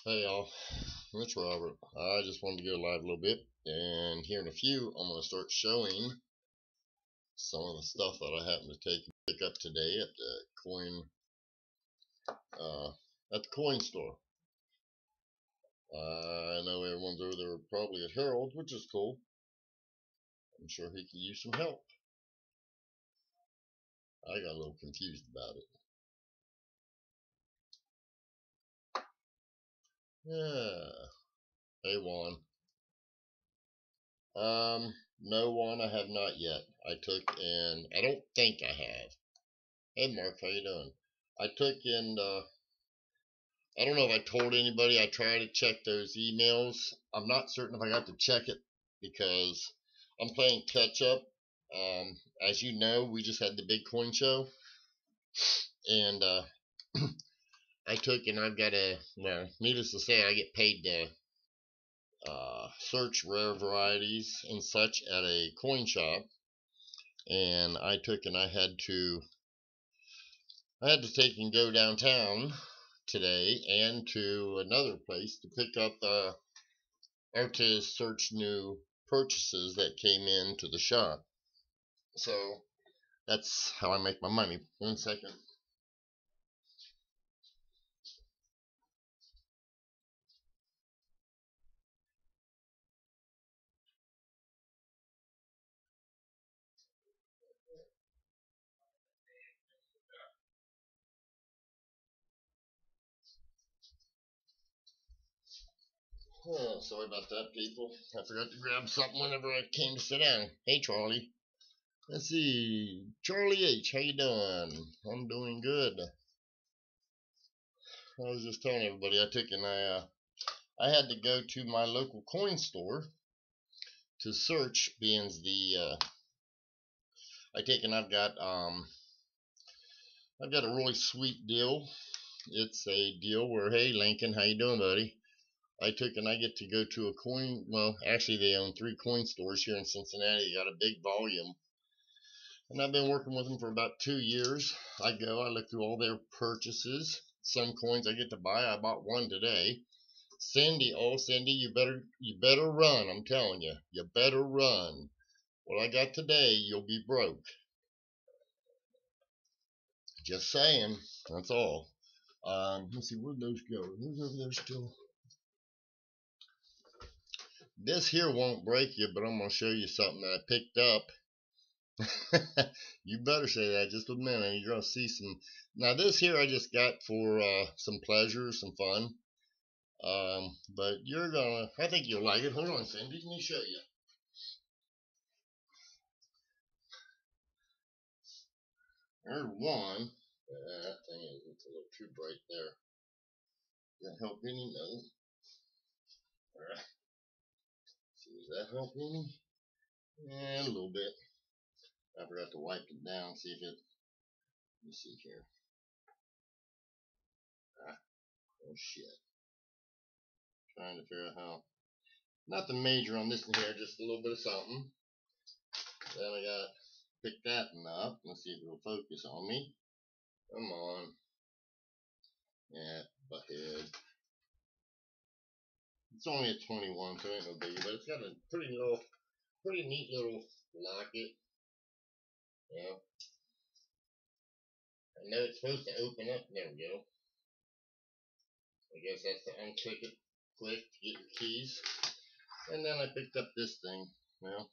Hey y'all, it's Robert. I just wanted to go live a little bit, and here in a few, I'm going to start showing some of the stuff that I happened to pick up today at the coin store. I know everyone's over there probably at Harold, which is cool. I'm sure he could use some help. I got a little confused about it. Yeah. Hey Juan. No Juan, I have not yet. I don't think I have. Hey Mark, how you doing? I took in I don't know if I told anybody. I tried to check those emails. I'm not certain if I got to check it because I'm playing catch up. As you know, we just had the big coin show, and I've got needless to say, I get paid to search rare varieties and such at a coin shop, and I had to take and go downtown today and to another place to pick up or to search new purchases that came into the shop. So that's how I make my money. 1 second. Oh, sorry about that, people. I forgot to grab something whenever I came to sit down. Hey, Charlie. Let's see. Charlie H, how you doing? I'm doing good. I was just telling everybody I had to go to my local coin store to search, being I've got a really sweet deal. It's a deal where, hey, Lincoln, how you doing, buddy? I get to go to a coin. Well, actually, they own 3 coin stores here in Cincinnati. They got a big volume, and I've been working with them for about 2 years. I look through all their purchases. Some coins I get to buy. I bought one today. Cindy, you better run. I'm telling you, you better run. What I got today, you'll be broke. Just saying. That's all. Let's see, where'd those go? Those over there still. This here won't break you, but I'm gonna show you something that I picked up. You better say that just a minute. You're gonna see some. Now this here I just got for some pleasure, some fun. But I think you'll like it. Hold on, Cindy. Let me show you. There's one. That thing it's a little too bright there. Does that help any? No. All right. See, does that help any? Yeah, a little bit. I forgot to wipe it down. See if it. Let me see here. Oh shit. Trying to figure out how. Nothing major on this one here, just a little bit of something. Then I got pick that one up. Let's see if it'll focus on me. Come on. Yeah, butthead. It's only a 21, so it ain't no biggie, but it's got a pretty neat little locket. Yeah. I know it's supposed to open up. There we go. I guess that's to unclick it quick to get your keys. And then I picked up this thing. Well,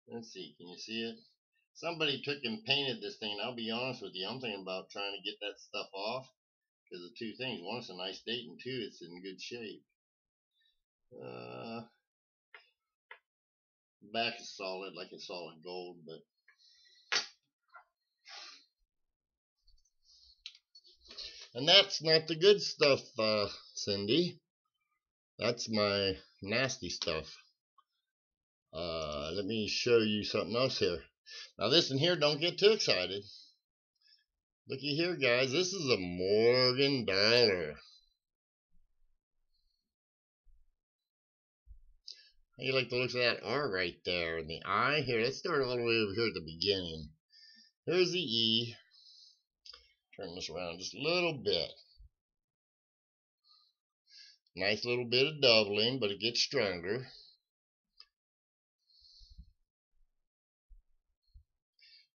let's see. Can you see it? Somebody took and painted this thing. And I'll be honest with you. I'm thinking about trying to get that stuff off. Because of 2 things. One, it's a nice date. And 2, it's in good shape. Back is solid, like it's solid gold. But and that's not the good stuff, Cindy. That's my nasty stuff. Let me show you something else here. Now this in here, don't get too excited. Looky here, guys. This is a Morgan dollar. How you like the looks of that R right there? And the I here, let's start all the way over here at the beginning. Here's the E. Turn this around just a little bit. Nice little bit of doubling, but it gets stronger.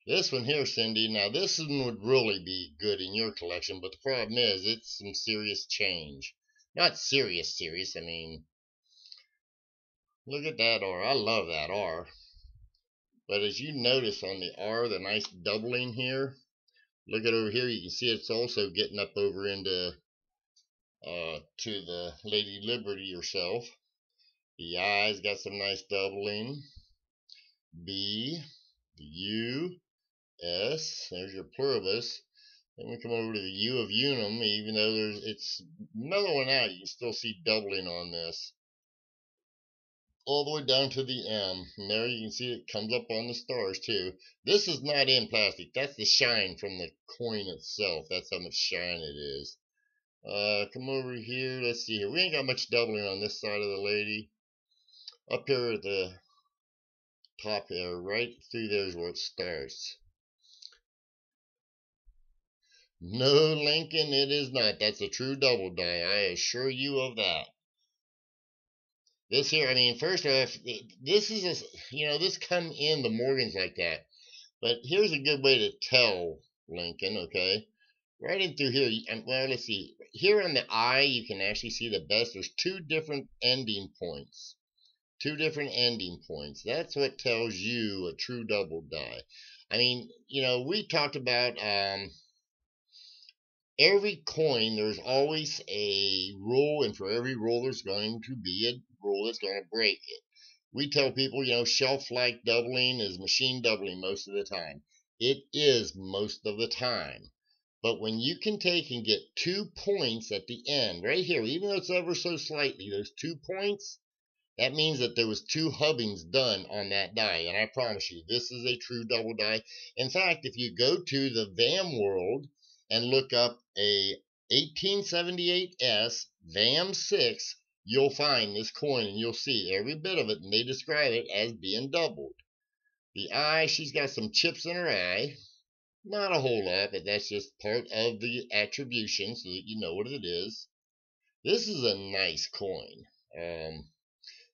This one here, Cindy, now this one would really be good in your collection, but the problem is it's some serious change. Not serious, I mean, look at that R. I love that R. But as you notice on the R, the nice doubling here, look at over here, you can see it's also getting up over into to the Lady Liberty herself. The I's got some nice doubling. B, the U, S, there's your pluribus. Then we come over to the U of unum, even though it's mellowing out, you can still see doubling on this. All the way down to the M. And there you can see it comes up on the stars too. This is not in plastic. That's the shine from the coin itself. That's how much shine it is. Come over here. Let's see here. We ain't got much doubling on this side of the lady. Up here at the top here, right through there is where it starts. No, Lincoln, it is not. That's a true double die. I assure you of that. This here, I mean, first off, this is this come in the Morgans like that. But here's a good way to tell, Lincoln, okay? Right in through here, well, let's see. Here on the eye, you can actually see the best. There's two different ending points. Two different ending points. That's what tells you a true double die. I mean, we talked about every coin, there's always a rule, and for every rule, there's going to be a rule that's going to break it. We tell people, shelf-like doubling is machine doubling most of the time. It is most of the time. But when you can take and get 2 points at the end, right here, even though it's ever so slightly, those 2 points, that means that there was 2 hubbings done on that die. And I promise you, this is a true double die. In fact, if you go to the VAM world and look up a 1878S VAM 6, you'll find this coin and you'll see every bit of it, and they describe it as being doubled. The eye, she's got some chips in her eye. Not a whole lot, but that's just part of the attribution so that you know what it is. This is a nice coin.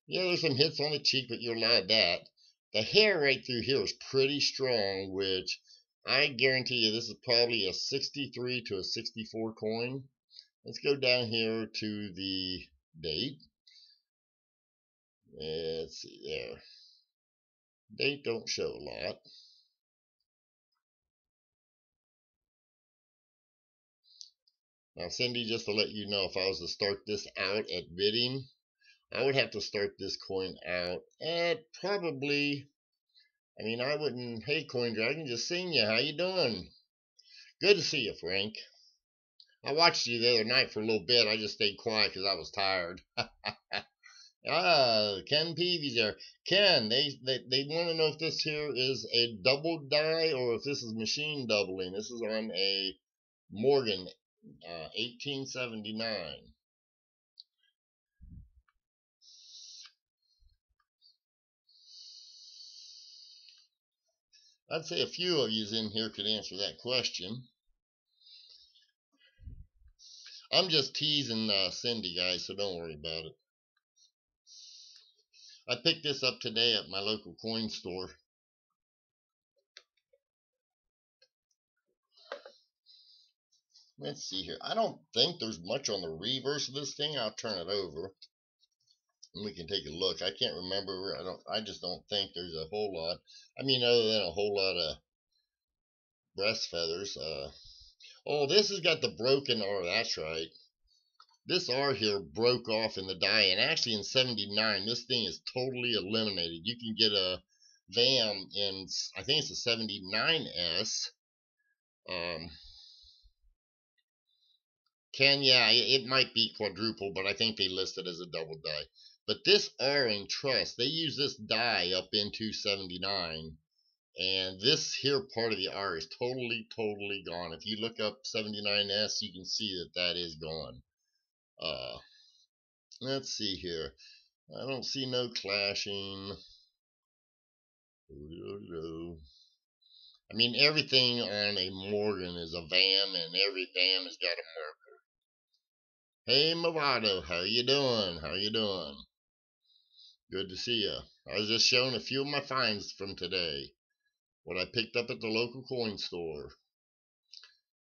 There's some hits on the cheek, but you're allowed that. The hair right through here is pretty strong, which I guarantee you this is probably a 63 to a 64 coin. Let's go down here to the date. Let's see there. Date don't show a lot. Now, Cindy, just to let you know, if I was to start this out at bidding, I would have to start this coin out at probably, I wouldn't, hey, Coin Dragon, just seeing you. How you doing? Good to see you, Frank. I watched you the other night for a little bit. I just stayed quiet because I was tired. Ken Peavy's there. Ken, they want to know if this here is a double die or if this is machine doubling. This is on a Morgan 1879. I'd say a few of yous in here could answer that question. I'm just teasing Cindy, guys, so don't worry about it. I picked this up today at my local coin store. Let's see here. I don't think there's much on the reverse of this thing. I'll turn it over and we can take a look. I can't remember. I just don't think there's a whole lot. Other than a whole lot of breast feathers. Oh, this has got the broken R. That's right. This R here broke off in the die, and actually in 79, this thing is totally eliminated. You can get a VAM in, I think it's a 79S. It might be quadruple, but I think they list it as a double die. But this R in Trust, they use this die up into 79. And this here part of the R is totally gone. If you look up 79S, you can see that that is gone. Let's see here. I don't see no clashing. Everything on a Morgan is a VAM, and every VAM has got a marker. Hey, Movado, how you doing? How you doing? Good to see you. I was just showing a few of my finds from today. What I picked up at the local coin store.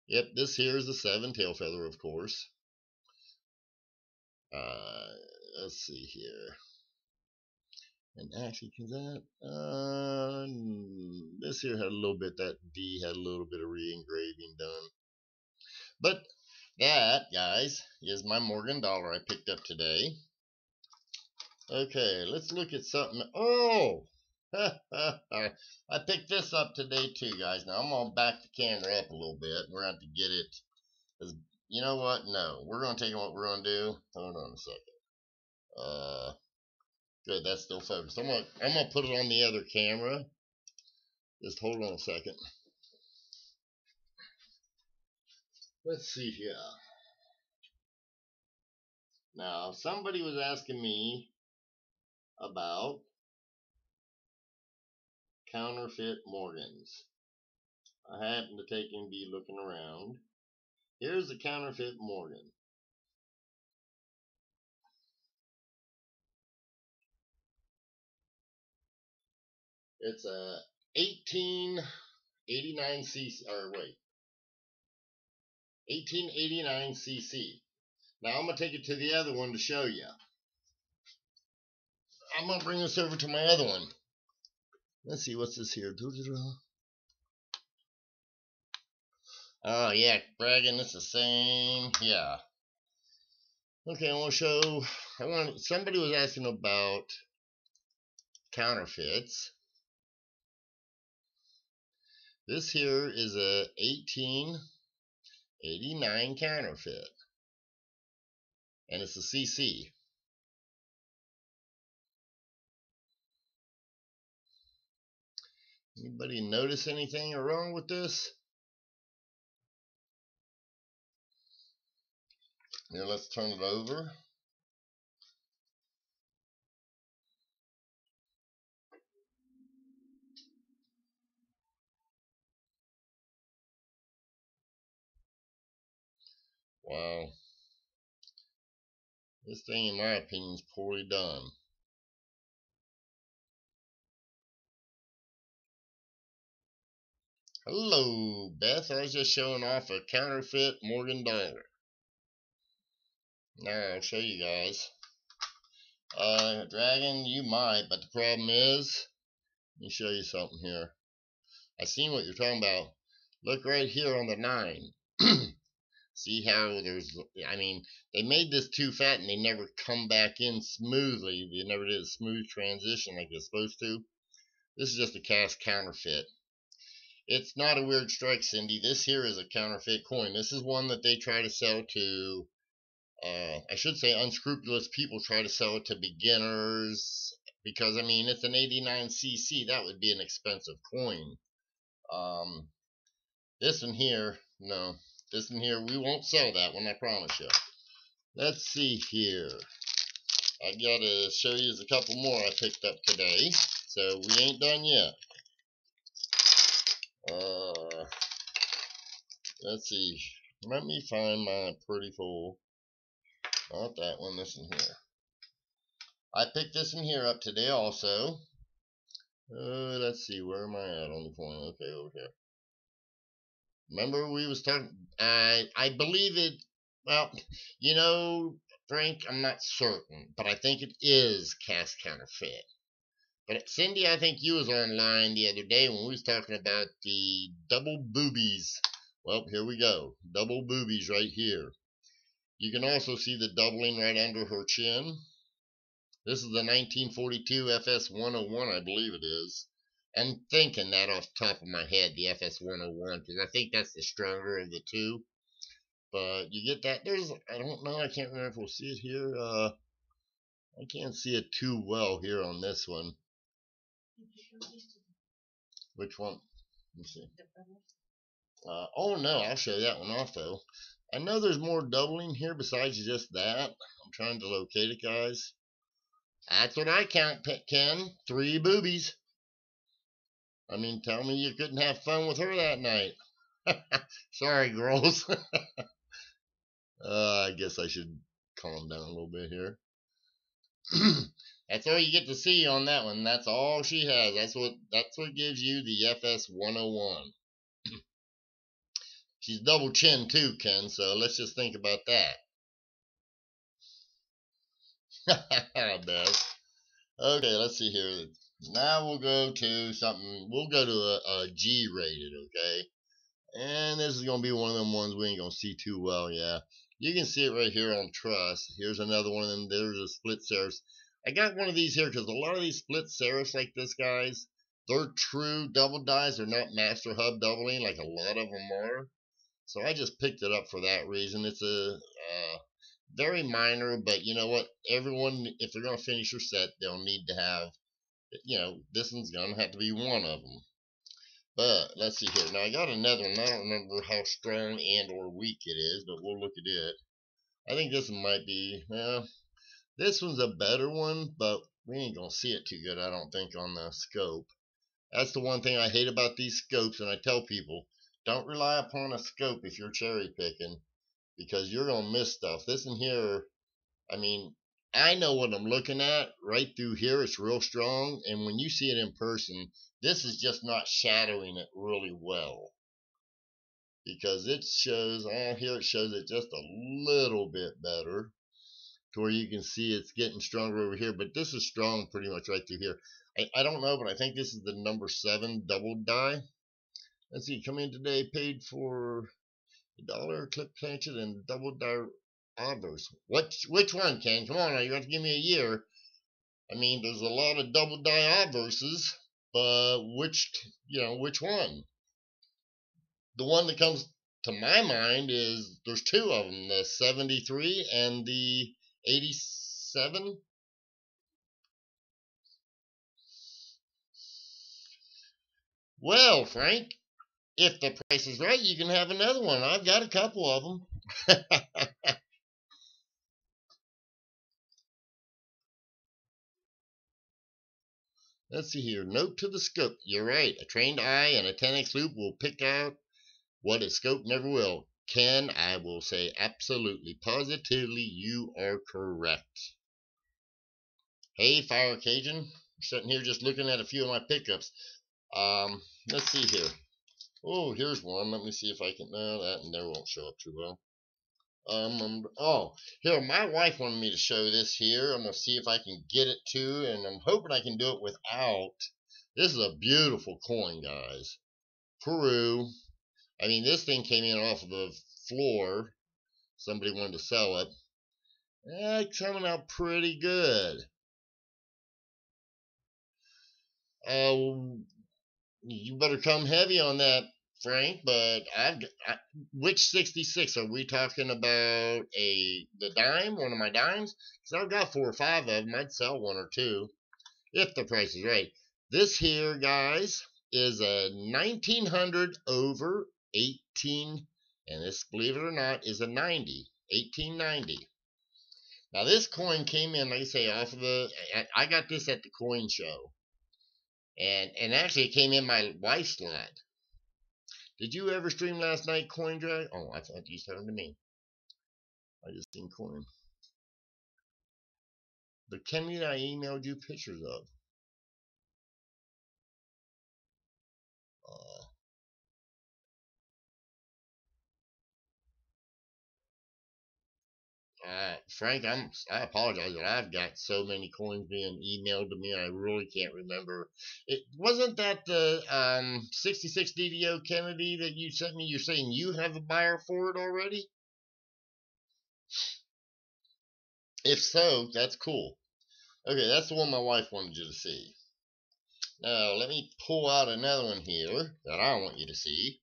Yep, this here is a 7-tail feather, of course. Let's see here. And actually, cause this here had a little bit, that D had a little bit of re-engraving done. But that, guys, is my Morgan dollar I picked up today. Okay, let's look at something. Oh! I picked this up today too, guys. Now I'm gonna back the camera up a little bit. We're going to get it. Cause you know what? No, we're gonna take what we're gonna do. Hold on a second. Good, that's still focused. I'm gonna put it on the other camera. Just hold on a second. Let's see here. Now, somebody was asking me about counterfeit Morgans. I happened to take and be looking around. Here's a counterfeit Morgan. It's a 1889 cc, or wait, 1889 cc. Now I'm gonna take it to the other one to show you. I'm gonna bring this over to my other one. Let's see, what's this here? Oh yeah, bragging. It's the same. Yeah. Okay, I want to show. Somebody was asking about counterfeits. This here is a 1889 counterfeit, and it's a CC. Anybody notice anything wrong with this? Here, let's turn it over. Wow. This thing, in my opinion, is poorly done. Hello, Beth. I was just showing off a counterfeit Morgan dollar. Now, I'll show you guys. Dragon, you might, but the problem is, let me show you something here. I seen what you're talking about. Look right here on the 9. See how there's, I mean, they made this too fat and they never come back in smoothly. They never did a smooth transition like they're supposed to. This is just a cast counterfeit. It's not a weird strike, Cindy. This here is a counterfeit coin. This is one that they try to sell to, I should say unscrupulous people try to sell it to beginners. Because, I mean, it's an 89cc. That would be an expensive coin. This one here, no. This one here, we won't sell that one, I promise you. Let's see here. I gotta show you a couple more I picked up today. So we ain't done yet. Let's see. Let me find my pretty fool. Not that one, this one here. I picked this one here up today also. Let's see, where am I at on the coin? Okay, over here. Remember we was talking, I believe it, well, you know, Frank, I'm not certain, but I think it is cast counterfeit. But Cindy, I think you was online the other day when we was talking about the double boobies. Well, here we go. Double boobies right here. You can also see the doubling right under her chin. This is the 1942 FS 101, I believe it is. I'm thinking that off the top of my head, the FS 101, because I think that's the stronger of the two. But you get that. There's, I don't know, I can't remember if we'll see it here. I can't see it too well here on this one. Which one? Let me see. Oh no, I'll show that one off though. I know there's more doubling here besides just that. I'm trying to locate it, guys. That's what I count, Ken. 3 boobies. I mean, tell me you couldn't have fun with her that night. Sorry, girls. I guess I should calm down a little bit here. That's all you get to see on that one. That's all she has. That's what gives you the FS 101. She's double chin too, Ken, so let's just think about that. Best. Okay, let's see here. Now we'll go to something. We'll go to a G rated, okay? And this is going to be one of them ones we ain't going to see too well, yeah. You can see it right here on Truss. Here's another one of them. There's a split serifs. I got one of these here because a lot of these split serifs like this, guys, they're true double dyes. They're not master hub doubling like a lot of them are. So I just picked it up for that reason. It's a very minor, but you know what? Everyone, if they're going to finish their set, they'll need to have, you know, this one's going to have to be one of them. But let's see here. Now I got another one. I don't remember how strong and or weak it is, but we'll look at it. I think this one might be, well, this one's a better one, but we ain't going to see it too good, I don't think, on the scope. That's the one thing I hate about these scopes, and I tell people, don't rely upon a scope if you're cherry picking, because you're going to miss stuff. This in here, I mean, I know what I'm looking at right through here. It's real strong, and when you see it in person, this is just not shadowing it really well, because it shows, here it shows it just a little bit better to where you can see it's getting stronger over here, but this is strong pretty much right through here. I don't know, but I think this is the number 7 double die. Let's see, come in today, paid for $1 clip planted and double die obverse. Which one, Ken? Come on, now you have to give me a year. I mean, there's a lot of double die obverses, but which one? The one that comes to my mind is there's 2 of them, the 73 and the 87. Well, Frank, if the price is right, you can have another one. I've got a couple of them. Let's see here. Note to the scope. You're right. A trained eye and a 10x loop will pick out what a scope never will. Ken, I will say absolutely, positively, you are correct. Hey, Fire Cajun. I'm sitting here just looking at a few of my pickups. Let's see here. Oh, here's one. Let me see if I can. No, that and there won't show up too well. Oh, here, my wife wanted me to show this here. I'm going to see if I can get it too, and I'm hoping I can do it without. This is a beautiful coin, guys. Peru. I mean, this thing came in off of the floor. Somebody wanted to sell it. It's coming out pretty good. You better come heavy on that, Frank, but which 66 are we talking about? The dime, one of my dimes? Because I've got 4 or 5 of them. I'd sell 1 or 2 if the price is right. This here, guys, is a 1900 over 18, and this, believe it or not, is a 90, 1890. Now this coin came in, like I say, off of I got this at the coin show. And actually it came in my wife's slot. Did you ever stream last night, Coin Drag? Oh, I thought you said it to me. I just seen coin. The Kenny that I emailed you pictures of. Frank, I apologize, but I've got so many coins being emailed to me, I really can't remember. It wasn't that the 66 DDO Kennedy that you sent me. You're saying you have a buyer for it already? If so, that's cool. Okay, that's the one my wife wanted you to see. Now, let me pull out another one here that I want you to see.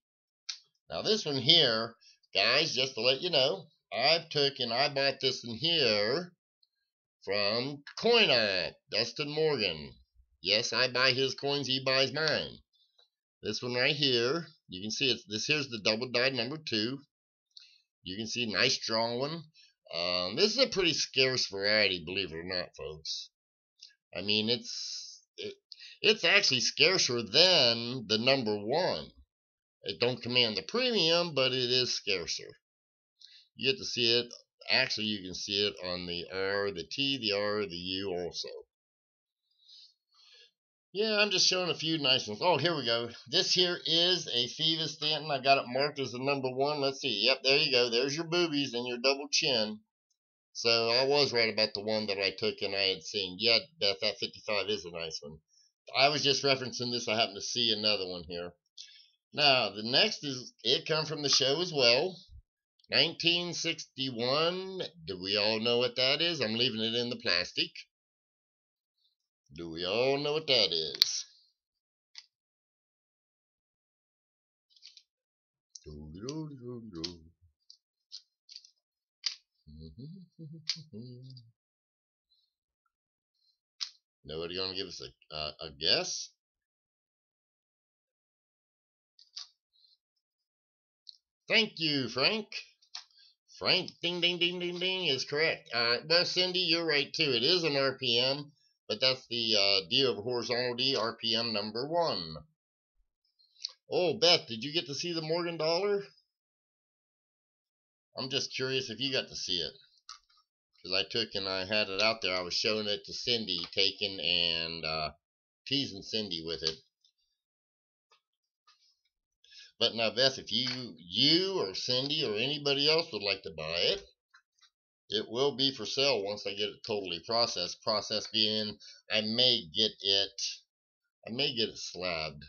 Now, this one here, guys, just to let you know, I bought this in here from CoinOp, Dustin Morgan. Yes, I buy his coins, he buys mine. This one right here, you can see this here's the double die number 2. You can see a nice strong one. This is a pretty scarce variety, believe it or not, folks. I mean, it's actually scarcer than the number 1. It don't command the premium, but it is scarcer. You get to see it Actually, you can see it on the R, the T, the R, the U also. Yeah, I'm just showing a few nice ones. Oh, here we go. This here is a Phoebus Stanton. I got it marked as the #1. Let's see. Yep, there you go. There's your boobies and your double chin. So I was right about the one that I took and I had seen. Yeah, Beth, that 55 is a nice one. I was just referencing this. I happened to see another one here. Now, the next is, it come from the show as well. 1961. Do we all know what that is? I'm leaving it in the plastic. Do we all know what that is? Nobody gonna give us a guess? Thank you, Frank. Frank, ding, ding, ding, ding, ding, is correct. Well, Cindy, you're right too. It is an RPM, but that's the D over horizontal D, RPM #1. Oh, Beth, did you get to see the Morgan dollar? I'm just curious if you got to see it. Because I took and I had it out there. I was showing it to Cindy, taking and teasing Cindy with it. But now, Beth, if you or Cindy or anybody else would like to buy it, it will be for sale once I get it totally processed. Process being, I may get it slabbed.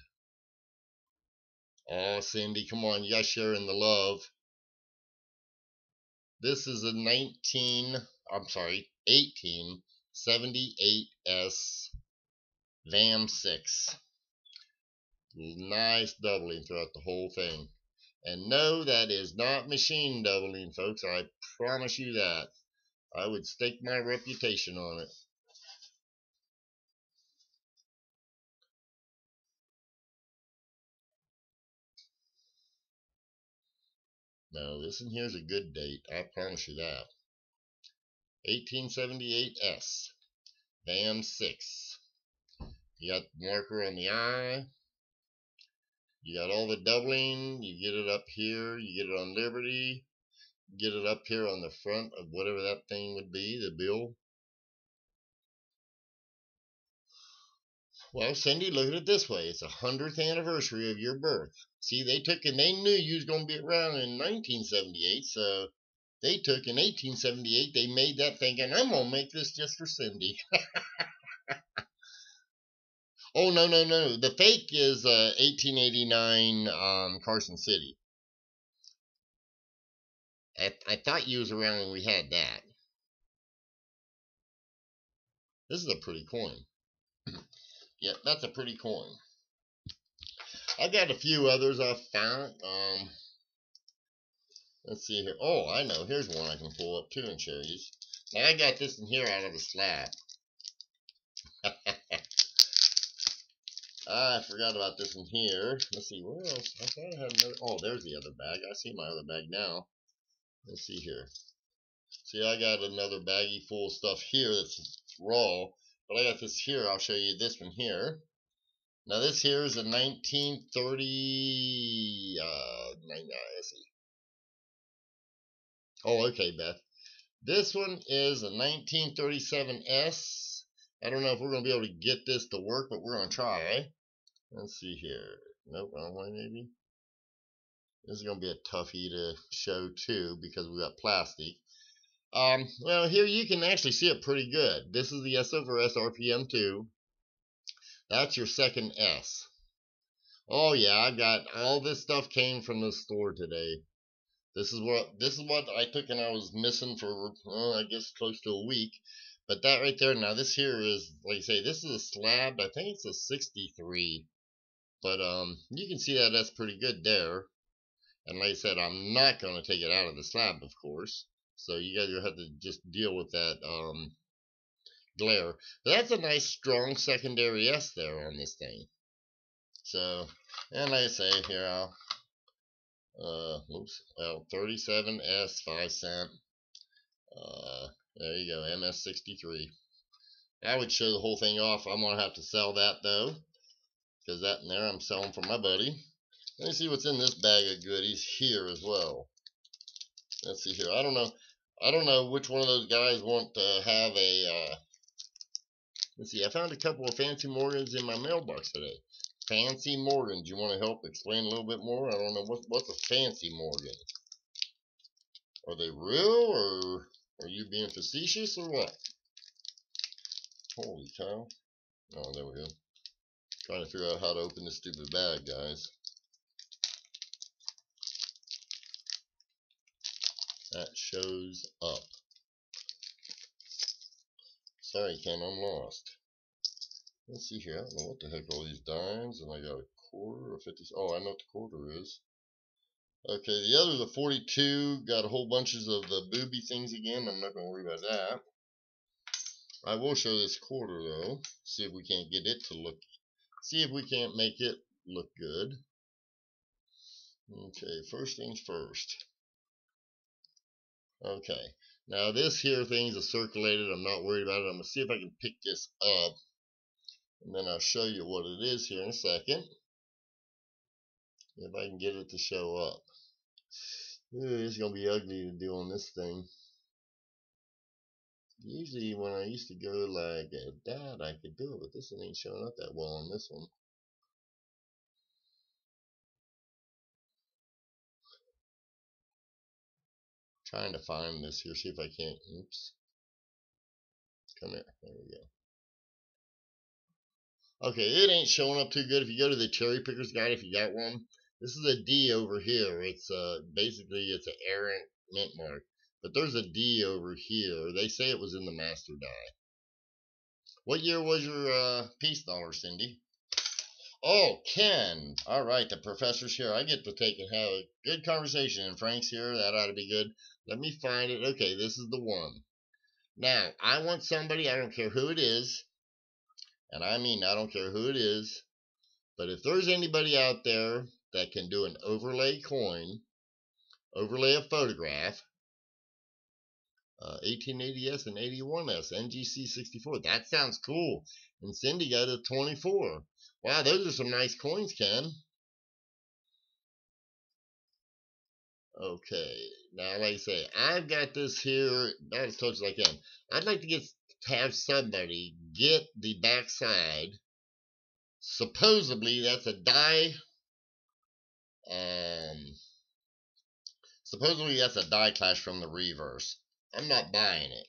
Oh, Cindy, come on, you guys sharing the love. This is a 1878S VAM 6. Nice doubling throughout the whole thing. And no, that is not machine doubling, folks. I promise you that. I would stake my reputation on it. Now, this in here is a good date. I promise you that. 1878S. VAM 6. You got the marker on the eye. You got all the doubling. You get it up here. You get it on Liberty. Get it up here on the front of whatever that thing would be, the bill. Well, Cindy, look at it this way. It's 100th anniversary of your birth. See, they took and they knew you was going to be around in 1978, so they took in 1878, they made that thinking, I'm going to make this just for Cindy. Oh, no. The fake is 1889 Carson City. I thought you was around when we had that. This is a pretty coin. Yep, that's a pretty coin. I got a few others I found. Let's see here. Oh, I know. Here's one I can pull up too and show you. Now, I got this in here out of the slab. I forgot about this in here. Let's see, where else? I thought I had another. Oh, there's the other bag. I see my other bag now. Let's see here. See, I got another baggie full of stuff here that's raw. But I got this here. I'll show you this one here. Now, this here is a 1930. Let's see. Oh, okay, Beth. This one is a 1937S. I don't know if we're going to be able to get this to work, but we're going to try. Let's see here. Nope, wrong way maybe. This is going to be a toughie to show too because we got plastic. Well, here you can actually see it pretty good. This is the S over S RPM 2. That's your second S. Oh yeah, I got all this stuff came from the store today. This is what I took and I was missing for I guess close to a week. But that right there, now this here is, like I say, this is a slab. I think it's a 63. But you can see that that's pretty good there. And like I said, I'm not going to take it out of the slab, of course. So you guys will have to just deal with that glare. But that's a nice strong secondary S there on this thing. So, and like I say here, I'll 37S 5 cent. There you go, MS63. I would show the whole thing off. I'm gonna have to sell that though, because that in there I'm selling for my buddy. Let me see what's in this bag of goodies here as well. Let's see here. I don't know. I don't know which one of those guys want to have a, let's see, I found a couple of Fancy Morgans in my mailbox today. Fancy Morgans. You want to help explain a little bit more? I don't know. What's a Fancy Morgan? Are they real, or are you being facetious, or what? Holy cow. Oh, there we go. Trying to figure out how to open this stupid bag, guys. That shows up. Sorry, Ken, I'm lost. Let's see here. I don't know what the heck all these dimes, and I got a quarter or 50. Oh, I know what the quarter is. Okay, the other's a 42. Got a whole bunches of the booby things again. I'm not going to worry about that. I will show this quarter, though. See if we can't get it to look. See if we can't make it look good. Okay, first things first. Okay, now this here thing's a circulated. I'm not worried about it. I'm going to see if I can pick this up, and then I'll show you what it is here in a second. If I can get it to show up. Ooh, it's going to be ugly to do on this thing. Usually when I used to go like that, I could do it, but this one ain't showing up that well on this one. Trying to find this here, see if I can't. Oops. Come here. There we go. Okay, it ain't showing up too good. If you go to the Cherry Pickers Guide, if you got one, this is a D over here. It's basically it's an errant mint mark, but there's a D over here. They say it was in the master die. What year was your peace dollar, Cindy? Oh, Ken. All right, the professor's here. I get to take and have a good conversation, and Frank's here. That ought to be good. Let me find it. Okay, this is the one. Now, I want somebody, I don't care who it is, and I mean I don't care who it is, but if there's anybody out there that can do an overlay coin, overlay a photograph, 1880S and 81S, NGC 64, that sounds cool. And Cindy got a 24. Wow, those are some nice coins, Ken. Okay, now like I say, I've got this here about as close as I can. I'd like to have somebody get the backside. Supposedly that's a die. Supposedly that's a die clash from the reverse. I'm not buying it.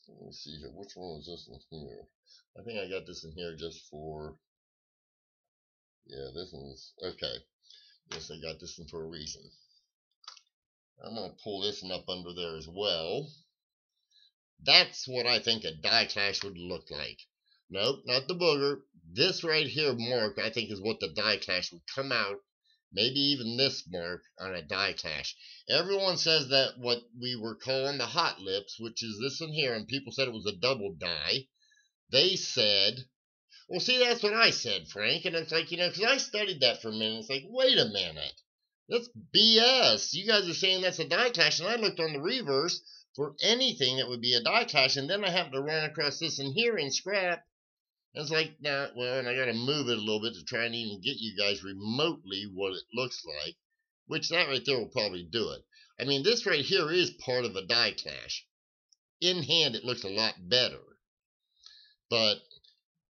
Let me see here. Which one was this one here? I think I got this in here just for. Yeah, this one's okay. Yes, I got this one for a reason. I'm going to pull this one up under there as well. That's what I think a die clash would look like. Nope, not the booger. This right here mark, I think, is what the die clash would come out. Maybe even this mark on a die clash. Everyone says that what we were calling the hot lips, which is this one here, and people said it was a double die. They said, well, see, that's what I said, Frank. And it's like, because I studied that for a minute. It's like, wait a minute. That's BS. You guys are saying that's a die clash, and I looked on the reverse for anything that would be a die clash, and then I happened to run across this in here in scrap. And it's like, nah, well, and I got to move it a little bit to try and even get you guys remotely what it looks like, which that right there will probably do it. I mean, this right here is part of a die clash. In hand, it looks a lot better. But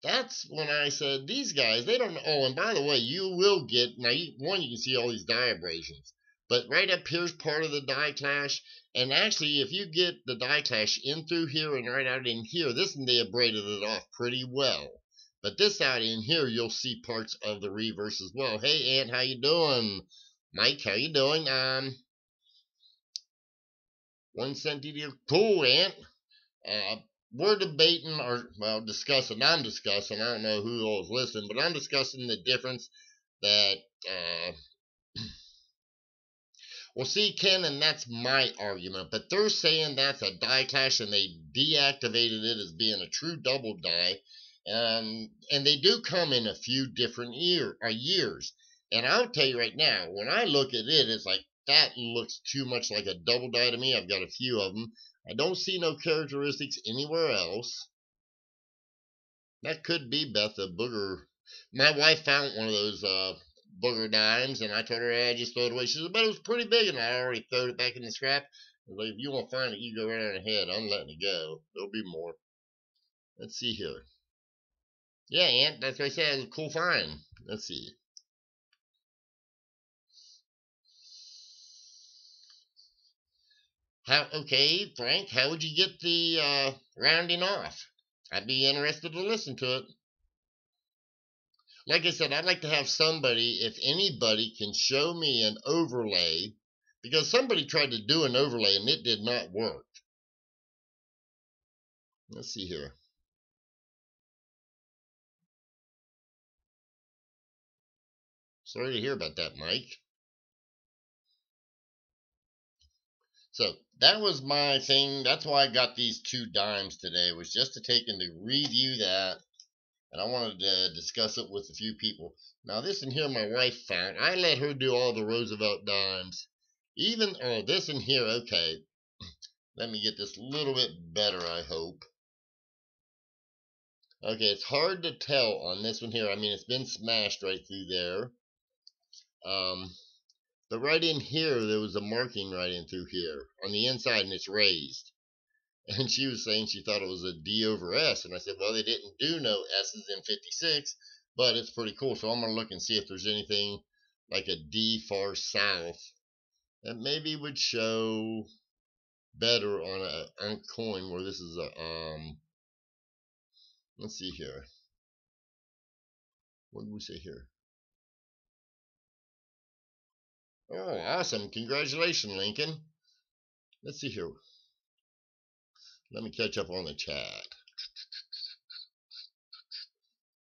that's when I said, these guys, they don't know. Oh, and by the way, you will get, now, you can see all these die abrasions. But right up here's part of the die clash. And actually, if you get the die clash in through here and right out in here, this one they abraded it off pretty well. But this out in here, you'll see parts of the reverse as well. Hey, Ant, how you doing? Mike, how you doing? 1 cent DD. Cool, Ant. We're debating, or, well, discussing. I'm discussing. I don't know who all is listening, but I'm discussing the difference that, well, see, Ken, and that's my argument, but they're saying that's a die clash, and they deactivated it as being a true double die, and they do come in a few different years. And I'll tell you right now, when I look at it, it's like, that looks too much like a double die to me. I've got a few of them. I don't see no characteristics anywhere else. That could be Beth, a booger. My wife found one of those booger dimes, and I told her I just throw it away. She said, but it was pretty big, and I already threw it back in the scrap. I was like, if you want to find it, you go right on ahead. I'm letting it go. There'll be more. Let's see here. Yeah, Aunt, that's what I said. It was a cool find. Let's see. Okay, Frank, how would you get the rounding off? I'd be interested to listen to it. Like I said, I'd like to have somebody, if anybody can show me an overlay, because somebody tried to do an overlay and it did not work. Let's see here. Sorry to hear about that, Mike. So that was my thing. That's why I got these 2 dimes today, was just to take and to review that. And I wanted to discuss it with a few people. Now this in here my wife found. I let her do all the Roosevelt dimes. Even, oh, this in here, okay. Let me get this a little bit better, I hope. Okay, it's hard to tell on this one here. I mean, it's been smashed right through there. But right in here, there was a marking right in through here on the inside, and it's raised. And she was saying she thought it was a D over S. And I said, well, they didn't do no S's in 56, but it's pretty cool. So I'm going to look and see if there's anything like a D far south that maybe would show better on a coin where this is a, let's see here. What did we say here? Oh, awesome. Congratulations, Lincoln. Let's see here. Let me catch up on the chat.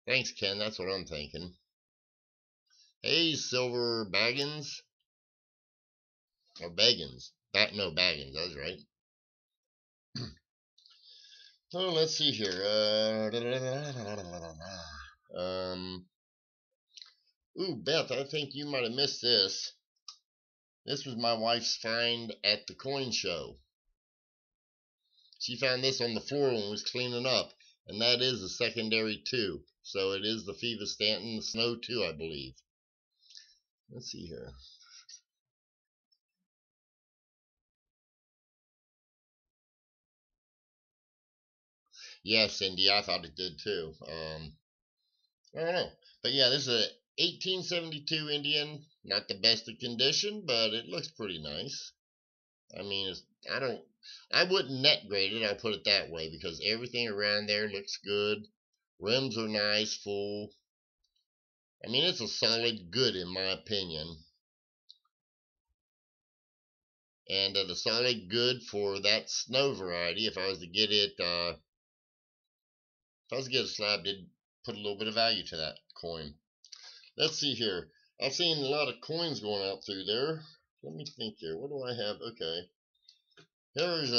Thanks, Ken. That's what I'm thinking. Hey, Silver Baggins. Or Baggins. No, Baggins. That's right. So let's see here. Ooh, Beth, I think you might have missed this. This was my wife's find at the coin show. She found this on the floor and was cleaning up, and that is a secondary 2. So it is the Feva Stanton, the Snow 2, I believe. Let's see here. Yeah, Cindy, I thought it did too. I don't know. But yeah, this is a 1872 Indian. Not the best of condition, but it looks pretty nice. I mean, I wouldn't net grade it, I'll put it that way, because everything around there looks good. Rims are nice, full. I mean, it's a solid good in my opinion. And the solid good for that Snow variety, if I was to get it, if I was to get a slab, did put a little bit of value to that coin. Let's see here. I've seen a lot of coins going out through there. Let me think here. What do I have? Okay. Here's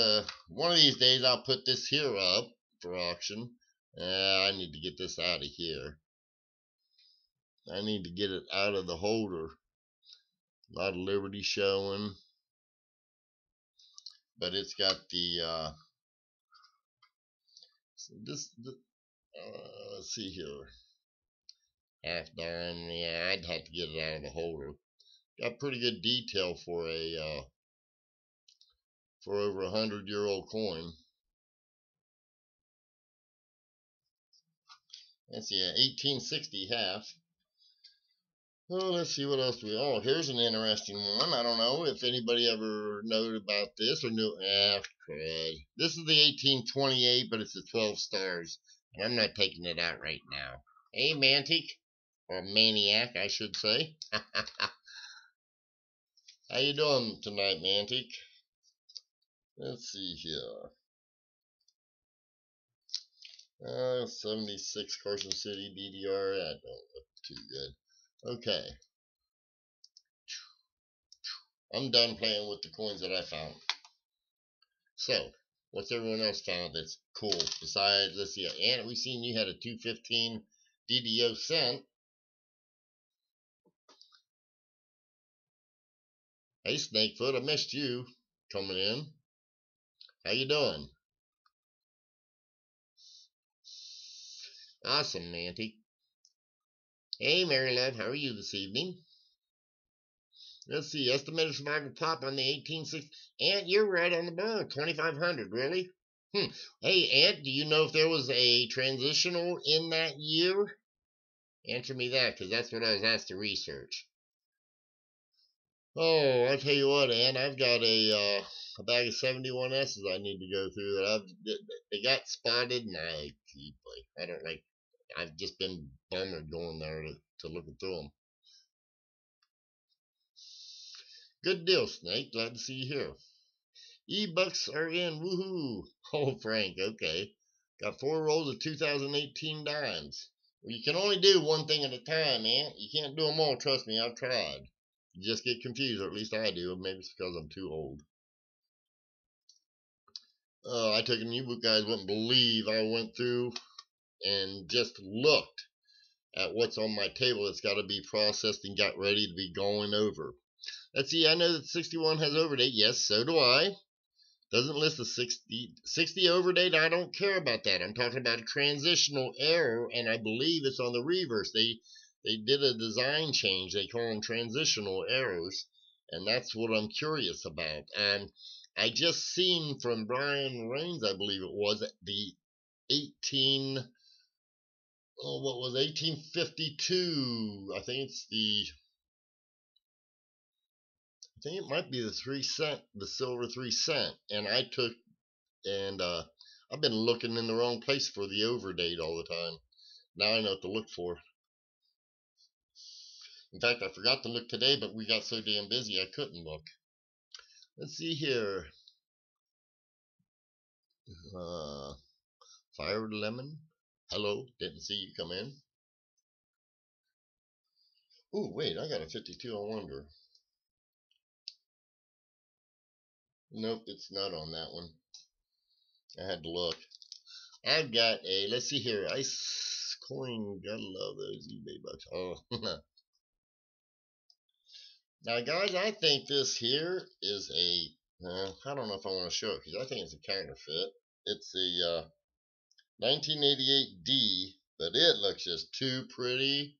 one of these days I'll put this here up for auction. I need to get this out of here. I need to get it out of the holder. A lot of Liberty showing. But it's got the let's see here. Half dime. Yeah, I'd have to get it out of the holder. Got pretty good detail for a for over 100-year-old coin. Let's see, 1860 half. Oh, let's see what else we. Oh, here's an interesting one. I don't know if anybody ever knew about this or knew. Crud. This is the 1828, but it's the 12 stars, and I'm not taking it out right now. Hey, Mantic, or Maniac, I should say. How you doing tonight, Mantic? Let's see here. 76 Carson City DDR. That don't look too good. Okay. I'm done playing with the coins that I found. So, what's everyone else found that's cool? Besides, let's see, Anna, we seen you had a 215 DDO cent. Hey, Snakefoot, I missed you coming in. How you doing? Awesome, Nanty. Hey, Mary Love, how are you this evening? Let's see. Estimated survival pop on the 1860. Ant, you're right on the ball. 2,500. Really? Hey, Ant, do you know if there was a transitional in that year? Answer me that, because that's what I was asked to research. Oh, I'll tell you what, Ant. I've got a bag of 71S's I need to go through they got spotted, and I don't like. I've just been bummed going there to look through them. Good deal, Snake. Glad to see you here. E-bucks are in. Woohoo! Oh, Frank. Okay. Got 4 rolls of 2018 dimes. Well, you can only do one thing at a time, man. You can't do them all. Trust me, I've tried. You just get confused, or at least I do. Maybe it's because I'm too old. I took a new book, guys. Wouldn't believe I went through and just looked at what's on my table that's got to be processed and got ready to be going over. Let's see. I know that 61 has overdate. Yes, so do I. Doesn't list a 60 overdate. I don't care about that. I'm talking about a transitional error, and I believe it's on the reverse. They did a design change. They call them transitional errors, and that's what I'm curious about. I just seen from Brian Rains, I believe it was, the 1852. I think it might be the 3 cent, the silver 3 cent. And I've been looking in the wrong place for the overdate all the time. Now I know what to look for. In fact, I forgot to look today, but we got so damn busy I couldn't look. Let's see here. Fired Lemon. Hello, didn't see you come in. Oh, wait, I got a 52 on Wonder. Nope, it's not on that one. I had to look. I've got a, let's see here, Ice Coin. Gotta love those eBay bucks. Oh, now, guys, I think this here is I don't know if I want to show it because I think it's a counterfeit. It's a 1988D, but it looks just too pretty.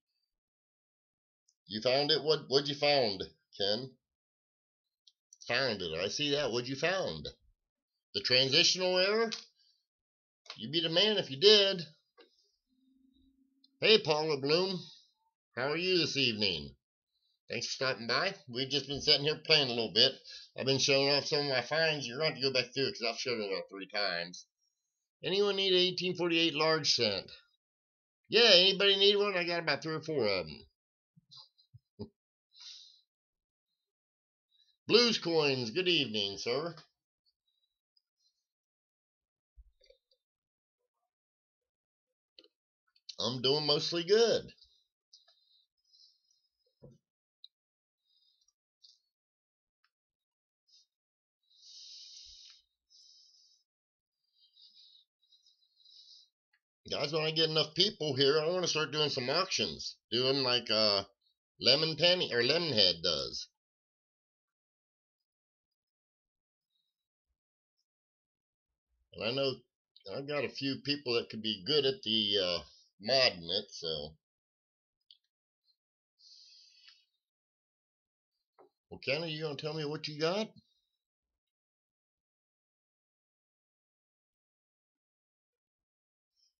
You found it? What'd you found, Ken? Found it. I see that. What'd you found? The transitional error? You'd be the man if you did. Hey, Paula Bloom. How are you this evening? Thanks for stopping by. We've just been sitting here playing a little bit. I've been showing off some of my finds. You're going to have to go back through it because I've showed it off 3 times. Anyone need a 1848 large cent? Yeah, anybody need one? I got about 3 or 4 of them. Blues Coins, good evening, sir. I'm doing mostly good. Guys, when I get enough people here, I want to start doing some auctions. Doing like Lemon Penny or Lemonhead does. And I know I've got a few people that could be good at the modding it, so. Well, Ken, are you going to tell me what you got?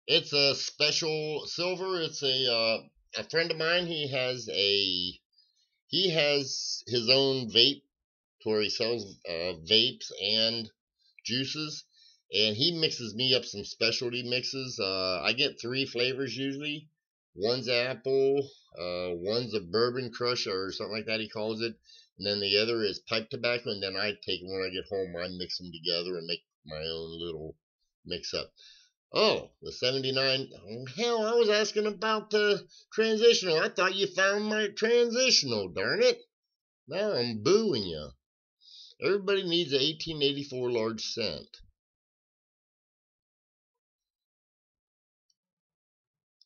It's a special silver. It's a friend of mine. He has his own vape where he sells vapes and juices, and he mixes me up some specialty mixes. I get 3 flavors usually. One's apple, one's a bourbon crush or something like that he calls it, and then the other is pipe tobacco. And then I take them when I get home. I mix them together and make my own little mix up. Oh, the 79. Oh, hell, I was asking about the transitional. I thought you found my transitional, darn it. Now I'm booing you. Everybody needs an 1884 large cent.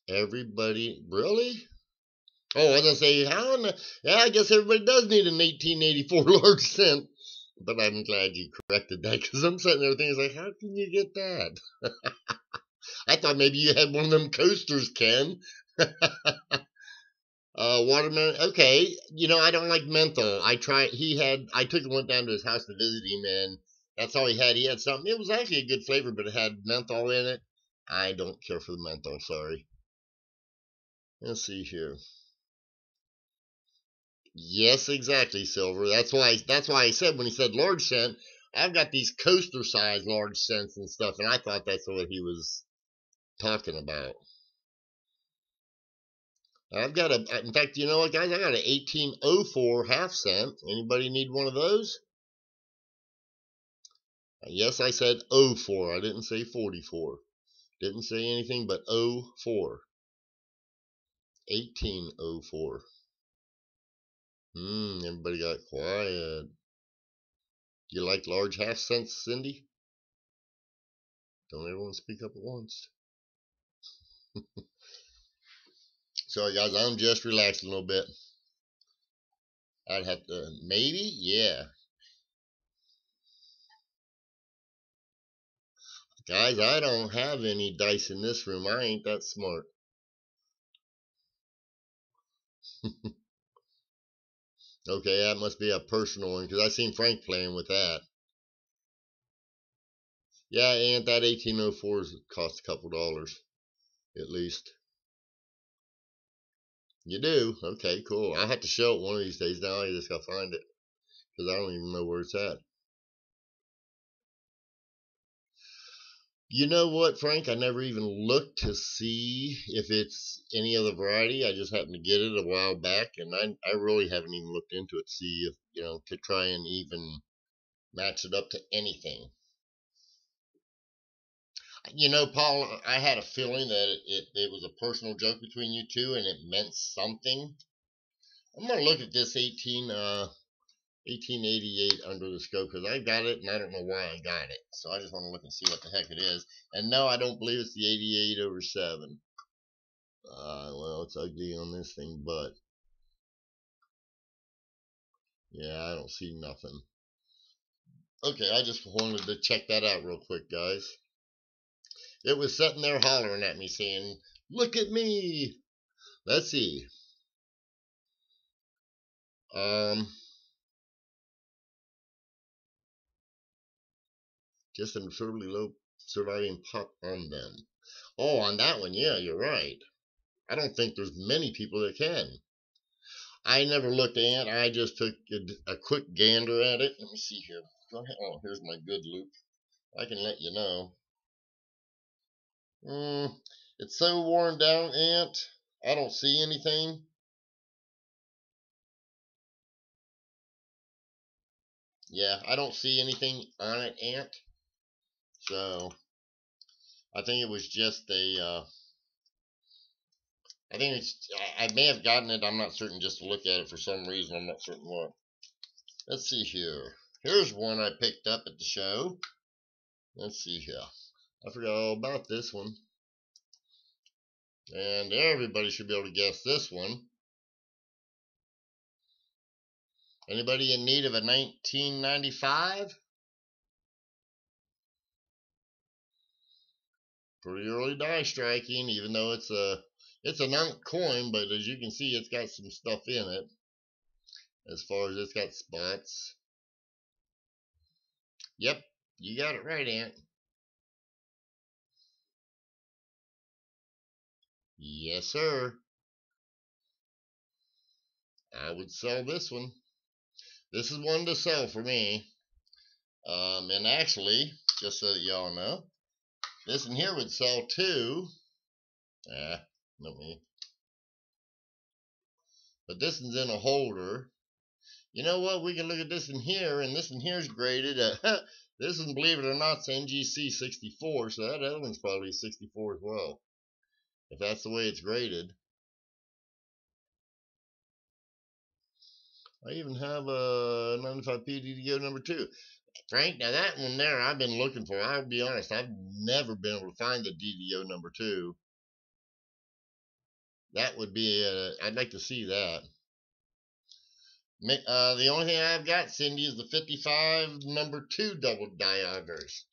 Everybody, really? Oh, I was going to say, yeah, I guess everybody does need an 1884 large cent. But I'm glad you corrected that because I'm sitting there thinking, like, how can you get that? I thought maybe you had one of them coasters, Ken. Watermelon. Okay, you know I don't like menthol. I tried. I went down to his house to visit him, and that's all he had. He had something. It was actually a good flavor, but it had menthol in it. I don't care for the menthol. Sorry. Let's see here. Yes, exactly, Silver. That's why I said when he said large scent, I've got these coaster size large scents and stuff, and I thought that's what he was talking about. In fact, you know what, guys? I got an 1804 half cent. Anybody need one of those? Yes, I said 04. I didn't say 44. Didn't say anything but 04. 1804. Everybody got quiet. You like large half cents, Cindy? Don't everyone speak up at once. Sorry, guys, I'm just relaxing a little bit. I'd have to, maybe? Yeah. Guys, I don't have any dice in this room. I ain't that smart. Okay, that must be a personal one, because I seen Frank playing with that. Yeah, and that 1804's cost a couple dollars, at least. You do? Okay, cool. I'll have to show it one of these days. Now I just gotta find it, because I don't even know where it's at. You know what, Frank? I never even looked to see if it's any other variety. I just happened to get it a while back, and I really haven't even looked into it to see if, to try and even match it up to anything. Paul, I had a feeling that it was a personal joke between you two, and it meant something. I'm going to look at this 1888 under the scope, because I got it and I don't know why I got it. So I just want to look and see what the heck it is. And no, I don't believe it's the 88/7. Well, it's ugly on this thing, but yeah, I don't see nothing. Okay, I just wanted to check that out real quick, guys. It was sitting there hollering at me saying, "Look at me." Let's see. Just an absurdly low surviving pop on them. Oh, on that one, yeah, you're right. I don't think there's many people that can. I never looked at it. I just took a quick gander at it. Let me see here. Go ahead. Oh, here's my good loop. I can let you know. It's so worn down, Ant. I don't see anything. Yeah, I don't see anything on it, Ant. So I think it was just a. I think I may have gotten it. I'm not certain. Just to look at it for some reason. I'm not certain what. Let's see here. Here's one I picked up at the show. Let's see here. I forgot all about this one. And everybody should be able to guess this one. Anybody in need of a 1995? Pretty early die striking, even though it's an unk coin, but as you can see, it's got some stuff in it. As far as it's got spots. Yep, you got it right, Ant. Yes, sir. I would sell this one. This is one to sell for me. And actually, just so that y'all know, this in here would sell too. Not me. But this one's in a holder. You know what? We can look at this in here, and this in here is graded. This one, believe it or not, is NGC 64, so that other one's probably 64 as well, if that's the way it's graded. I even have a 95P DDO number 2. Frank, now that one there I've been looking for. I'll be honest, I've never been able to find the DDO number 2. That would be, I'd like to see that. The only thing I've got, Cindy, is the 55 number 2 double diagonals.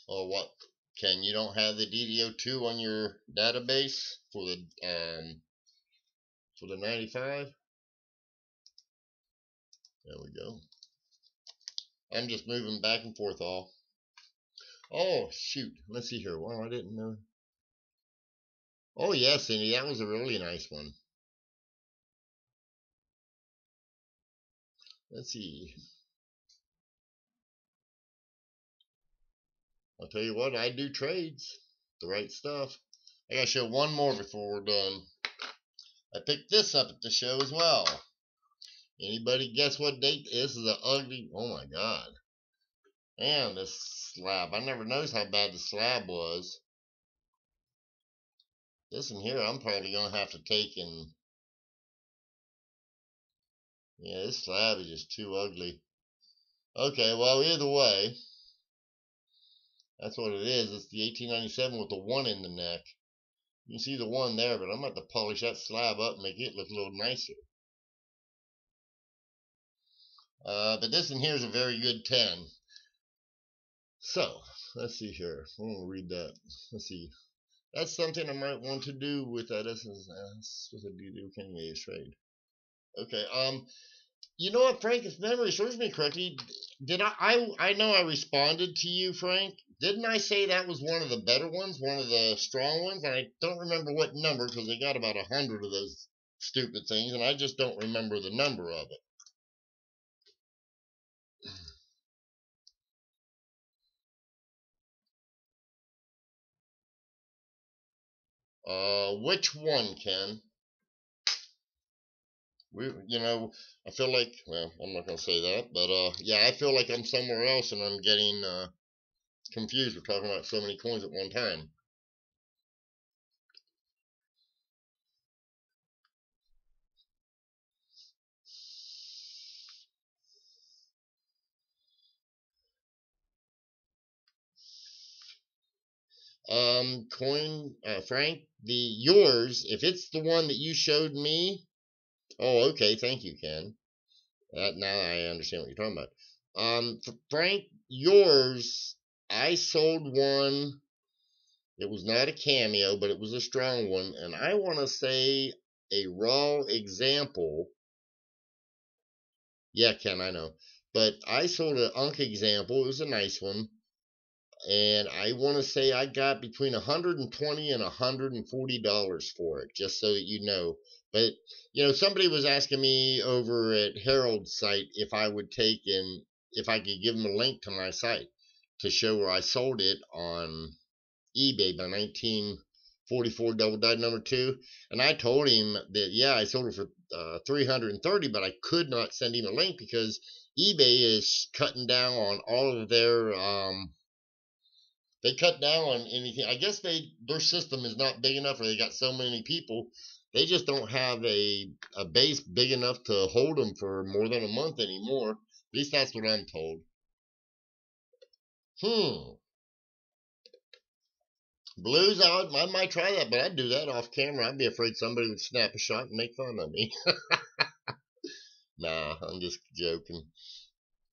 Or what? Ken, you don't have the DD02 on your database for the 95? There we go. I'm just moving back and forth all. Oh, shoot. Let's see here. Well, I didn't know. Oh, yeah, Cindy, that was a really nice one. Let's see. I'll tell you what, I do trades. The right stuff. I gotta show one more before we're done. I picked this up at the show as well. Anybody guess what date? This is an ugly. Oh my god. Man, this slab. I never noticed how bad the slab was. This in here, I'm probably gonna have to take and. Yeah, this slab is just too ugly. Okay, well, either way, that's what it is. It's the 1897 with the 1 in the neck. You can see the 1 there, but I'm going to have to polish that slab up and make it look a little nicer. But this in here is a very good 10. So, let's see here. I'm going to read that. Let's see. That's something I might want to do with that. This is what I do. Can you trade? Okay. You know what, Frank? If memory serves me correctly, did I know I responded to you, Frank. Didn't I say that was one of the better ones, one of the strong ones? And I don't remember what number because they got about 100 of those stupid things, and I just don't remember the number of it. Which one, Ken? I feel like, well, I'm not gonna say that, but yeah, I feel like I'm somewhere else, and I'm getting confused. We're talking about so many coins at one time. Frank, yours, if it's the one that you showed me. Oh, okay, thank you, Ken. Now I understand what you're talking about. Frank, yours, I sold one. It was not a cameo, but it was a strong one, and I want to say a raw example. Yeah, Ken, I know, but I sold an Unk example. It was a nice one. And I want to say I got between $120 and $140 for it, just so that you know. But somebody was asking me over at Harold's site if I would take and if I could give them a link to my site to show where I sold it on eBay by 1944 double die number 2. And I told him that yeah, I sold it for $330, but I could not send him a link because eBay is cutting down on all of their they cut down on anything. I guess their system is not big enough, or they got so many people. They just don't have a base big enough to hold them for more than a month anymore. At least that's what I'm told. Blues, I might try that, but I'd do that off camera. I'd be afraid somebody would snap a shot and make fun of me. Nah, I'm just joking.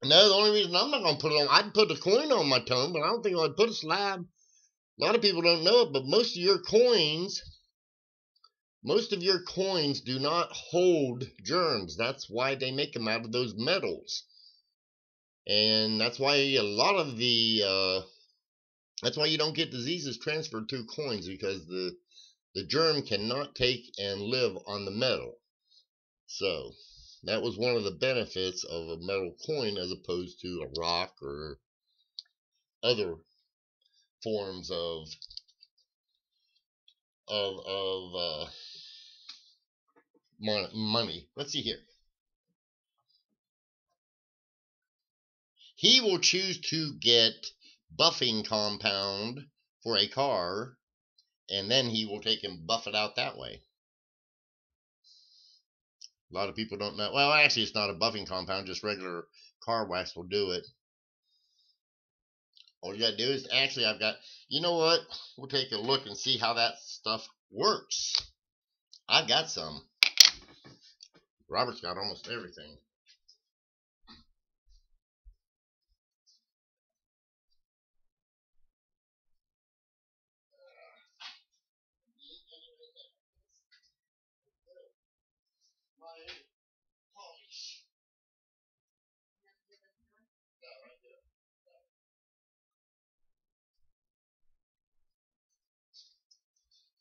No, the only reason I'm not going to put it on, I'd put a coin on my tone, but I don't think I'd put a slab. A lot of people don't know it, but most of your coins do not hold germs. That's why they make them out of those metals. And that's why that's why you don't get diseases transferred through coins, because the germ cannot take and live on the metal. So that was one of the benefits of a metal coin as opposed to a rock or other forms of money. Let's see here. He will choose to get buffing compound for a car, and then he will take and buff it out that way. A lot of people don't know. Well, actually, it's not a buffing compound, just regular car wax will do it. All you gotta do is, actually, you know what? We'll take a look and see how that stuff works. I've got some. Robert's got almost everything.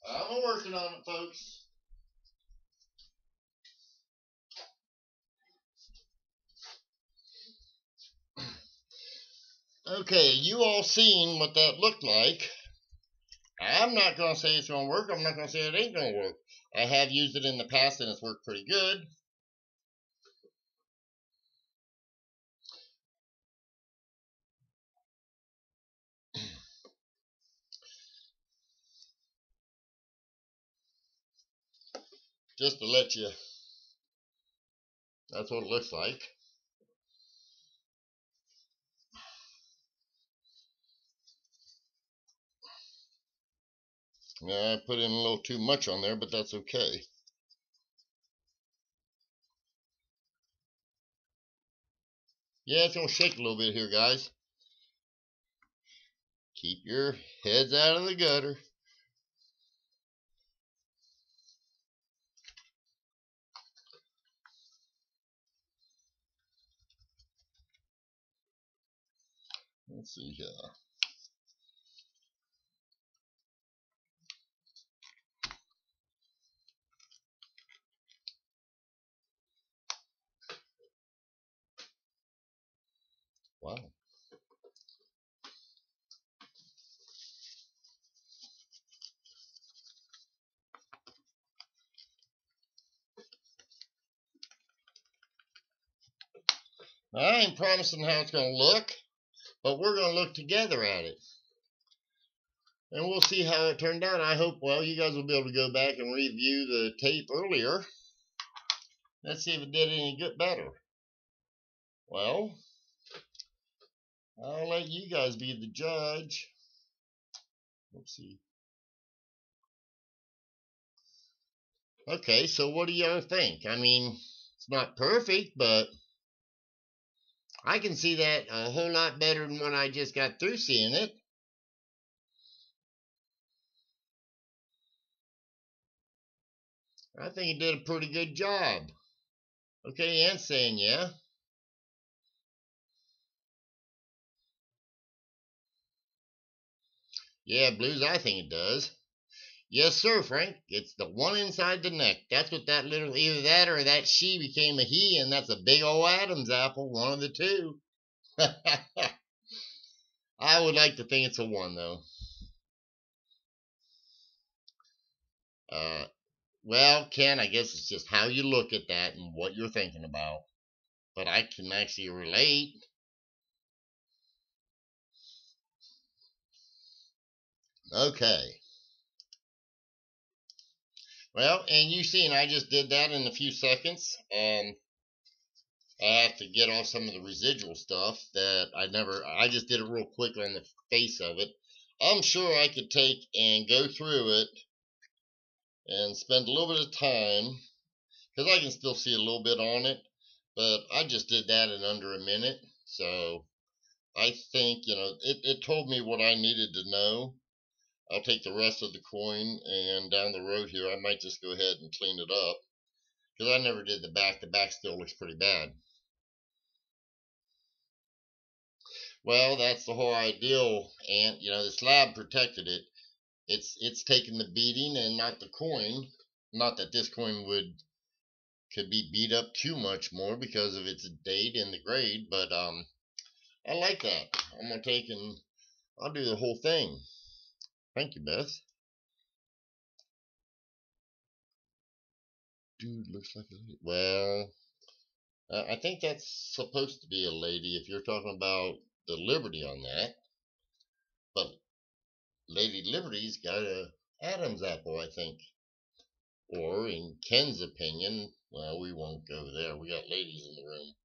I'm working on it, folks. Okay, you all seen what that looked like. I'm not going to say it's going to work. I'm not going to say it ain't going to work. I have used it in the past and it's worked pretty good. Just to let you, that's what it looks like. I put in a little too much on there, but that's okay. Yeah, it's going to shake a little bit here, guys. Keep your heads out of the gutter. Let's see here. Wow. I ain't promising how it's going to look, but we're going to look together at it. And we'll see how it turned out. I hope, well, you guys will be able to go back and review the tape earlier. Let's see if it did any good better. Well, I'll let you guys be the judge. Let's see. Okay, so what do y'all think? I mean, it's not perfect, but I can see that a whole lot better than when I just got through seeing it. I think it did a pretty good job. Okay, Ant's saying yeah. Yeah, Blues, I think it does. Yes, sir, Frank. It's the one inside the neck. That's what that little, either that or that she became a he, and that's a big old Adam's apple. One of the two. I would like to think it's a one, though. Well, Ken, I guess it's just how you look at that and what you're thinking about. But I can actually relate. Okay. Well, and you seen I just did that in a few seconds. I have to get off some of the residual stuff that I just did it real quick on the face of it. I'm sure I could take and go through it and spend a little bit of time, because I can still see a little bit on it, but I just did that in under a minute. So I think, it told me what I needed to know. I'll take the rest of the coin, and down the road here, I might just go ahead and clean it up, because I never did the back. The back still looks pretty bad. Well, that's the whole ideal, and the slab protected it. It's taking the beating and not the coin. Not that this coin could be beat up too much more because of its date and the grade, but I like that. I'm gonna take and I'll do the whole thing. Thank you, Beth. Dude, looks like a lady. Well, I think that's supposed to be a lady if you're talking about the Liberty on that. But Lady Liberty's got a Adam's apple, I think. Or, in Ken's opinion, well, we won't go there. We got ladies in the room.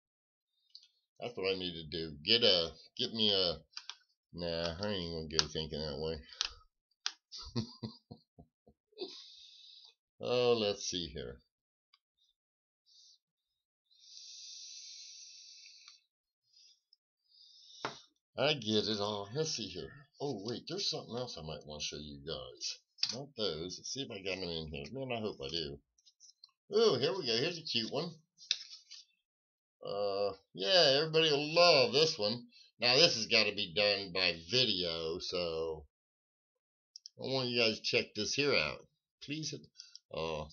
That's what I need to do. Get me a. Nah, I ain't gonna go thinking that way. Oh, let's see here. I get it all. Let's see here. Oh, wait, there's something else I might want to show you guys. Not those. Let's see if I got them in here. Man, I hope I do. Oh, here we go. Here's a cute one. Yeah, everybody will love this one. Now, this has got to be done by video, so I want you guys to check this here out. Please. Oh,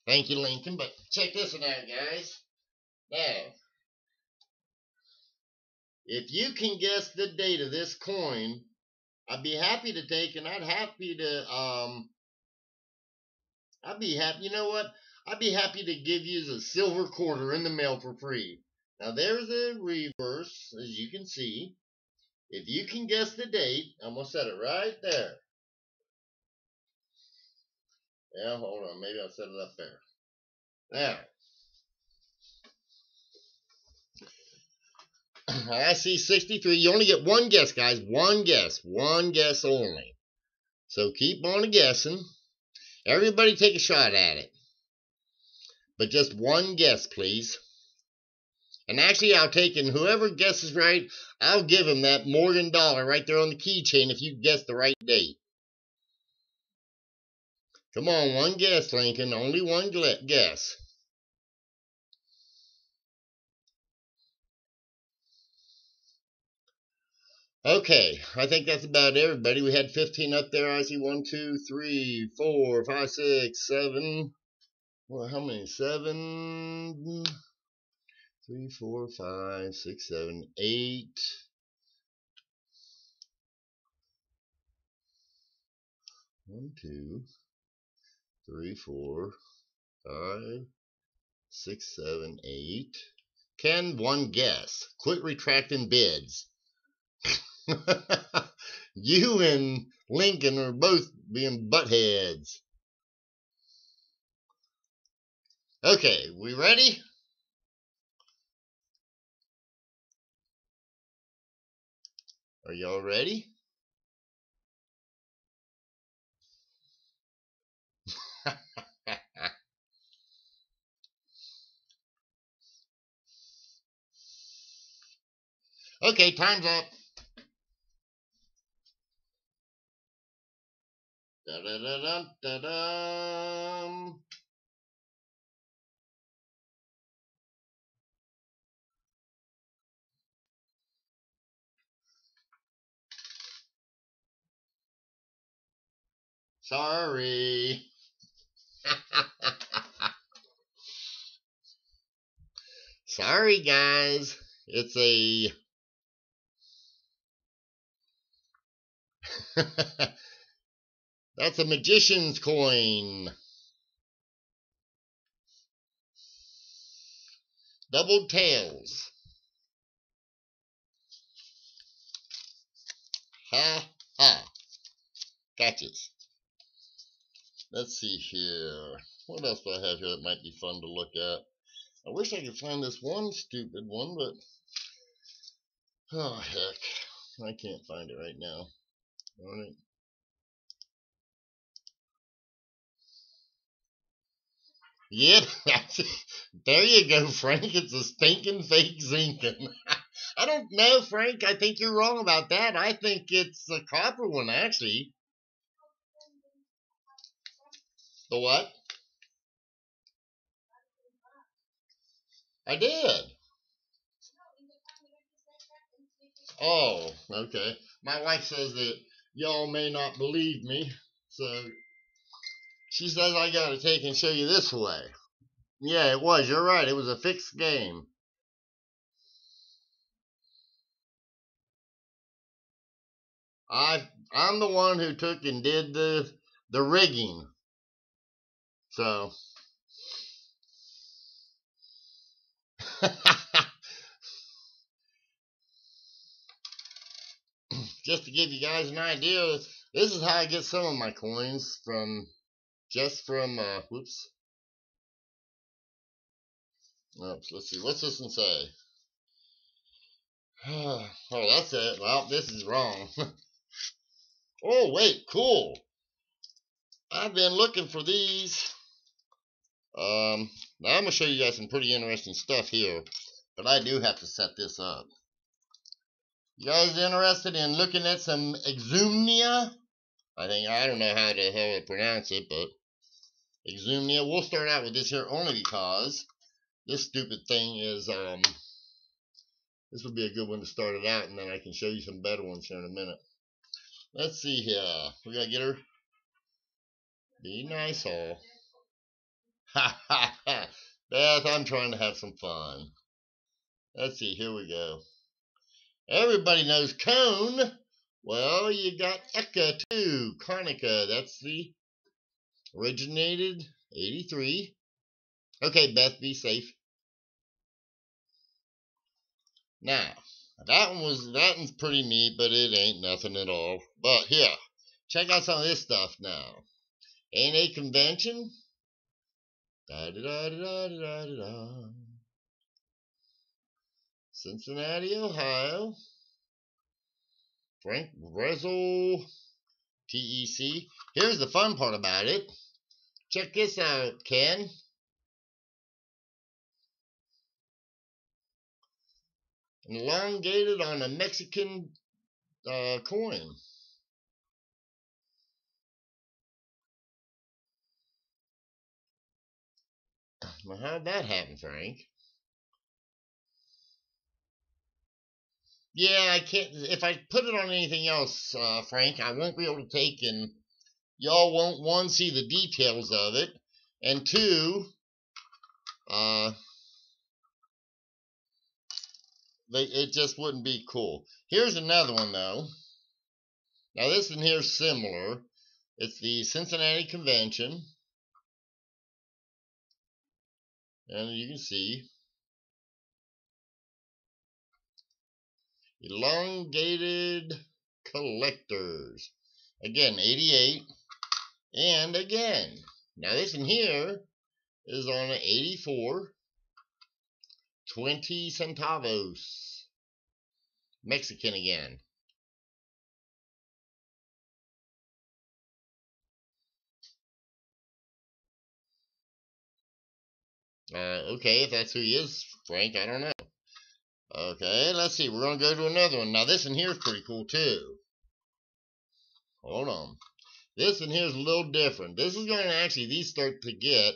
thank you, Lincoln. But check this one out, guys. Now, if you can guess the date of this coin, I'd be happy to take, and I'd be happy. You know what? I'd be happy to give you a silver quarter in the mail for free. Now there's a reverse, as you can see. If you can guess the date, I'm gonna set it right there. Yeah, hold on. Maybe I'll set it up there. Now, I see 63. You only get one guess, guys. One guess only. So keep on guessing. Everybody take a shot at it. But just one guess, please. And actually, I'll take it. And whoever guesses right, I'll give him that Morgan dollar right there on the keychain if you guess the right date. Come on, one guess, Lincoln. Only one guess. Okay, I think that's about everybody. We had 15 up there. I see 1, 2, 3, 4, 5, 6, 7. Well, how many? 7, 3, 4, 5, 6, 7, 8. 1, 2, 3, 4, 5, 6, 7, 8. Can one guess? Quit retracting bids. You and Lincoln are both being buttheads. Okay, we ready? Are y'all ready? Okay, time's up. Da-da-da-da-da-dum. Sorry. Sorry, guys. It's a that's a magician's coin. Double tails. Ha ha. Catches. Let's see here. What else do I have here that might be fun to look at? I wish I could find this one stupid one, but oh heck. I can't find it right now. Alright. Yep, there you go, Frank. It's a stinking fake zinking. I don't know, Frank. I think you're wrong about that. I think it's a copper one, actually. The what? I did. Oh, okay. My wife says that y'all may not believe me, so she says I gotta take and show you this way. Yeah, it was. You're right. It was a fixed game. I'm the one who took and did the rigging. So just to give you guys an idea, this is how I get some of my coins from whoops. Oops, let's see. What's this one say? Oh, that's it. Well, this is wrong. Oh, wait, cool. I've been looking for these. Now I'm going to show you guys some pretty interesting stuff here, but I do have to set this up. You guys interested in looking at some Exumnia? I don't know how the hell to pronounce it, but Exumnia. We'll start out with this here only because this stupid thing is, this would be a good one to start it out, and then I can show you some better ones here in a minute. Let's see here. We gotta get her. Be nice, all. Ha ha ha. Beth, I'm trying to have some fun. Let's see, here we go. Everybody knows Cone. Well, you got Eka too. Konica, that's the originated 83. Okay, Beth, be safe. Now, that one's pretty neat, but it ain't nothing at all. But here, check out some of this stuff now. ANA Convention. Da da da da da da da. Cincinnati, Ohio. Frank Brezel, TEC. Here's the fun part about it. Check this out, Ken. Elongated on a Mexican coin. Now, how'd that happen, Frank? Yeah, I can't. If I put it on anything else, Frank, I won't be able to take, and y'all won't, one, see the details of it, and two, it just wouldn't be cool. Here's another one, though. Now, this one here is similar. It's the Cincinnati Convention. And you can see elongated collectors. Again, 88. And again. Now, this one here is on an 84. 20 centavos. Mexican again. Okay, if that's who he is, Frank, I don't know. Okay, let's see. We're going to go to another one. Now, this one here is pretty cool, too. Hold on. This one here is a little different. This is going to actually, these start to get,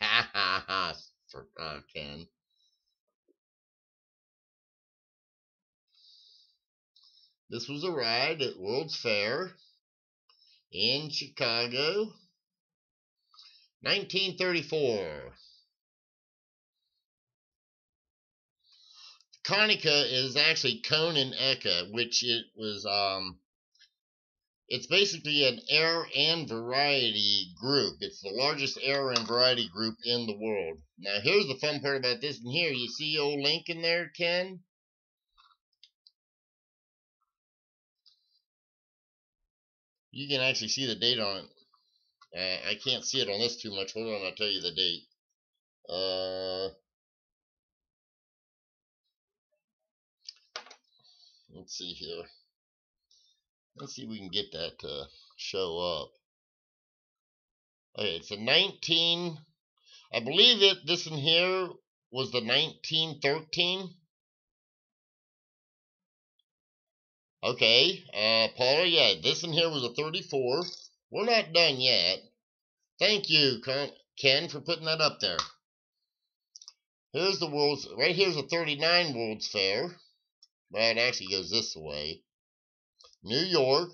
ha ha ha, for Ken. This was a ride at World's Fair in Chicago, 1934. Konica is actually Cone and Eka, which it was, it's basically an air and variety group. It's the largest air and variety group in the world. Now, here's the fun part about this. And here, you see old Lincoln there, Ken? You can actually see the date on it. I can't see it on this too much. Hold on, I'll tell you the date. Let's see here. Let's see if we can get that to show up. Okay, it's a 19. I believe this in here was the 1913. Okay, Paula, yeah, this in here was a 34. We're not done yet. Thank you, Ken, for putting that up there. Here's the World's, right here's a 39 World's Fair. Well, it actually goes this way. New York.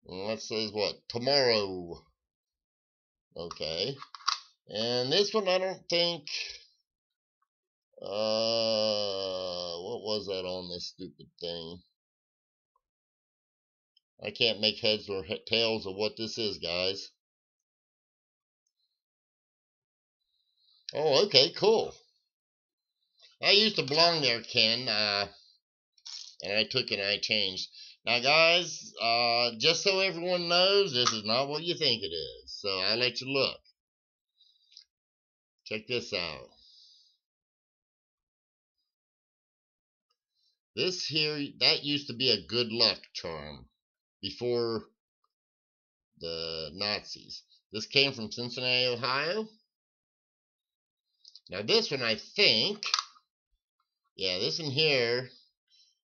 And that says what? Tomorrow. Okay. And this one, I don't think. What was that on this stupid thing? I can't make heads or tails of what this is, guys. Oh, okay, cool. I used to belong there, Ken, and I took it and I changed. Now, guys, just so everyone knows, this is not what you think it is. So I'll let you look. Check this out. This here, that used to be a good luck charm before the Nazis. This came from Cincinnati, Ohio. Now, this one, I think, yeah, this one here,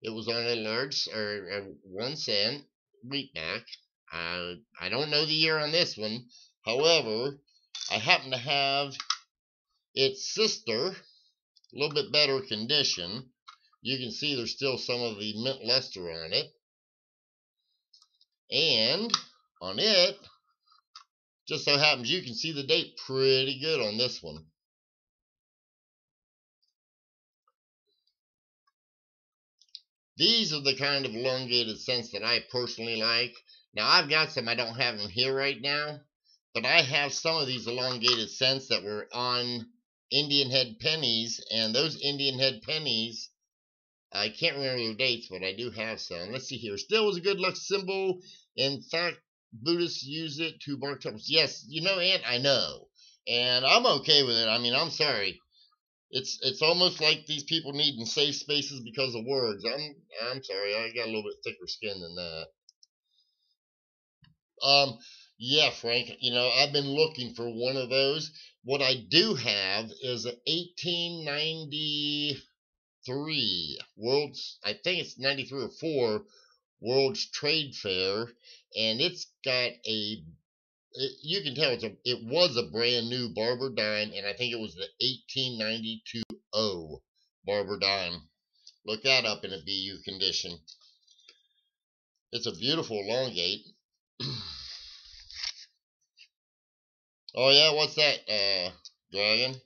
it was on a large, or a 1 cent wheatback. I don't know the year on this one. However, I happen to have its sister, a little bit better condition. You can see there's still some of the mint luster on it. And on it, just so happens you can see the date pretty good on this one. These are the kind of elongated cents that I personally like. Now, I've got some, I don't have them here right now, but I have some of these elongated cents that were on Indian head pennies, and those Indian head pennies, I can't remember their dates, but I do have some. Let's see here. Still was a good luck symbol. In fact, Buddhists use it to mark temples. Yes, you know, Aunt, I know. And I'm okay with it. I mean, I'm sorry. It's almost like these people needing safe spaces because of words. I'm sorry, I got a little bit thicker skin than that. Yeah, Frank, you know, I've been looking for one of those. What I do have is an 1893 World's, I think it's 93 or 4 World's Trade Fair, and it's got you can tell it was a brand new Barber dime, and I think it was the 1892 O Barber dime. Look that up in a BU condition. It's a beautiful elongate. Oh yeah, what's that, Dragon?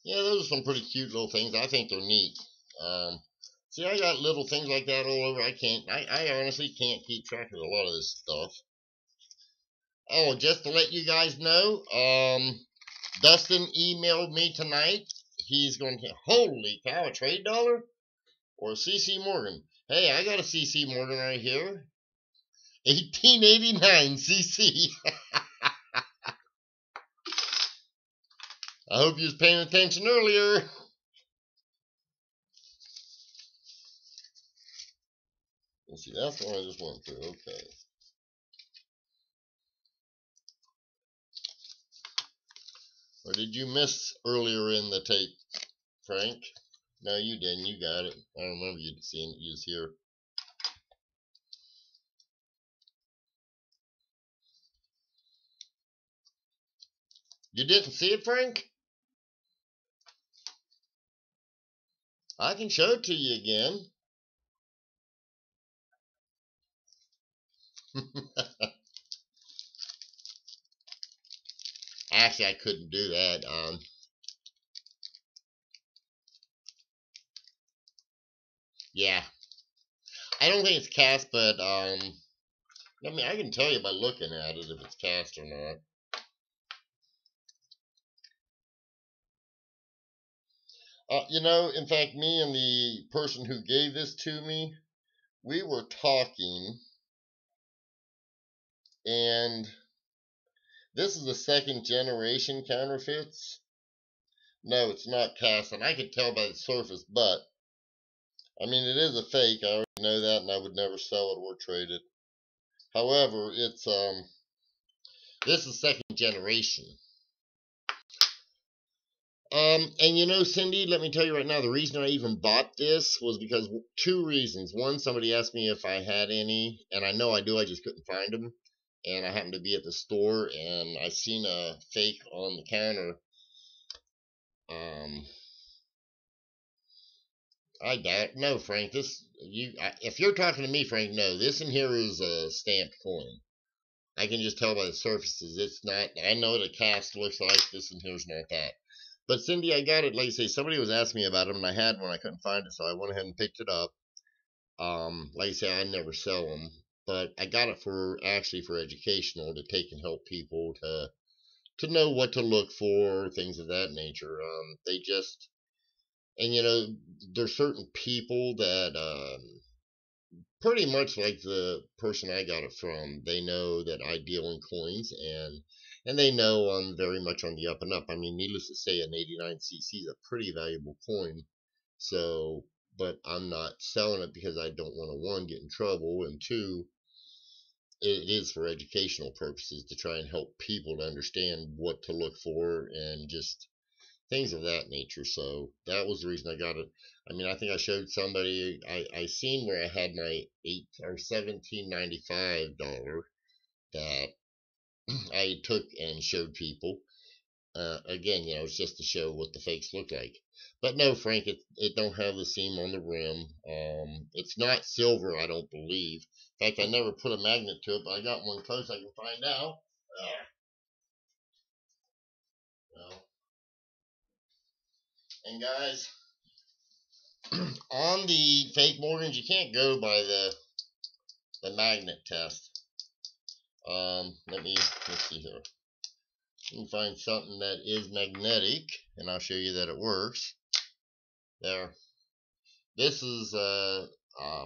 Yeah, those are some pretty cute little things. I think they're neat. See, I got little things like that all over. I honestly can't keep track of a lot of this stuff. Oh, just to let you guys know, Dustin emailed me tonight. He's going to, holy cow, a trade dollar? Or a CC Morgan. Hey, I got a CC Morgan right here. 1889 CC. I hope you was paying attention earlier. Let's see, that's the one I just went through. Okay. Or did you miss earlier in the tape, Frank? No, you didn't. You got it. I remember you seeing it. You was here. You didn't see it, Frank? I can show it to you again. Actually, I couldn't do that. Yeah. I don't think it's cast, but I mean, I can tell you by looking at it if it's cast or not. You know, in fact, me and the person who gave this to me, we were talking, and this is the second generation counterfeits. No, it's not cast, and I could tell by the surface, but I mean, it is a fake. I already know that, and I would never sell it or trade it. However, it's this is second generation. And you know, Cindy, let me tell you right now, the reason I even bought this was because two reasons. One, somebody asked me if I had any, and I know I do, I just couldn't find them. And I happened to be at the store, and I seen a fake on the counter. I doubt. No, Frank, if you're talking to me, Frank, no, this in here is a stamped coin. I can just tell by the surfaces. It's not, I know the cast looks like this, and here's not that. But Cindy, I got it. Like I say, somebody was asking me about them, and I had one. I couldn't find it, so I went ahead and picked it up. Like I say, I never sell them, but I got it for educational to take and help people to know what to look for, things of that nature. They just, and you know, there's certain people that pretty much like the person I got it from, they know that I deal in coins, and they know I'm very much on the up and up. I mean, needless to say, an 89cc is a pretty valuable coin. So, but I'm not selling it because I don't want to, one, get in trouble, and two, it is for educational purposes to try and help people to understand what to look for and just things of that nature. So that was the reason I got it. I mean, I think I showed somebody. I seen where I had my 1795 dollar that I took and showed people, Again, you know, it's just to show what the fakes look like. But no, Frank, it don't have the seam on the rim. It's not silver, I don't believe. In fact, I never put a magnet to it, but I got one close I can find out. Well, and guys, on the fake Morgans, you can't go by the magnet test. Let's see here. You can find something that is magnetic, and I'll show you that it works. There. This is a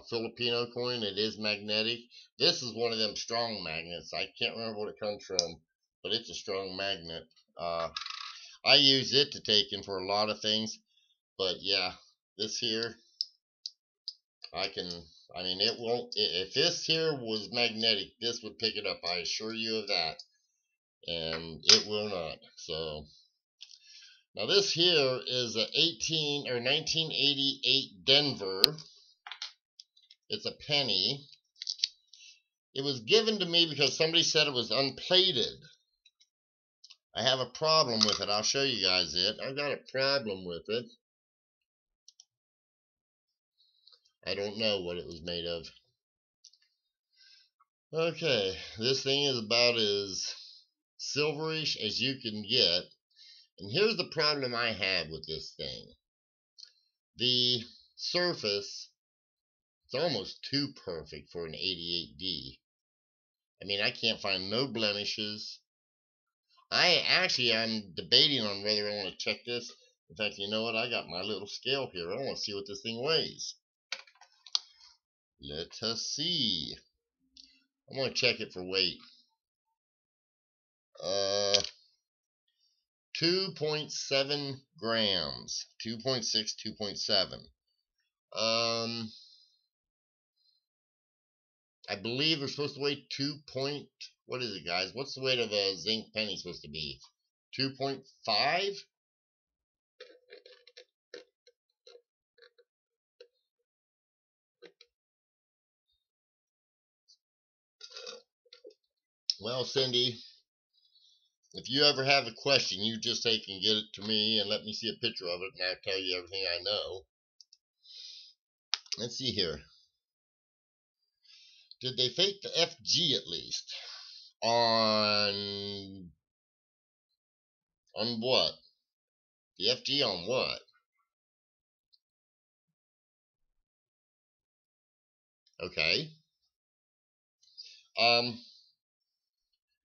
Filipino coin. It is magnetic. This is one of them strong magnets. I can't remember what it comes from, but it's a strong magnet. I use it to take in for a lot of things, but yeah, this here, I mean, it won't, if this here was magnetic, this would pick it up. I assure you of that. And it will not. So, now this here is a 1988 Denver. It's a penny. It was given to me because somebody said it was unplated. I have a problem with it. I'll show you guys it. I've got a problem with it. I don't know what it was made of. Okay, this thing is about as silverish as you can get. And here's the problem I have with this thing. The surface, it's almost too perfect for an 88D. I mean, I can't find no blemishes. I'm debating on whether I want to check this. In fact, you know what? I got my little scale here. I want to see what this thing weighs. Let us see. I'm going to check it for weight. 2.7 grams. 2.6, 2.7. I believe they're supposed to weigh what is it, guys? What's the weight of a zinc penny supposed to be? 2.5? Well, Cindy, if you ever have a question, you just take and get it to me and let me see a picture of it, and I'll tell you everything I know. Let's see here. Did they fake the FG at least? On what? The FG on what? Okay.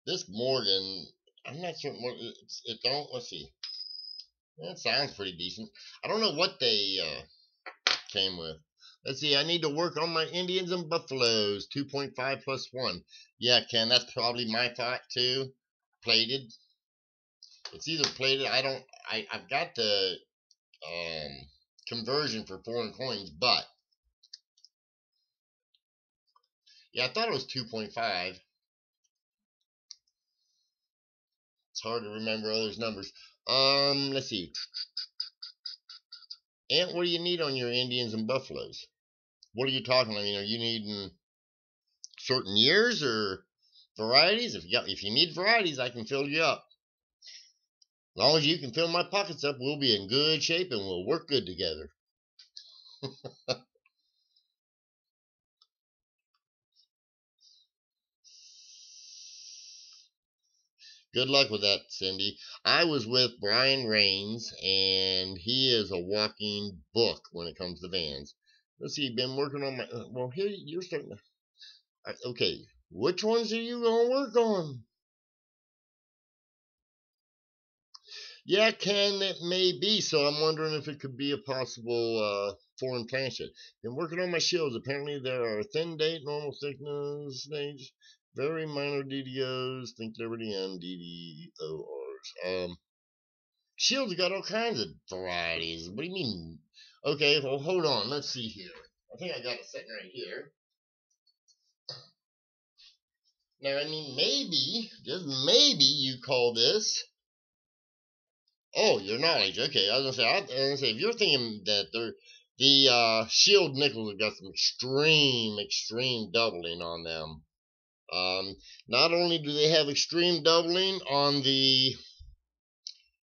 This Morgan, I'm not certain what it don't. Let's see. That sounds pretty decent. I don't know what they came with. Let's see. I need to work on my Indians and Buffaloes. 2.5 plus 1. Yeah, Ken, that's probably my thought too. Plated. It's either plated. I've got the conversion for foreign coins, but yeah, I thought it was 2.5. It's hard to remember all those numbers. Let's see. And what do you need on your Indians and Buffaloes? What are you talking? I mean, are you needing certain years or varieties? If you need varieties, I can fill you up. As long as you can fill my pockets up, we'll be in good shape and we'll work good together. Good luck with that, Cindy. I was with Brian Rains, and he is a walking book when it comes to vans. Let's see, been working on my. Well, here you're starting to. Okay, which ones are you gonna work on? Yeah, Ken, it may be. So I'm wondering if it could be a possible foreign planchet. Been working on my shields. Apparently, there are thin date, normal thickness, stage. Very minor DDOs, think Liberty and DDORs. Shields got all kinds of varieties. What do you mean? Okay, well, hold on. Let's see here. I think I got it sitting right here. Now, I mean, maybe, just maybe you call this. Oh, your knowledge. Okay, I was gonna say, if you're thinking that the shield nickels have got some extreme doubling on them. Not only do they have extreme doubling on the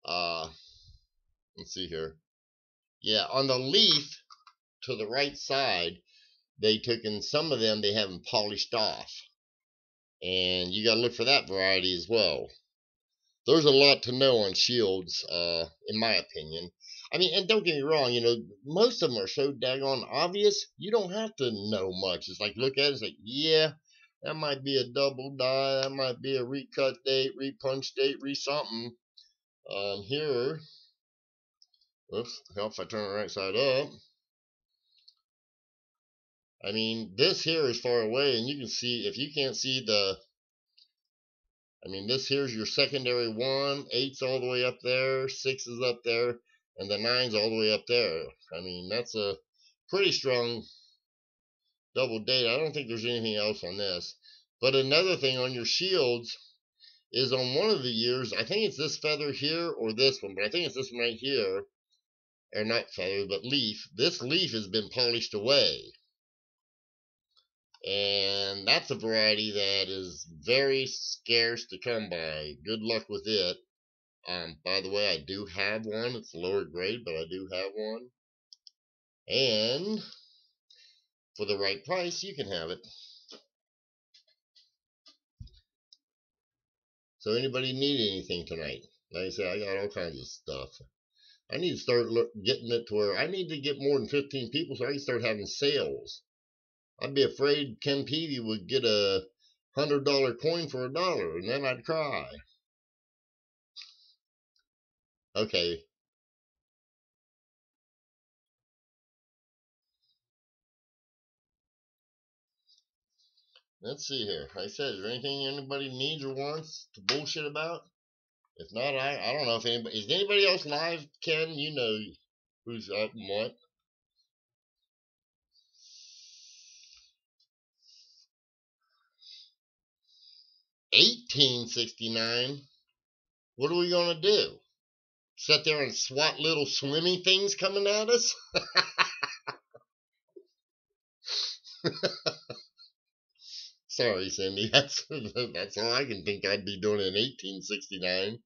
Let's see here. Yeah, on the leaf to the right side, they took in some of them, they haven't polished off. And you got to look for that variety as well. There's a lot to know on shields, in my opinion. I mean, and don't get me wrong, most of them are so daggone obvious, you don't have to know much. It's like, look at it, it's like, yeah, that might be a double die, that might be a recut date, repunch date, re-something. Here, oops, hell, if I turn it right side up. I mean, this here is far away, and you can see, if you can't see this here's your secondary 1, 8's all the way up there, 6 is up there, and the 9's all the way up there. I mean, that's a pretty strong double date. I don't think there's anything else on this. But another thing on your shields is on one of the years, I think it's this feather here or this one, but I think it's this one right here, or not feather, but leaf. This leaf has been polished away. And that's a variety that is very scarce to come by. Good luck with it. By the way, I do have one. It's lower grade, but I do have one. And for the right price, you can have it. So anybody need anything tonight? Like I said, I got all kinds of stuff. I need to start getting it to where I need to get more than 15 people so I can start having sales. I'd be afraid Ken Peavy would get a $100 coin for $1, and then I'd cry. Okay. Let's see here. Like I said, is there anything anybody needs or wants to bullshit about? If not, I don't know if anybody... Is anybody else live, Ken? You know who's up and what. $18.69. What are we going to do? Sit there and swat little swimmy things coming at us? Sorry, Cindy. That's all I can think I'd be doing in 1869.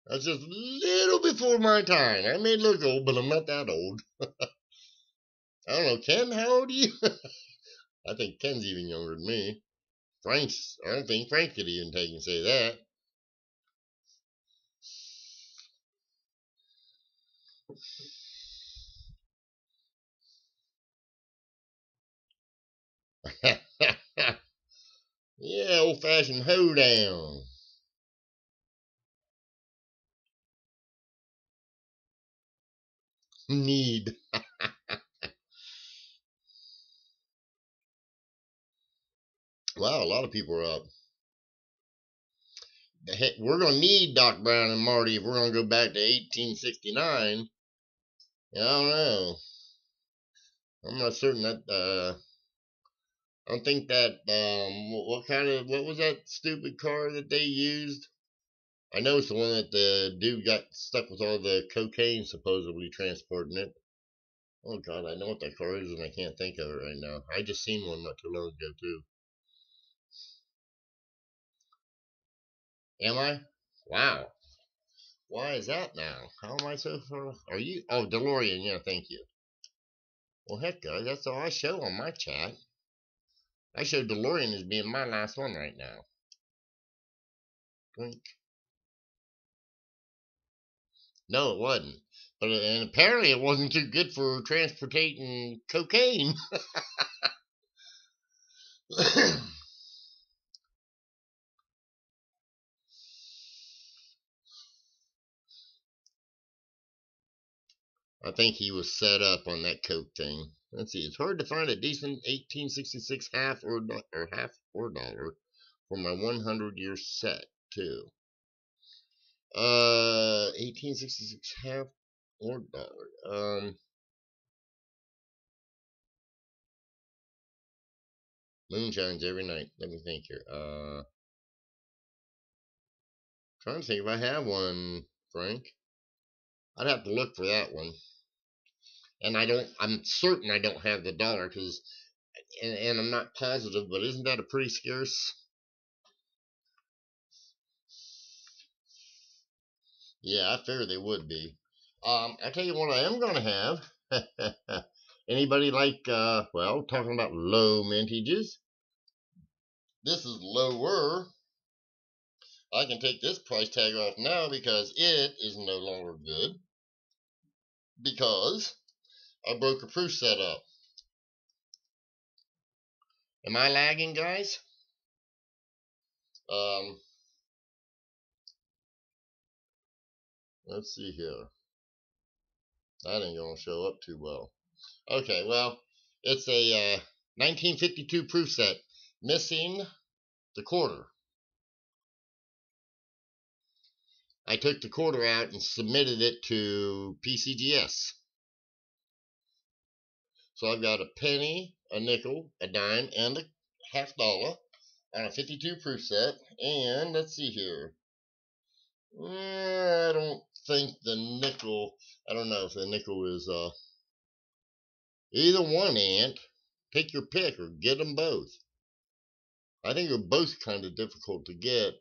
That's just a little before my time. I may look old, but I'm not that old. I don't know, Ken, how old are you? I think Ken's even younger than me. I don't think Frank could even take and say that. Yeah, old-fashioned hoedown. Need. Wow, a lot of people are up. We're going to need Doc Brown and Marty if we're going to go back to 1869. I don't know. I'm not certain that, I don't think that, what was that stupid car that they used? I know it's the one that the dude got stuck with all the cocaine supposedly transporting it. Oh God, I know what that car is and I can't think of it right now. I just seen one not too long ago too. Am I? Wow. Why is that now? How am I so far? Are you? Oh, DeLorean. Yeah, thank you. Well, heck, guys, that's all I show on my chat. I show DeLorean as being my last one right now. Drink. No, it wasn't. But and apparently it wasn't too good for transporting cocaine. I think he was set up on that coke thing. Let's see. It's hard to find a decent 1866 half or half or dollar for my 100-year set too. 1866 half or dollar. Moonshines every night. Let me think here. Trying to think if I have one, Frank. I'd have to look for that one. And I'm certain I don't have the dollar because, and I'm not positive, but isn't that a pretty scarce? Yeah, I figured they would be. I tell you what I am gonna have. Anybody like well, talking about low mintages? This is lower. I can take this price tag off now because it is no longer good. Because I broke a proof set up. Am I lagging, guys? Let's see here. That ain't gonna show up too well. Okay, well, it's a 1952 proof set, missing the quarter. I took the quarter out and submitted it to PCGS. So I've got a penny, a nickel, a dime, and a $half on a 52 proof set. And let's see here. I don't think the nickel, I don't know if the nickel is either one, Ant. Take your pick or get them both. I think they're both kind of difficult to get.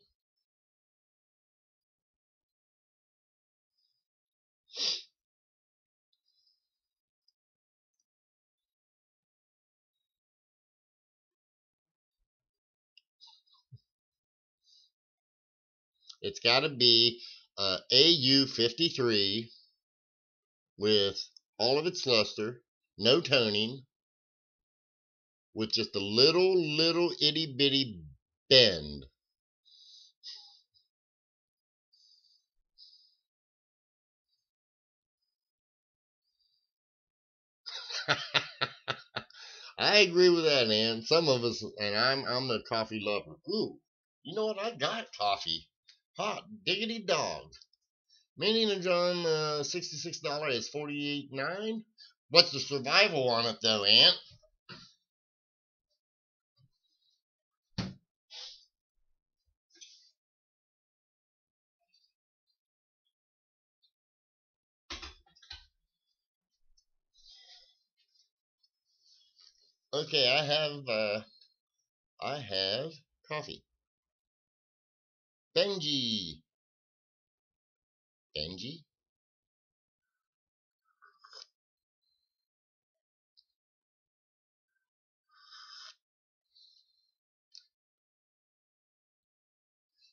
It's got to be AU53 with all of its luster, no toning, with just a little itty bitty bend. I agree with that, man. Some of us, and I'm a coffee lover. Ooh, you know what? I got coffee. Hot diggity dog. Meaning of John, $66 is $48.9. What's the survival on it though, Ant? Okay, I have coffee. Benji. Benji?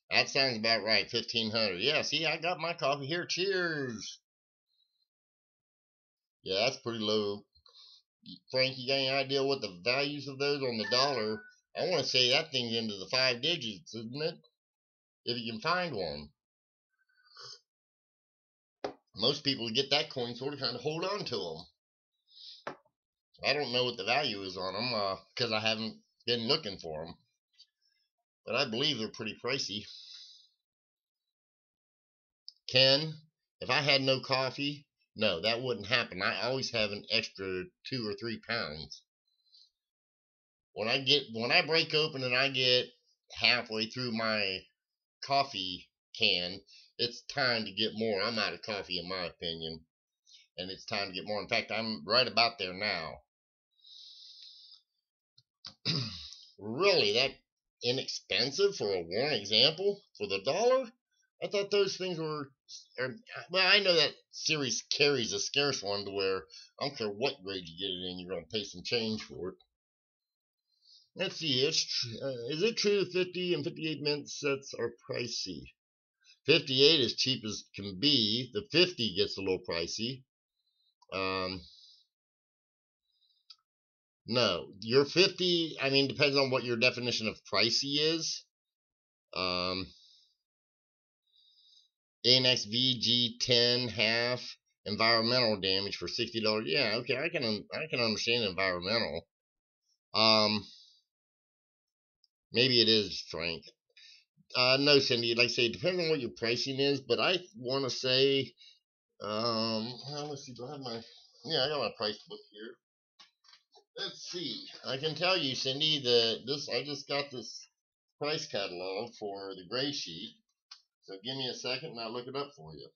That sounds about right. 1,500. Yeah, see, I got my coffee here. Cheers. Yeah, that's pretty low. Frank, you got any idea what the values of those on the dollar? I want to say that thing's into the 5 digits, isn't it? If you can find one. Most people get that coin sort of kind of hold on to them. I don't know what the value is on them because I haven't been looking for them. But I believe they're pretty pricey. Ken, if I had no coffee, no, that wouldn't happen. I always have an extra 2 or 3 pounds. When I break open and I get halfway through my coffee can, it's time to get more. I'm out of coffee in my opinion, and it's time to get more. In fact, I'm right about there now. Really, that inexpensive for a one example for the dollar? I thought those things were. Well, I know that series carries a scarce one to where I don't care what grade you get it in, you're going to pay some change for it. Let's see. Is it true that 50 and 58 mint sets are pricey? 58 is cheap as can be. The 50 gets a little pricey. No, your 50. I mean, depends on what your definition of pricey is. ANX VG10 half environmental damage for $60. Yeah, okay, I can understand environmental. Maybe it is, Frank. No, Cindy. Like I say, it depends on what your pricing is, but I want to say, let's see. Do I have my? Yeah, I got my price book here. Let's see. I can tell you, Cindy, that I just got this price catalog for the gray sheet. So give me a second and I'll look it up for you.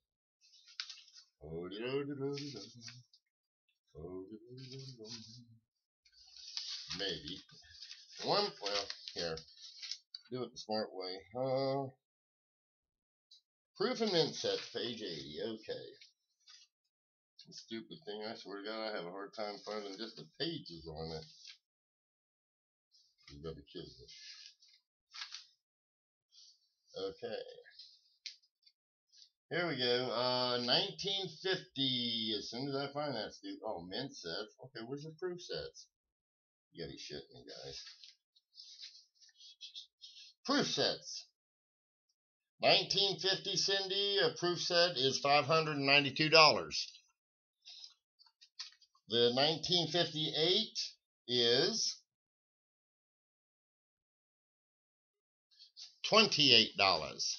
Maybe. Well, here. Do it the smart way. Proof and mint sets, page 80. Okay. Stupid thing, I swear to God, I have a hard time finding just the pages on it. You gotta be kidding me. Okay. Here we go. 1950. As soon as I find that, Steve. Oh, mint sets. Okay, where's the proof sets? You gotta be shitting me, guys. Proof sets. 1950, Cindy. A proof set is $592. The 1958 is $28.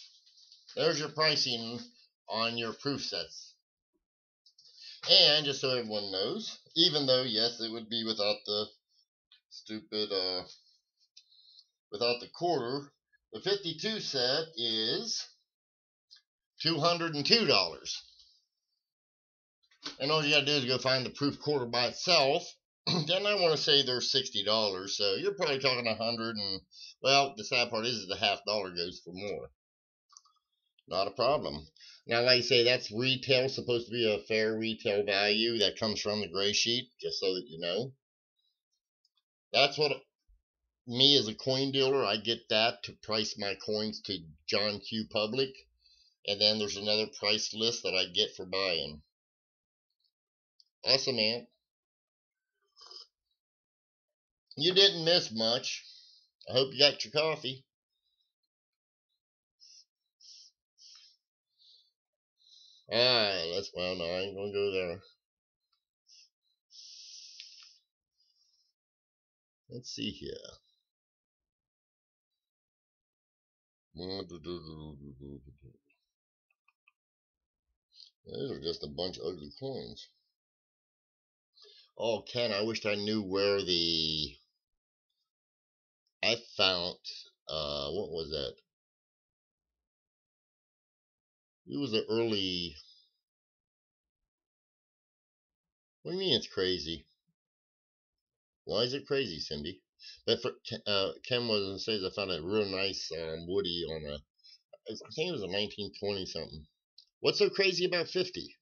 There's your pricing on your proof sets. And just so everyone knows, even though, yes, it would be without the stupid, without the quarter, the 52 set is $202. And all you gotta do is go find the proof quarter by itself. Then I want to say they're $60, so you're probably talking 100, and well, the sad part is the half dollar goes for more. Not a problem. Now, like I say, that's retail, supposed to be a fair retail value that comes from the gray sheet, just so that you know. That's what me as a coin dealer, I get that to price my coins to John Q. Public, and then there's another price list that I get for buying. Awesome, man. You didn't miss much. I hope you got your coffee. Alright, well, no, I ain't gonna go there. Let's see here. Those are just a bunch of ugly coins. Oh, Ken, I wished I knew where I found, what was that? It was an early, what do you mean it's crazy? Why is it crazy, Cindy? But for, Ken was says I found a real nice woody on a, I think it was a 1920 something. What's so crazy about 50?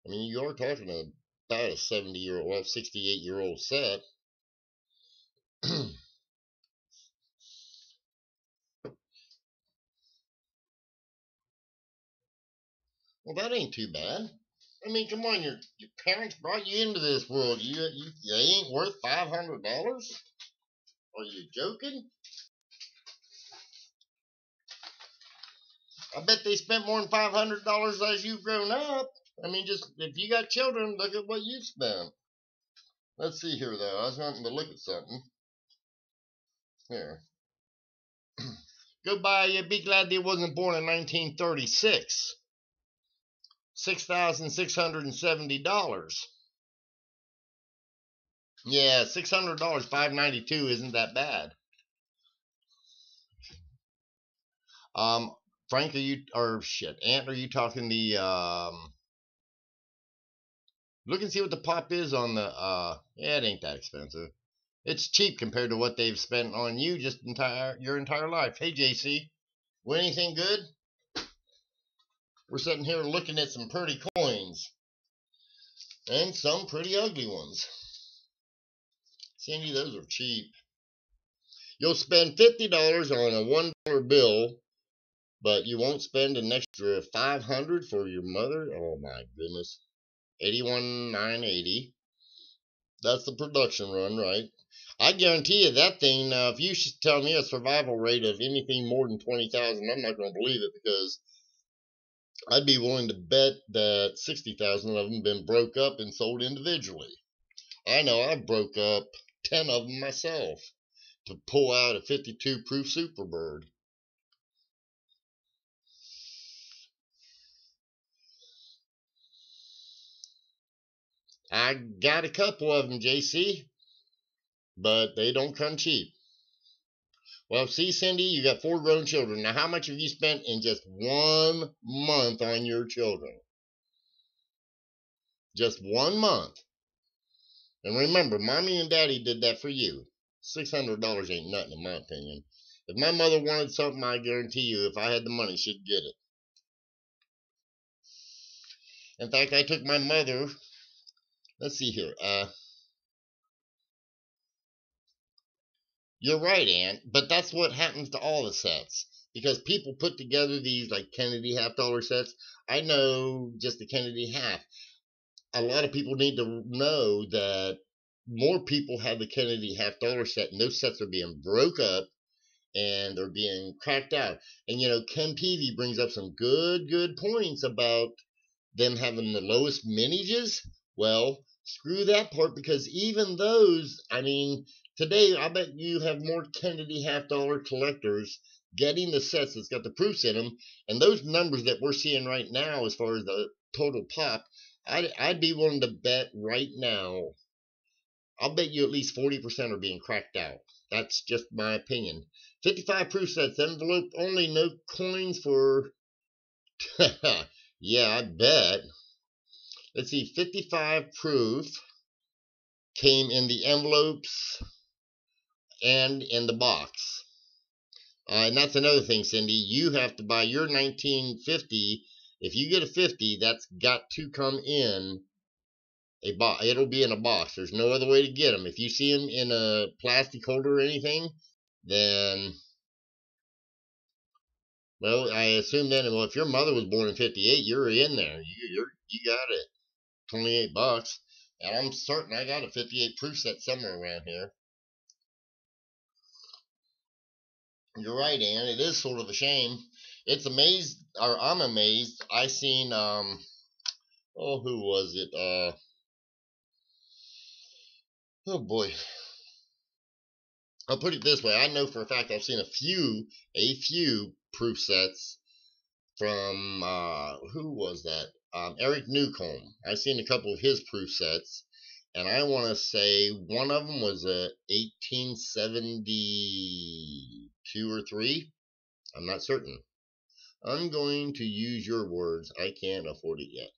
I mean, you are talking about a 70-year-old, well, 68-year-old set. Well, that ain't too bad. I mean, come on, your parents brought you into this world. You ain't worth $500? Are you joking? I bet they spent more than $500 as you've grown up. I mean, just if you got children, look at what you've spent. Let's see here, though. I was wanting to look at something. Here. Go buy you. Be glad they wasn't born in 1936. $6,670. Yeah, $600, $592 isn't that bad. Frank, Ant, are you talking the look and see what the pop is on the yeah, it ain't that expensive. It's cheap compared to what they've spent on you just your entire life. Hey JC, win anything good? We're sitting here looking at some pretty coins. And some pretty ugly ones. Cindy, those are cheap. You'll spend $50 on a $1 bill, but you won't spend an extra $500 for your mother? Oh my goodness. 81,980. That's the production run, right? I guarantee you that thing, if you should tell me a survival rate of anything more than 20,000, I'm not going to believe it, because I'd be willing to bet that 60,000 of them been broke up and sold individually. I know I broke up 10 of them myself to pull out a 52 proof Superbird. I got a couple of them, JC, but they don't come cheap. Well, see, Cindy, you got 4 grown children. Now, how much have you spent in just 1 month on your children? Just 1 month. And remember, mommy and daddy did that for you. $600 ain't nothing in my opinion. If my mother wanted something, I guarantee you, if I had the money, she'd get it. In fact, I took my mother, let's see here. You're right, Aunt, but that's what happens to all the sets. Because people put together these like Kennedy $half sets. I know just the Kennedy half. A lot of people need to know that more people have the Kennedy $half set, and those sets are being broke up and they're being cracked out. And Ken Peavy brings up some good points about them having the lowest minages. Well, screw that part, because even those, I mean, today I bet you have more Kennedy $half collectors getting the sets that's got the proofs in them, and those numbers that we're seeing right now as far as the total pop, I'd be willing to bet right now, I'll bet you at least 40% are being cracked out. That's just my opinion. 55 proof sets, envelope only, no coins for... yeah, I bet. Let's see, 55 proof came in the envelopes and in the box. And that's another thing, Cindy. You have to buy your 1950. If you get a 50, that's got to come in a box. It'll be in a box. There's no other way to get them. If you see them in a plastic holder or anything, then, well, I assume then, well, if your mother was born in 58, you're in there. You got it. $28. And I'm certain I got a 58 proof set somewhere around here. You're right, Ann. It is sort of a shame. It's amazed, or I'm amazed. I seen, oh, who was it? Oh boy. I'll put it this way. I know for a fact I've seen a few proof sets from, who was that? Eric Newcomb. I've seen a couple of his proof sets, and I want to say one of them was a 1872 or 3. I'm not certain. I'm going to use your words. I can't afford it yet.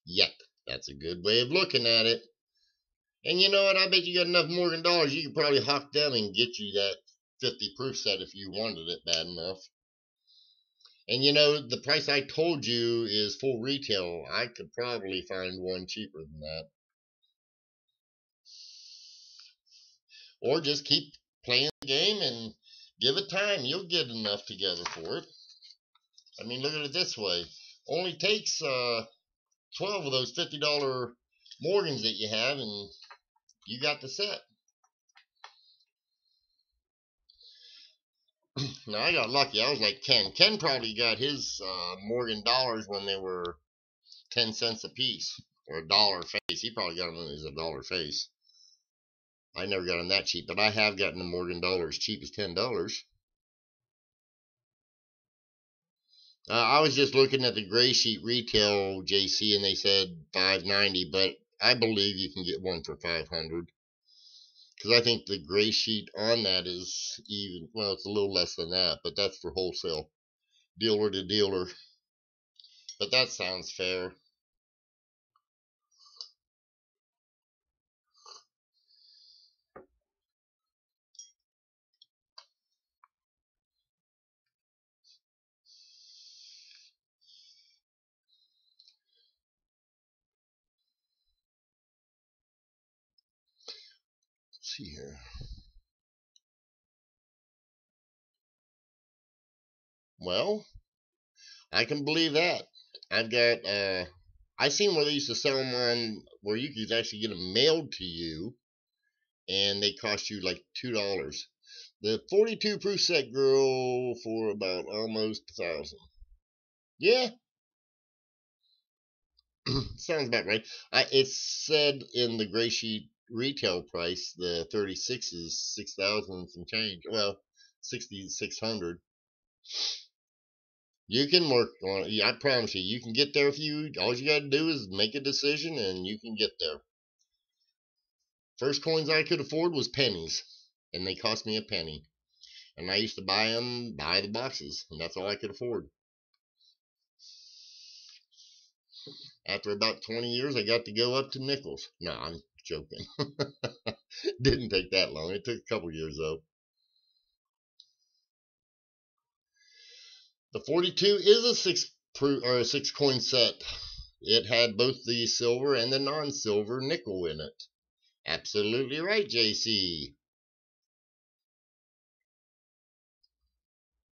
Yet. That's a good way of looking at it. And you know what? I bet you got enough Morgan dollars. You could probably hawk them and get you that 50 proof set if you wanted it bad enough. And the price I told you is full retail. I could probably find one cheaper than that. Or just keep playing the game and give it time. You'll get enough together for it. I mean, look at it this way. Only takes 12 of those $50 Morgans that you have, and you got the set. Now, I got lucky. I was like Ken. Ken probably got his Morgan dollars when they were 10 cents a piece, or $1 face. He probably got them when it was $1 face. I never got them that cheap, but I have gotten the Morgan dollars cheap as $10. I was just looking at the gray sheet retail, JC, and they said $5.90, but I believe you can get one for $500. Because I think the gray sheet on that is even, well, it's a little less than that, but that's for wholesale, dealer to dealer. But that sounds fair. Let's see here. Well, I can believe that. I've got, I seen where they used to sell them on, where you could actually get them mailed to you, and they cost you like $2. The 42 proof set girl for about almost $1,000. Yeah, sounds about right. It said in the gray sheet retail price, the 36 is 6,000 some change. Well, 6,600. You can work on it. I promise you, you can get there if you. All you got to do is make a decision, and you can get there. First coins I could afford was pennies, and they cost me a penny. And I used to buy the boxes, and that's all I could afford. After about 20 years, I got to go up to nickels. No, I'm joking. Didn't take that long. It took a couple years, though. The 42 is a six coin set. It had both the silver and the non-silver nickel in it. Absolutely right, JC.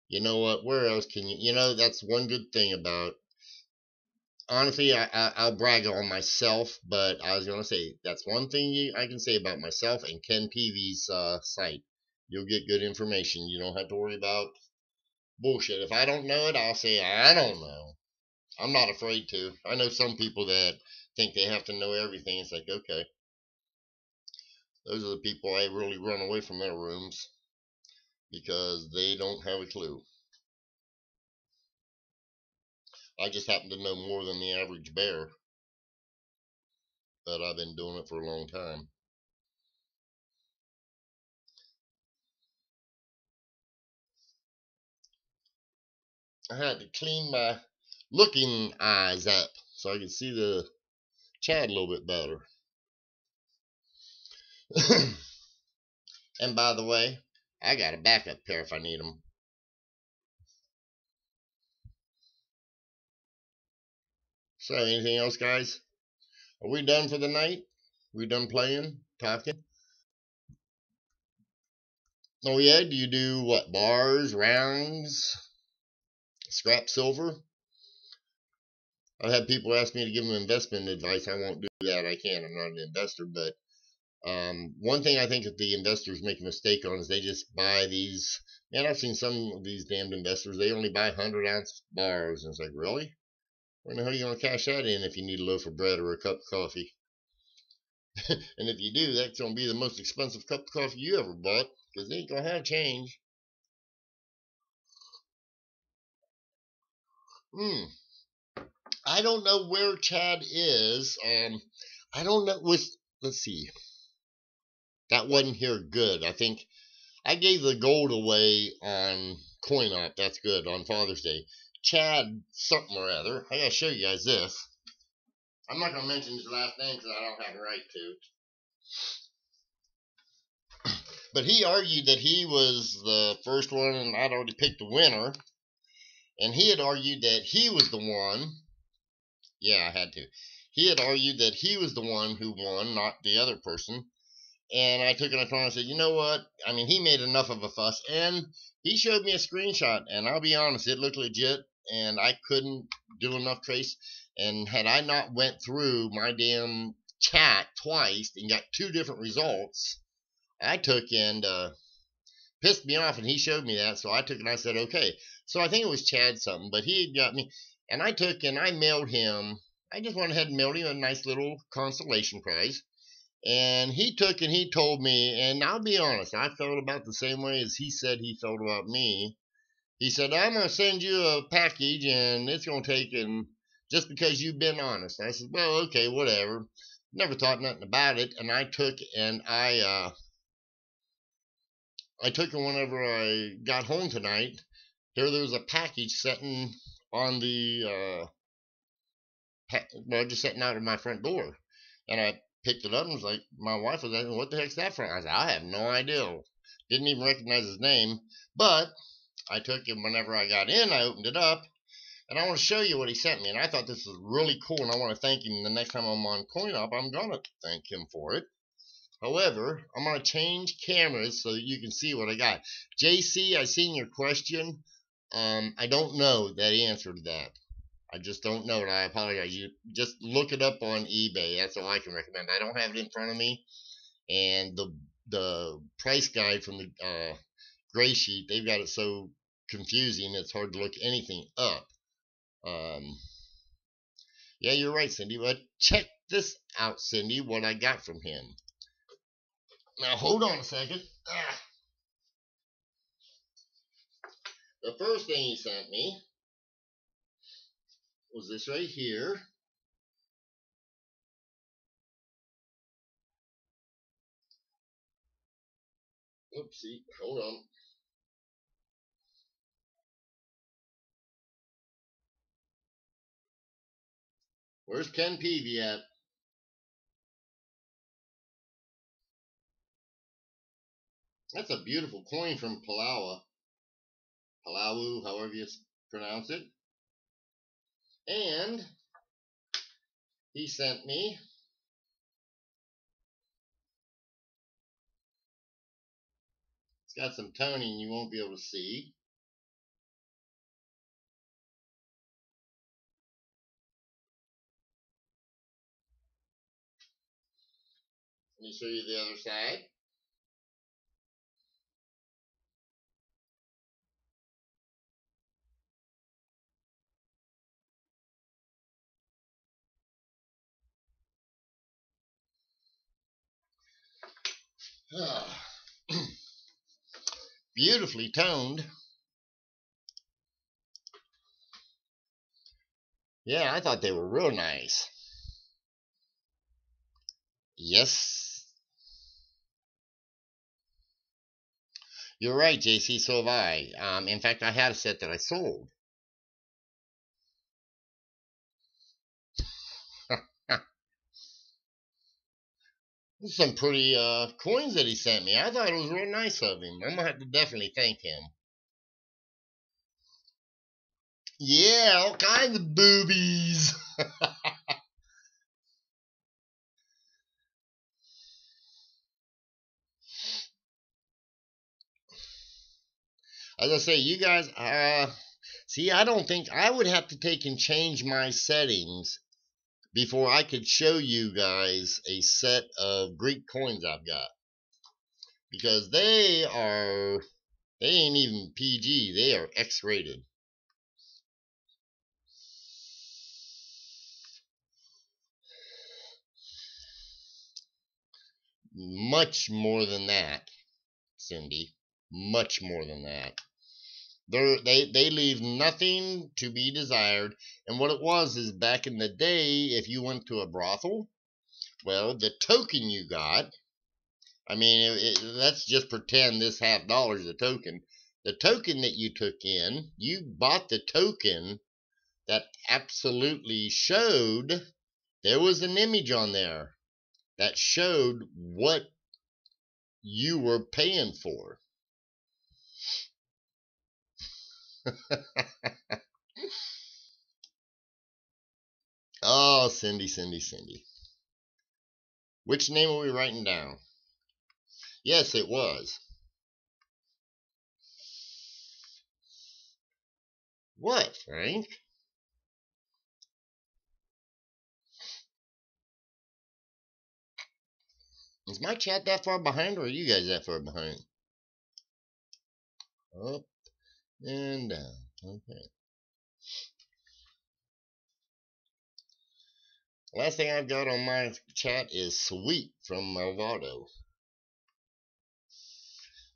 You know what? Where else can you? That's one good thing about. Honestly, I'll brag on myself, but I was gonna say that's one thing I can say about myself and Ken Peavy's site. You'll get good information. You don't have to worry about bullshit. If I don't know it, I'll say I don't know. I'm not afraid to. I know some people that think they have to know everything. It's like, okay, those are the people I really run away from their rooms because they don't have a clue. I just happen to know more than the average bear, but I've been doing it for a long time. I had to clean my looking eyes up so I could see the Chad a little bit better. And by the way, I got a backup pair if I need them. So, anything else, guys? Are we done for the night? We done playing, talking? Oh yeah, do you do what? Bars, rounds, scrap silver? I've had people ask me to give them investment advice. I won't do that. I can't. I'm not an investor. But one thing I think that the investors make a mistake on is they just buy these. Man, I've seen some of these damned investors. They only buy 100-ounce bars, and it's like, really? Where the hell are you going to cash that in if you need a loaf of bread or a cup of coffee? And if you do, that's going to be the most expensive cup of coffee you ever bought because they ain't going to have change. I don't know where Chad is. I don't know. Let's see. That wasn't here good. I think I gave the gold away on CoinOp. That's good on Father's Day. Chad something or other. I gotta show you guys this. I'm not gonna mention his last name because I don't have a right to. But he argued that he was the first one, and I'd already picked the winner. And he had argued that he was the one. Yeah, I had to. He had argued that he was the one who won, not the other person. And I took it upon and said, you know what? I mean, he made enough of a fuss. And he showed me a screenshot. And I'll be honest, it looked legit. And I couldn't do enough trace. And had I not went through my damn chat twice and got two different results, I took and pissed me off. And he showed me that. So I took and I said, okay. So I think it was Chad something. But he had got me. And I took and I mailed him. I just went ahead and mailed him a nice little consolation prize. And he took and he told me, and I'll be honest, I felt about the same way as he said he felt about me. He said, I'm going to send you a package and it's going to take, and just because you've been honest. I said, well, okay, whatever. Never thought nothing about it. And I took and I took it whenever I got home tonight. Here there was a package sitting on the, just sitting out of my front door. And I picked it up and was like, my wife was asking, what the heck's that from? I said, I have no idea. Didn't even recognize his name. But I took it whenever I got in, I opened it up, and I want to show you what he sent me. And I thought this was really cool, and I want to thank him. The next time I'm on CoinOp, I'm going to thank him for it. However, I'm going to change cameras so that you can see what I got. JC, I seen your question. I don't know that answer to that. I just don't know it. I apologize. You just look it up on eBay. That's all I can recommend. I don't have it in front of me. And the price guide from the Gray Sheet, they've got it so confusing it's hard to look anything up. Yeah, you're right, Cindy. But check this out, Cindy, what I got from him. Now, hold on a second. The first thing he sent me was this right here. Oopsie, hold on. Where's Ken Peavy at? That's a beautiful coin from Palau, however you pronounce it. And he sent me it's got some toning you won't be able to see. Let me show you the other side. Beautifully toned. Yeah, I thought they were real nice. Yes. You're right, JC, so have I. In fact, I had a set that I sold. Some pretty coins that he sent me. I thought it was real nice of him. I'm gonna have to definitely thank him. Yeah, all kinds of boobies. As I say, you guys, see, I don't think I would have to take and change my settings before I could show you guys a set of Greek coins I've got. Because they ain't even PG, they are X-rated. Much more than that, Cindy. Much more than that. They leave nothing to be desired. And what it was is back in the day, if you went to a brothel, well, the token you got, I mean, let's just pretend this $50 is a token. The token that you took in, you bought the token that absolutely showed there was an image on there that showed what you were paying for. Oh, Cindy, Cindy, Cindy. Which name are we writing down? Yes, it was. What, Frank? Is my chat that far behind, or are you guys that far behind? Up and down. Okay. Last thing I've got on my chat is Sweet from Malvado.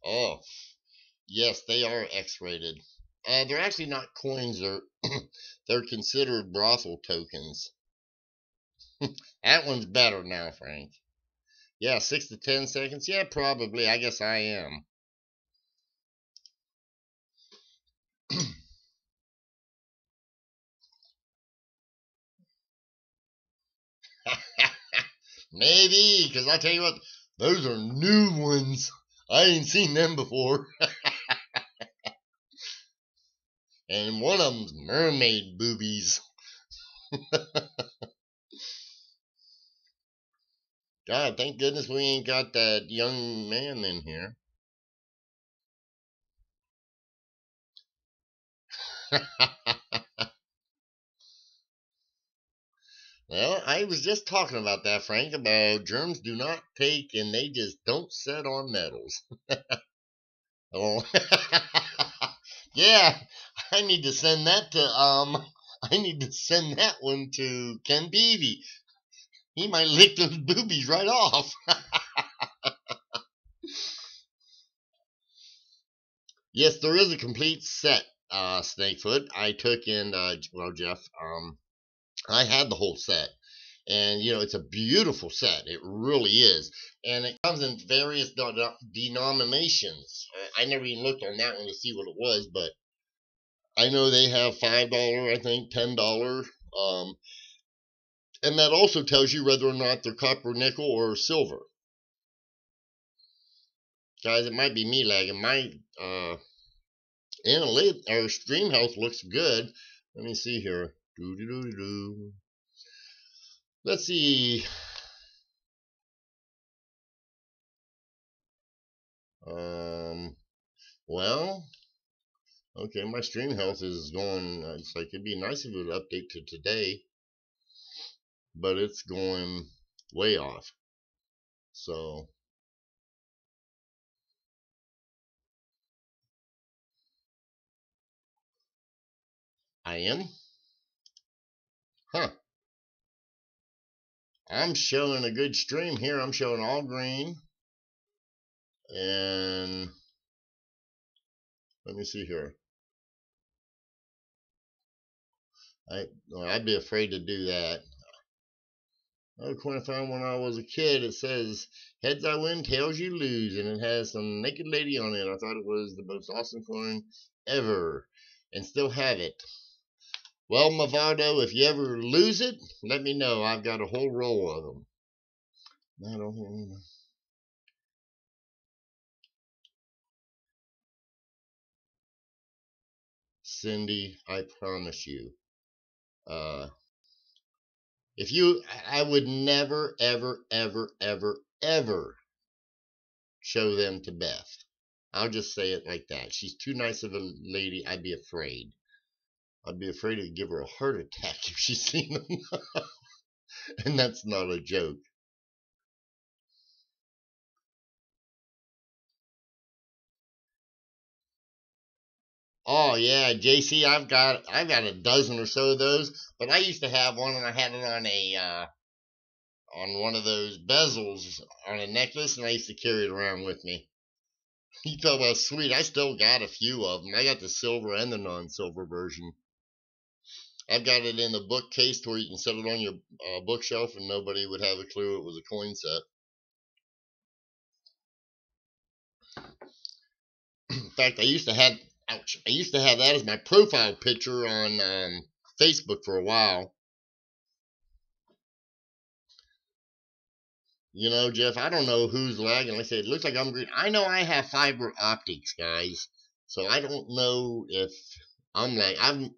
Oh, yes, they are X-rated. They're actually not coins. They're considered brothel tokens. That one's better now, Frank. Yeah, 6 to 10 seconds. Yeah, probably. I guess I am. Maybe, because I tell you what, those are new ones. I ain't seen them before. And one of them's mermaid boobies. God, thank goodness we ain't got that young man in here. Well, I was just talking about that, Frank, about germs do not take and they just don't set on metals. Oh, yeah, I need to send that to, I need to send that one to Ken Peavy. He might lick those boobies right off. Yes, there is a complete set, Snakefoot. I took in, well, Jeff, I had the whole set. And, you know, it's a beautiful set. It really is. And it comes in various denominations. I never even looked on that one to see what it was, but I know they have $5, I think, $10. And that also tells you whether or not they're copper, nickel, or silver. Guys, it might be me lagging. My our stream health looks good. Let me see here. Let's see. Well, okay, my stream health is going. It's like it'd be nice if it would update to today, but it's going way off. So I am. Huh. I'm showing a good stream here. I'm showing all green. And let me see here. I'd be afraid to do that. Oh, coin I found when I was a kid. It says, heads I win, tails you lose. And it has some naked lady on it. I thought it was the most awesome coin ever. And still have it. Well, Movado, if you ever lose it, let me know. I've got a whole roll of them. I don't hear anything. Cindy, I promise you. I would never, ever, ever, ever, ever show them to Beth. I'll just say it like that. She's too nice of a lady. I'd be afraid. I'd be afraid to give her a heart attack if she's seen them. And that's not a joke. Oh yeah, JC, I've got a dozen or so of those, but I used to have one and I had it on one of those bezels on a necklace, and I used to carry it around with me. You talk about sweet, I still got a few of them. I got the silver and the non-silver version. I've got it in the bookcase where you can set it on your bookshelf and nobody would have a clue it was a coin set. In fact, I used to have that as my profile picture on Facebook for a while. You know, Jeff, I don't know who's lagging. Like I said, it looks like I'm green. I know I have fiber optics, guys, so I don't know if I'm lagging.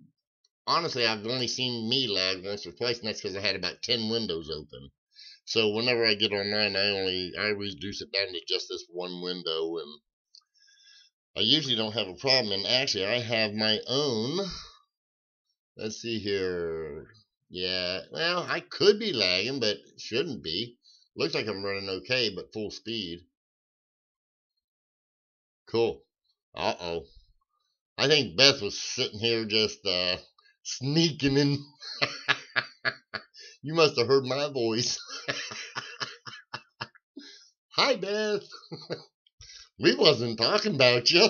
Honestly, I've only seen me lag once or twice, and that's because I had about 10 windows open. So whenever I get online, I reduce it down to just this one window, and I usually don't have a problem. And actually, I have my own. Let's see here. Yeah, well, I could be lagging, but shouldn't be. Looks like I'm running okay, but full speed. Cool. Uh-oh. I think Beth was sitting here just sneaking in. You must have heard my voice. Hi, Beth. We wasn't talking about you.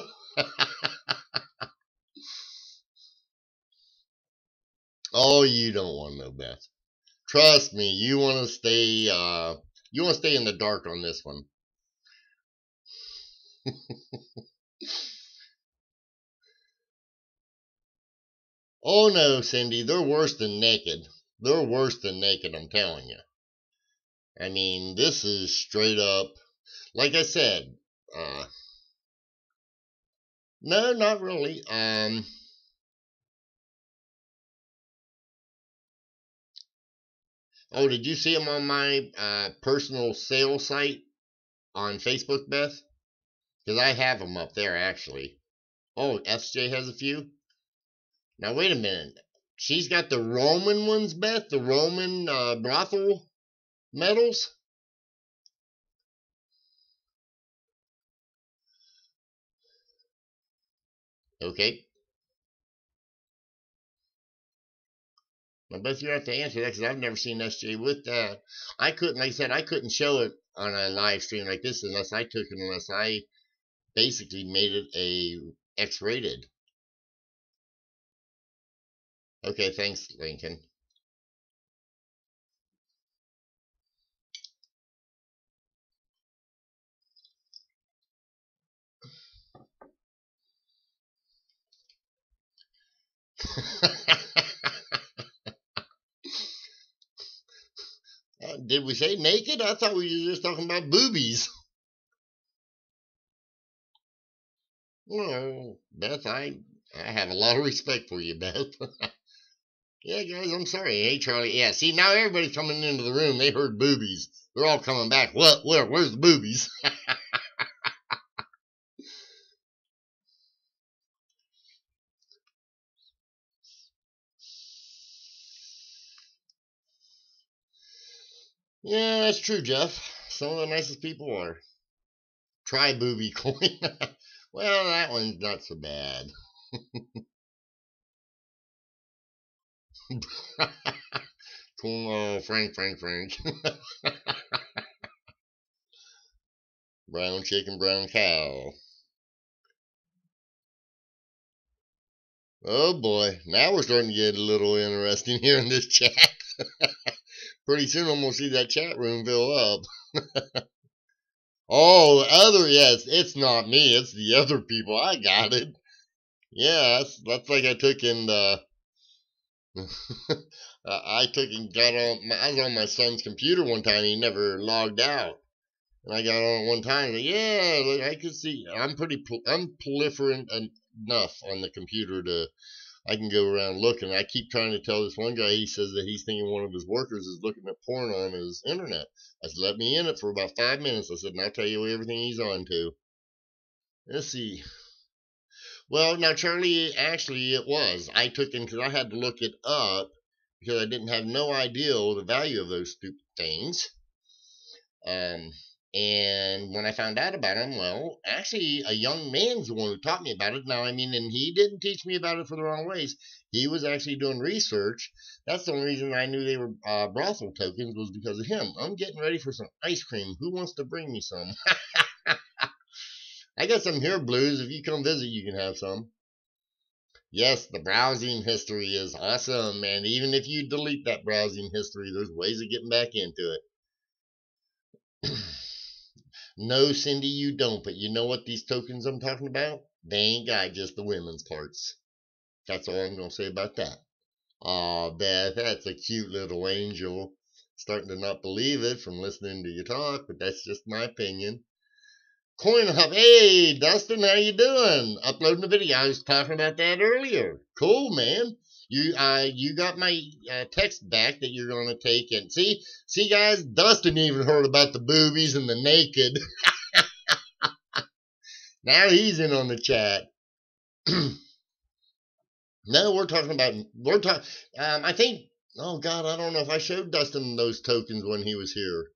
Oh, you don't want to know, Beth. Trust me, you want to stay in the dark on this one. Oh no, Cindy, they're worse than naked. They're worse than naked, I'm telling you. I mean, this is straight up, like I said, no, not really. Oh, did you see them on my personal sales site on Facebook, Beth? Because I have them up there, actually. Oh, SJ has a few? Now, wait a minute. She's got the Roman ones, Beth? The Roman brothel medals? Okay. I bet you have to answer that because I've never seen SJ with that. I couldn't, like I said, I couldn't show it on a live stream like this unless I basically made it a X-rated. Okay, thanks, Lincoln. Did we say naked? I thought we were just talking about boobies. Well, Beth, I have a lot of respect for you, Beth. Yeah, guys, I'm sorry. Hey, Charlie. Yeah, see, now everybody's coming into the room. They heard boobies. They're all coming back. What? Where's the boobies? Yeah, that's true, Jeff. Some of the nicest people are. Try booby coin. Well, that one's not so bad. Cool, Frank. Brown chicken, brown cow. Oh boy, now we're starting to get a little interesting here in this chat. Pretty soon I'm gonna see that chat room fill up. Oh, yes, it's not me, it's the other people. I got it. Yeah, that's like I took and I took and got on. I was on my son's computer one time. He never logged out, and I got on one time. And yeah, look, I could see. I'm proliferant enough on the computer to. I can go around looking. I keep trying to tell this one guy. He says that he's thinking one of his workers is looking at porn on his internet. I said, let me in it for about 5 minutes. I said, and I'll tell you everything he's on to. Let's see. Well, now, Charlie, actually, it was. I took him because I had to look it up because I didn't have no idea the value of those stupid things. And when I found out about them, well, actually, a young man's the one who taught me about it. Now, I mean, and he didn't teach me about it for the wrong ways. He was actually doing research. That's the only reason I knew they were brothel tokens was because of him. I'm getting ready for some ice cream. Who wants to bring me some? I got some here, Blues. If you come visit, you can have some. Yes, the browsing history is awesome, man. Even if you delete that browsing history, there's ways of getting back into it. No, Cindy, you don't. But you know what these tokens I'm talking about? They ain't got just the women's parts. That's all I'm going to say about that. Aw, Beth, that's a cute little angel. Starting to not believe it from listening to you talk, but that's just my opinion. Coin Hub, hey Dustin, how you doing? Uploading the video. I was talking about that earlier. Cool, man. You got my text back that you're gonna take and see guys. Dustin even heard about the boobies and the naked. Now he's in on the chat. No, we're talking. I think. Oh God, I don't know if I showed Dustin those tokens when he was here.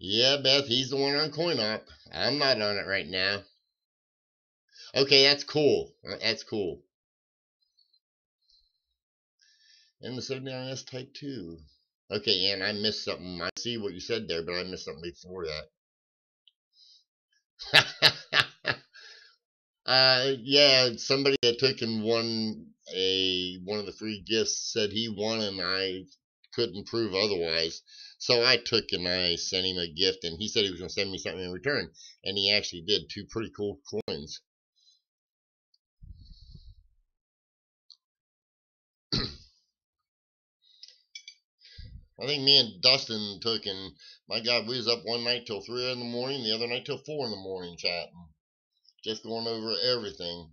Yeah, Beth, he's the one on CoinOp. I'm not on it right now. Okay, that's cool. That's cool. And the 79S Type 2. Okay, and I missed something. I see what you said there, but I missed something before that. Yeah, somebody that took and won one of the free gifts said he won, and I couldn't prove otherwise. So I took and I sent him a gift, and he said he was going to send me something in return, and he actually did. 2 pretty cool coins. I think me and Dustin took and my God, we was up one night till 3 in the morning, the other night till 4 in the morning chatting, just going over everything.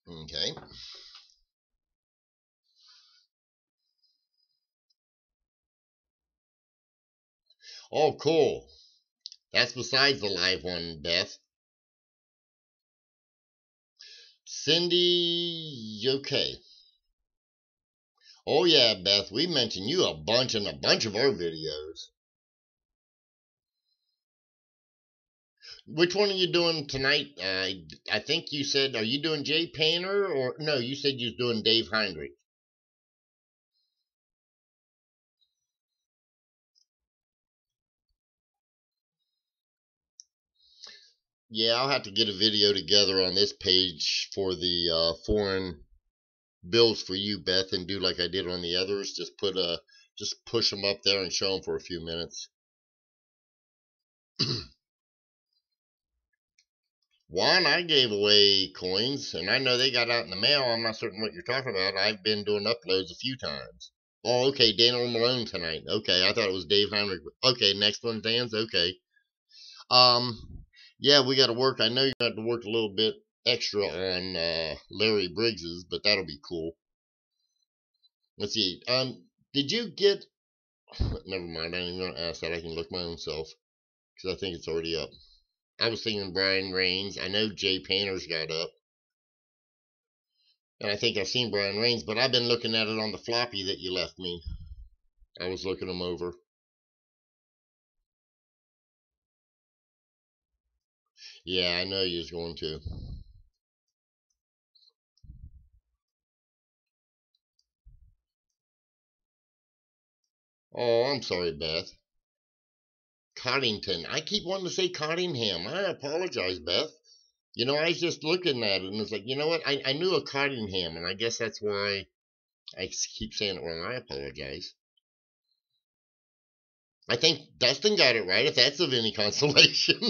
Okay. Oh, cool. That's besides the live one, Beth. Cindy, okay. Oh yeah, Beth, we mentioned you a bunch in a bunch of our videos. Which one are you doing tonight? I think you said, are you doing Jay Painter or no? You said you was doing Dave Heinrich. Yeah, I'll have to get a video together on this page for the foreign bills for you, Beth, and do like I did on the others. Just push them up there and show them for a few minutes. Juan, I gave away coins, and I know they got out in the mail. I'm not certain what you're talking about. I've been doing uploads a few times. Oh, okay, Daniel Malone tonight. Okay, I thought it was Dave Heinrich. Okay, next one, Dan's. Okay. Yeah, we got to work. I know you got to work a little bit extra on Larry Briggs's, but that'll be cool. Let's see. Did you get? Never mind. I ain't even gonna ask that. I can look my own self because I think it's already up. I was thinking Brian Rains. I know Jay Painter's got up. And I think I've seen Brian Rains, but I've been looking at it on the floppy that you left me. I was looking them over. Yeah, I know you was going to. Oh, I'm sorry, Beth. Coddington. I keep wanting to say Cottingham. I apologize, Beth. You know, I was just looking at it and it's like, you know what? I knew a Cottingham, and I guess that's why I keep saying it wrong. I apologize. I think Dustin got it right, if that's of any consolation.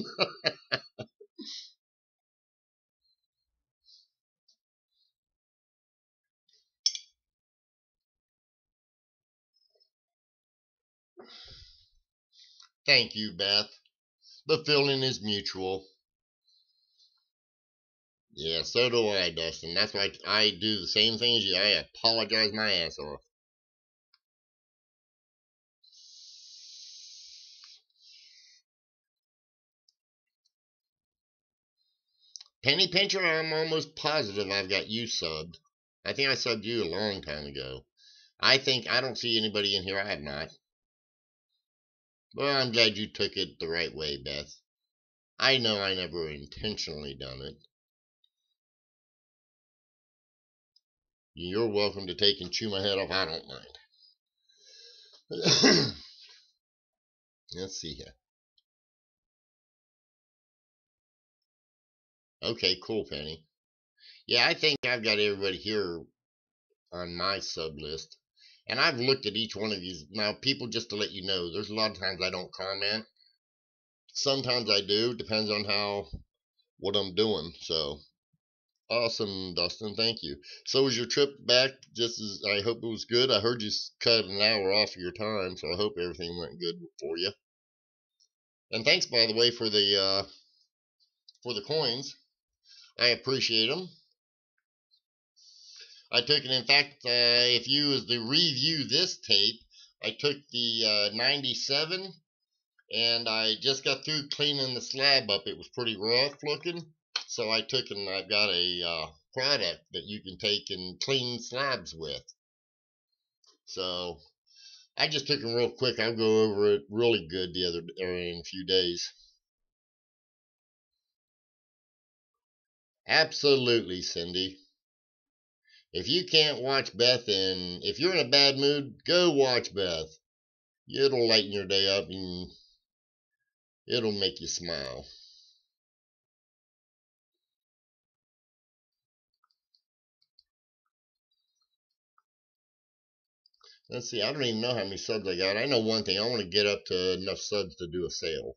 Thank you, Beth. The feeling is mutual. Yeah, so do I, Dustin. That's why I do the same thing as you. I apologize my ass off. Penny Pincher, I'm almost positive I've got you subbed. I think I subbed you a long time ago. I don't see anybody in here I have not. Well, I'm glad you took it the right way, Beth. I know I never intentionally done it. You're welcome to take and chew my head off. I don't mind. Let's see here. Okay, cool, Penny. Yeah, I think I've got everybody here on my sub list. And I've looked at each one of these. Now, people, just to let you know, there's a lot of times I don't comment. Sometimes I do. Depends on what I'm doing. So, awesome, Dustin. Thank you. So, was your trip back just as I hope it was good? I heard you cut an hour off of your time, so I hope everything went good for you. And thanks, by the way, for the coins. I appreciate them. I took it. In fact, if you was to review this tape, I took the 97, and I just got through cleaning the slab up. It was pretty rough looking, so I took and I've got a product that you can take and clean slabs with. So I just took them real quick. I'll go over it really good in a few days. Absolutely, Cindy. If you can't watch Beth, and if you're in a bad mood, go watch Beth. It'll lighten your day up and it'll make you smile. Let's see, I don't even know how many subs I got. I know one thing. I want to get up to enough subs to do a sale.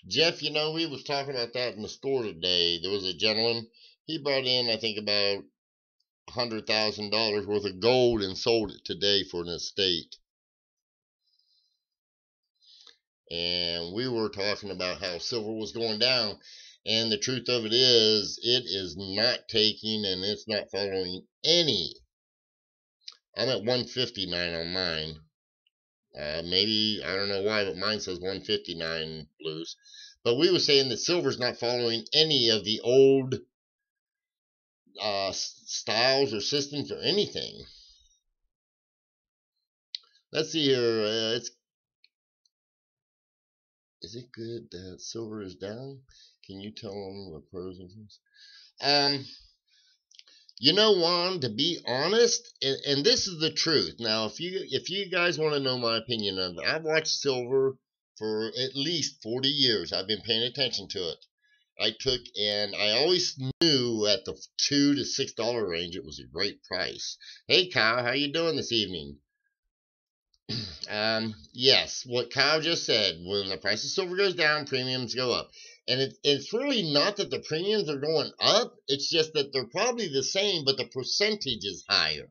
Jeff, you know, we was talking about that in the store today. There was a gentleman. He brought in, I think, about $100,000 worth of gold and sold it today for an estate. And we were talking about how silver was going down. And the truth of it is not taking and it's not following any. I'm at 159 on mine. Maybe, I don't know why, but mine says 159 blues. But we were saying that silver's not following any of the old styles or systems or anything. Let's see here. Is it good that silver is down? Can you tell them the pros and cons? You know, Juan, to be honest, and this is the truth. Now, if you guys want to know my opinion on it, I've watched silver for at least 40 years. I've been paying attention to it. I took, and I always knew at the $2 to $6 range it was a great price. Hey Kyle, how you doing this evening? Yes, what Kyle just said, when the price of silver goes down, premiums go up. And it's really not that the premiums are going up, it's just that they're probably the same, but the percentage is higher.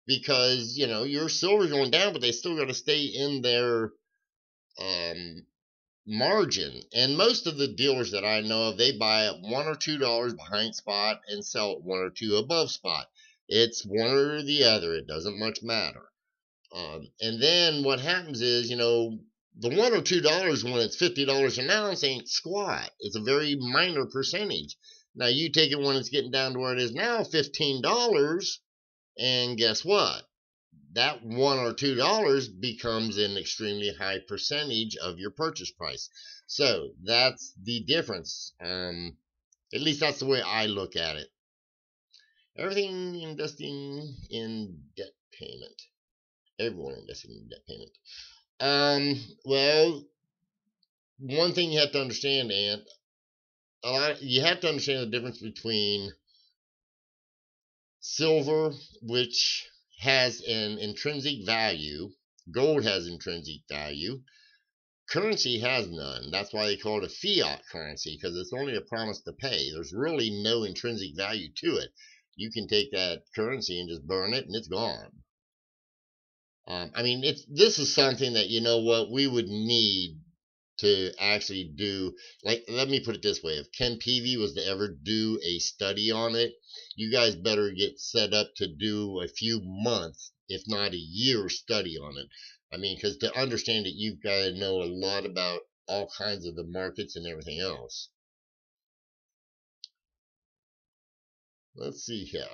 Because, your silver's going down, but they still got to stay in their margin. And most of the dealers that I know of, they buy at $1 or $2 behind spot and sell at 1 or 2 above spot. It's one or the other. It doesn't much matter. And then what happens is, the $1 or $2 when it's $50 an ounce ain't squat. It's a very minor percentage. Now you take it when it's getting down to where it is now, $15, and guess what? That $1 or $2 becomes an extremely high percentage of your purchase price. So that's the difference. At least that's the way I look at it. Everything investing in debt payment. Everyone investing in debt payment. Well, one thing you have to understand, Ant, you have to understand the difference between silver, which has an intrinsic value. Gold has intrinsic value. Currency has none. That's why they call it a fiat currency, because it's only a promise to pay. There's really no intrinsic value to it. You can take that currency and just burn it, and it's gone. This is something that, we would need to actually do. Like, let me put it this way. If Ken Peavy was to ever do a study on it, you guys better get set up to do a few months, if not a year study on it. Because to understand it, you've got to know a lot about all kinds of the markets and everything else. Let's see here.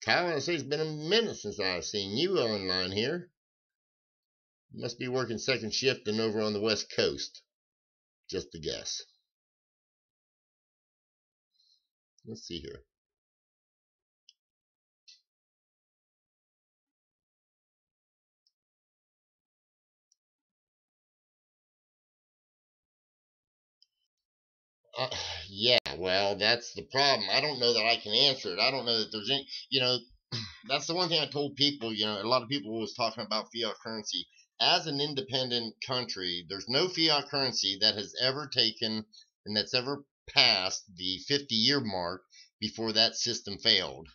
Kyle, I say it's been a minute since I've seen you online here. You must be working second shift and over on the West Coast. Just a guess. Let's see here. Yeah, well, that's the problem. I don't know that I can answer it. I don't know that there's any, that's the one thing I told people, a lot of people was talking about fiat currency. As an independent country, there's no fiat currency that has ever taken and that's ever passed the 50-year mark before that system failed.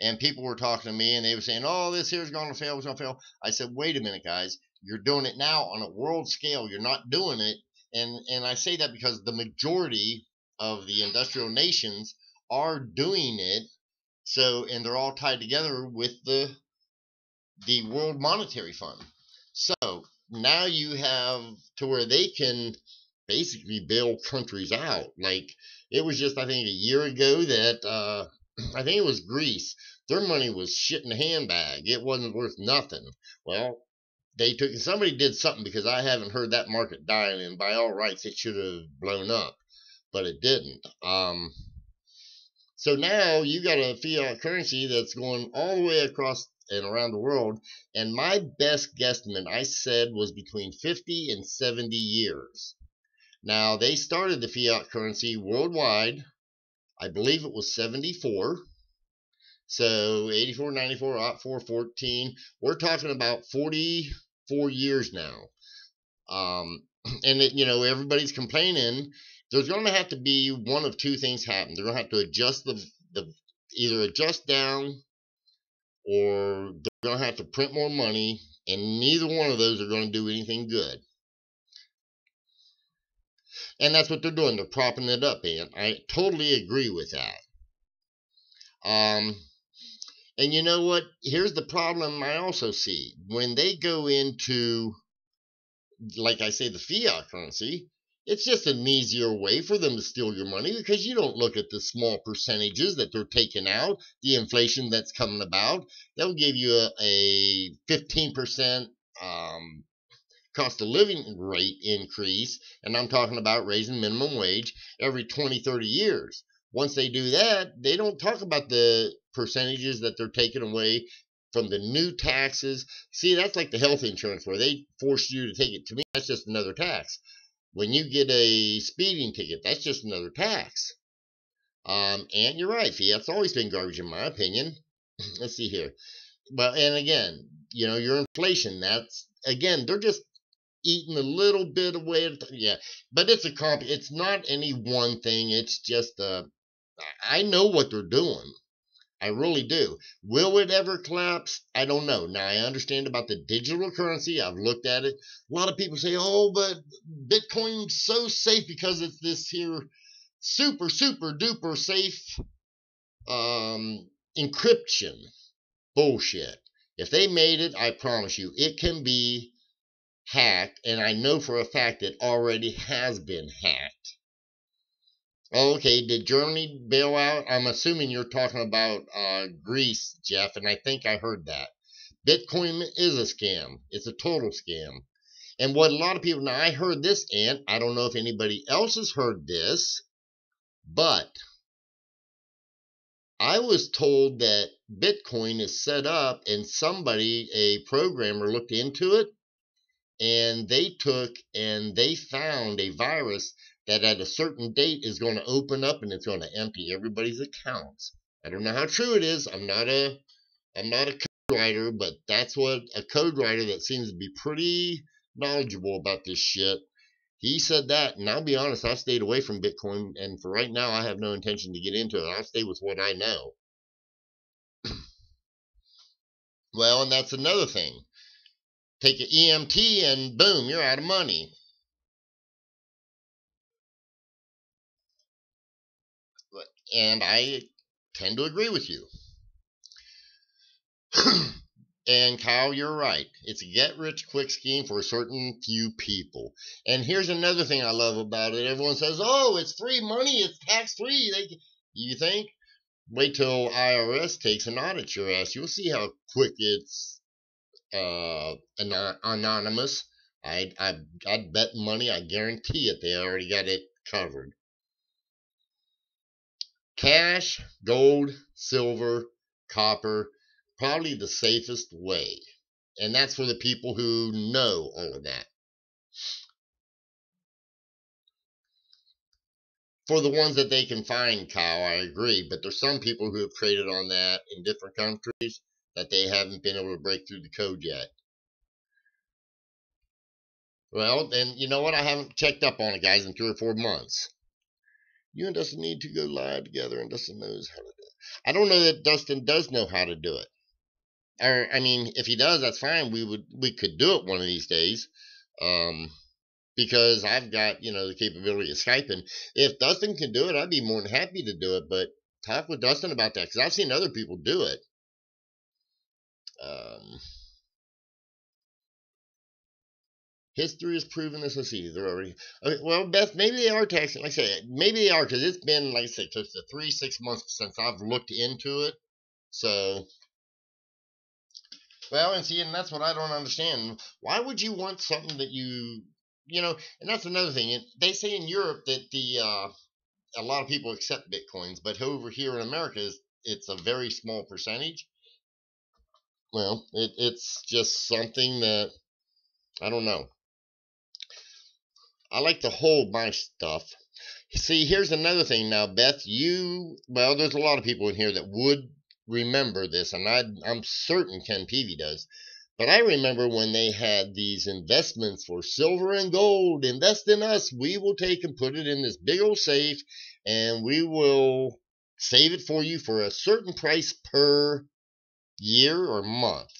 And people were talking to me and they were saying, oh, this here's going to fail, it's going to fail. I said, wait a minute, guys. You're doing it now on a world scale. You're not doing it. And I say that because the majority of the industrial nations are doing it. So, and they're all tied together with the World Monetary Fund. So now you have to where they can basically bail countries out. Like, it was just, I think, a year ago that I think it was Greece. Their money was shit in a handbag. It wasn't worth nothing. Well, somebody did something, because I haven't heard that market dying, and by all rights it should have blown up, but it didn't. So now you got a fiat currency that's going all the way across and around the world, and my best guesstimate, I said, was between 50 and 70 years. Now, they started the fiat currency worldwide, I believe it was 74. So 84, 94, 04, 14. We're talking about 44 years now. And everybody's complaining. There's going to have to be one of two things happen. They're going to have to adjust either adjust down, or they're going to have to print more money, and neither one of those are going to do anything good. And that's what they're doing. They're propping it up, and I totally agree with that. And you know what? Here's the problem I also see. When they go into, like I say, the fiat currency, it's just an easier way for them to steal your money, because you don't look at the small percentages that they're taking out, the inflation that's coming about. They'll give you a 15% cost of living rate increase, and I'm talking about raising minimum wage every 20, 30 years. Once they do that, they don't talk about the percentages that they're taking away from the new taxes. See, that's like the health insurance where they force you to take it. To me, that's just another tax. When you get a speeding ticket, that's just another tax. And you're right, Fiat's always been garbage in my opinion. Let's see here. Well, and again, your inflation, that's, again, they're just eating a little bit away at a time. Yeah, but it's not any one thing. It's just, I know what they're doing. I really do. Will it ever collapse? I don't know. Now, I understand about the digital currency. I've looked at it. A lot of people say, oh, but Bitcoin's so safe because it's this here super, super duper safe encryption. Bullshit. If they made it, I promise you, it can be hacked, and I know for a fact it already has been hacked. Okay, did Germany bail out? I'm assuming you're talking about Greece, Jeff, and I think I heard that. Bitcoin is a scam. It's a total scam. And what a lot of people, now I heard this, and I don't know if anybody else has heard this, but I was told that Bitcoin is set up and somebody, a programmer, looked into it, and they found a virus that at a certain date is going to open up and it's going to empty everybody's accounts. I don't know how true it is. I'm not a code writer, but that's what a code writer that seems to be pretty knowledgeable about this shit. He said that, and I'll be honest, I stayed away from Bitcoin, and for right now, I have no intention to get into it. I'll stay with what I know. Well, and that's another thing. Take an EMT and boom, you're out of money. And I tend to agree with you. And Kyle, you're right. It's a get-rich-quick scheme for a certain few people. And here's another thing I love about it. Everyone says, oh, it's free money. It's tax-free. You think? Wait till IRS takes an audit your ass. You'll see how quick it's anonymous. I'd bet money, I guarantee it, they already got it covered. Cash, gold, silver, copper, probably the safest way. And that's for the people who know all of that. For the ones that they can find, Kyle, I agree. But there's some people who have traded on that in different countries that they haven't been able to break through the code yet. Well, then, you know what? I haven't checked up on it, guys, in 3 or 4 months. You and Dustin need to go live together, and Dustin knows how to do it. I don't know that Dustin does know how to do it. Or, I mean, if he does, that's fine. We could do it one of these days. Because I've got, the capability of Skyping. If Dustin can do it, I'd be more than happy to do it. But talk with Dustin about that, because I've seen other people do it. History has proven this. Let's see, they're already. Okay, well, Beth, maybe they are taxing. Like I said, maybe they are, because it's been, like I said, close to 3-6 months since I've looked into it. So, well, and that's what I don't understand. Why would you want something that and that's another thing. They say in Europe that a lot of people accept Bitcoins, but over here in America, it's a very small percentage. Well, it's just something that, I don't know. I like to hold my stuff. See, here's another thing now, Beth. There's a lot of people in here that would remember this, and I'm certain Ken Peavy does. But I remember when they had these investments for silver and gold. Invest in us. We will take and put it in this big old safe, and we will save it for you for a certain price per year or month.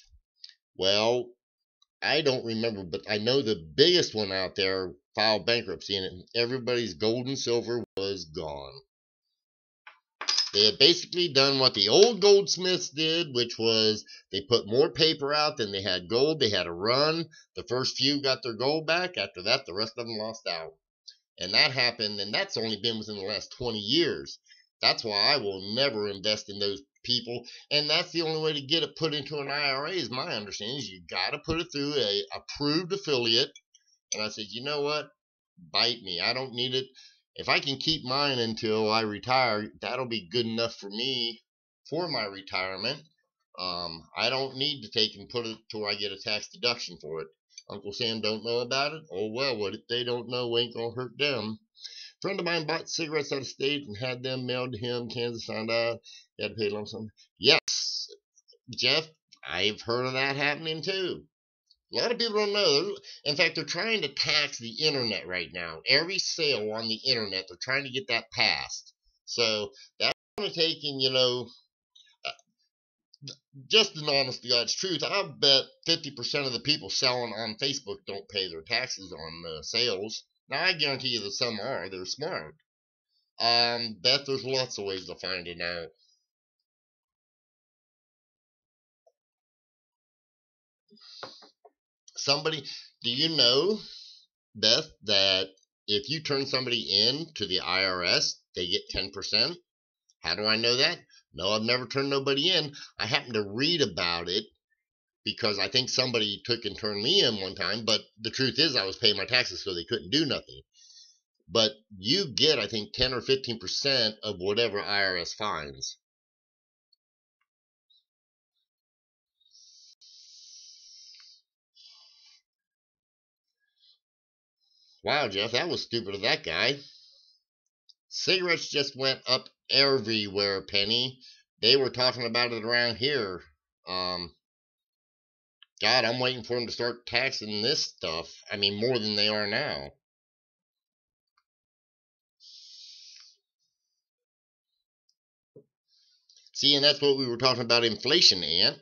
Well, I don't remember, but I know the biggest one out there filed bankruptcy, and everybody's gold and silver was gone. They had basically done what the old goldsmiths did, which was they put more paper out than they had gold. They had a run. The first few got their gold back. After that, the rest of them lost out. And that happened, and that's only been within the last 20 years. That's why I will never invest in those people. And that's the only way to get it put into an IRA, is my understanding, is you got to put it through a approved affiliate. And I said, you know what? Bite me. I don't need it. If I can keep mine until I retire, that'll be good enough for me for my retirement. I don't need to take and put it to where I get a tax deduction for it. Uncle Sam don't know about it? Oh well, what if they don't know ain't gonna hurt them. Friend of mine bought cigarettes out of state and had them mailed to him. Kansas found out he had to pay lump sum. Yes, Jeff, I've heard of that happening too. A lot of people don't know. In fact, they're trying to tax the internet right now. Every sale on the internet, they're trying to get that passed. So that's going to take, just an honest to God's truth, I'll bet 50% of the people selling on Facebook don't pay their taxes on sales. Now, I guarantee you that some are. They're smart. Bet there's lots of ways to find it out. Somebody, do you know, Beth, that if you turn somebody in to the IRS, they get 10%? How do I know that? No, I've never turned nobody in. I happened to read about it because I think somebody took and turned me in one time, but the truth is I was paying my taxes, so they couldn't do nothing. But you get, I think, 10 or 15% of whatever IRS fines. Wow, Jeff, that was stupid of that guy. Cigarettes just went up everywhere, Penny. They were talking about it around here. God, I'm waiting for them to start taxing this stuff. I mean, more than they are now. See, and that's what we were talking about inflation, Aunt.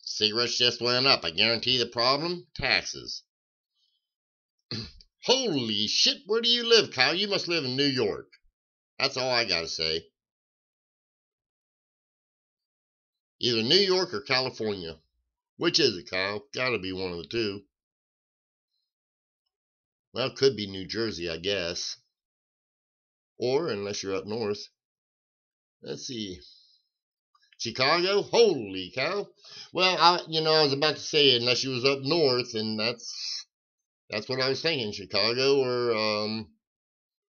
Cigarettes just went up. I guarantee the problem? Taxes. Holy shit, where do you live, Kyle? You must live in New York. That's all I gotta say. Either New York or California. Which is it, Kyle? Gotta be one of the two. Well, it could be New Jersey, I guess. Or, unless you're up north. Let's see. Chicago? Holy cow. Well, I was about to say, unless you was up north, and that's what I was thinking. Chicago or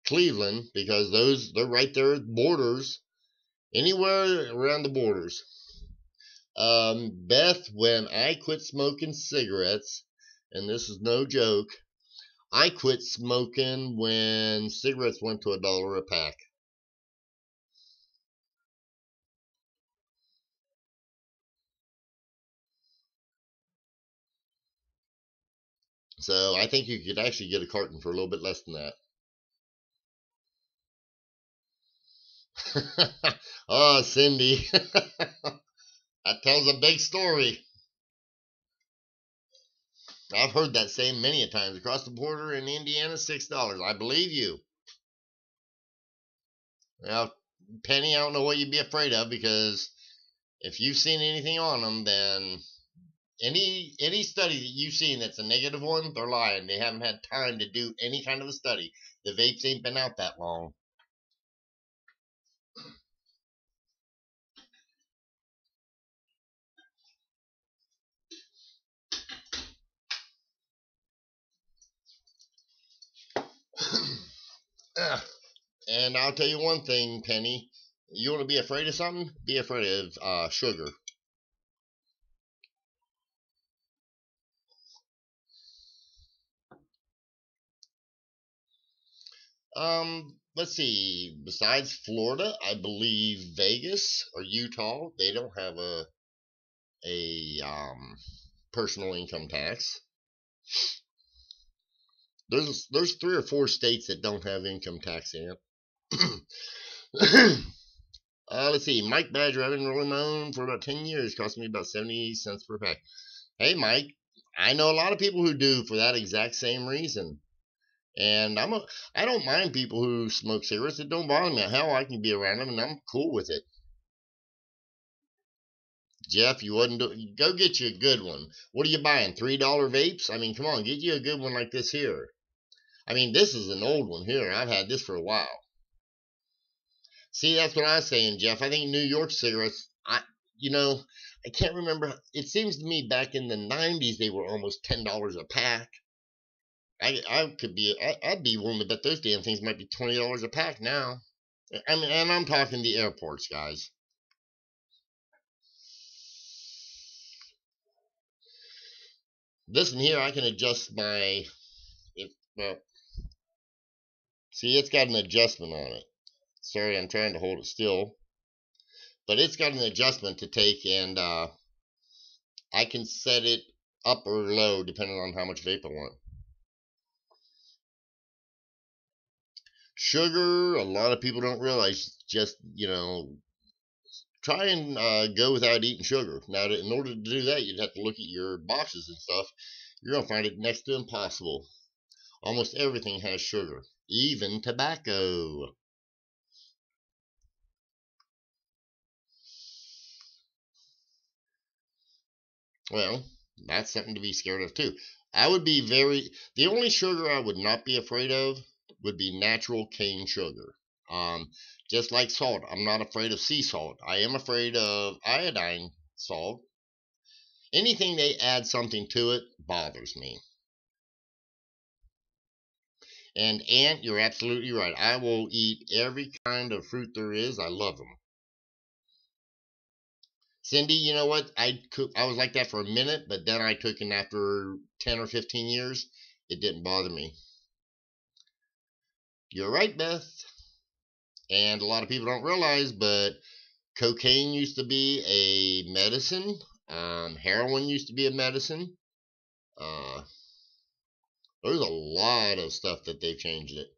Cleveland, because they're right there at borders. Anywhere around the borders. Beth, when I quit smoking cigarettes, and this is no joke, I quit smoking when cigarettes went to $1 a pack. So I think you could actually get a carton for a little bit less than that. Oh, Cindy. That tells a big story. I've heard that saying many a times. Across the border in Indiana, $6. I believe you. Now, Penny, I don't know what you'd be afraid of, because if you've seen anything on them, then any study that you've seen that's a negative one, they're lying. They haven't had time to do any kind of a study. The vapes ain't been out that long. And I'll tell you one thing, Penny. You want to be afraid of something? Be afraid of sugar. Let's see. Besides Florida, I believe Vegas or Utah, they don't have a personal income tax. There's 3 or 4 states that don't have income tax in it. Let's see. Mike Badger, I've been rolling my own for about 10 years. Cost me about 70 cents per pack. Hey, Mike, I know a lot of people who do for that exact same reason. And I don't mind people who smoke cigarettes. It don't bother me. Hell, I can be around them, and I'm cool with it. Jeff, you wouldn't go get you a good one. What are you buying? $3 vapes? I mean, come on, get you a good one like this here. I mean, this is an old one here. I've had this for a while. See, that's what I was saying, Jeff. I think New York cigarettes, I can't remember. It seems to me back in the 90s they were almost $10 a pack. I'd be willing to bet those damn things might be $20 a pack now. I mean, and I'm talking the airports, guys. This one here, I can adjust my, well, see, it's got an adjustment on it. Sorry, I'm trying to hold it still. But it's got an adjustment to take, and I can set it up or low depending on how much vape I want. Sugar, a lot of people don't realize, just, try and go without eating sugar. Now, in order to do that, you'd have to look at your boxes and stuff. You're going to find it next to impossible. Almost everything has sugar, even tobacco. Well, that's something to be scared of too. The only sugar I would not be afraid of would be natural cane sugar. Just like salt, I'm not afraid of sea salt. I am afraid of iodine salt. Anything they add something to it bothers me. And Ant, you're absolutely right. I will eat every kind of fruit there is. I love them. Cindy, you know what? I was like that for a minute, but then I took it after 10 or 15 years. It didn't bother me. You're right, Beth. And a lot of people don't realize, but cocaine used to be a medicine. Heroin used to be a medicine. There's a lot of stuff that they've changed it.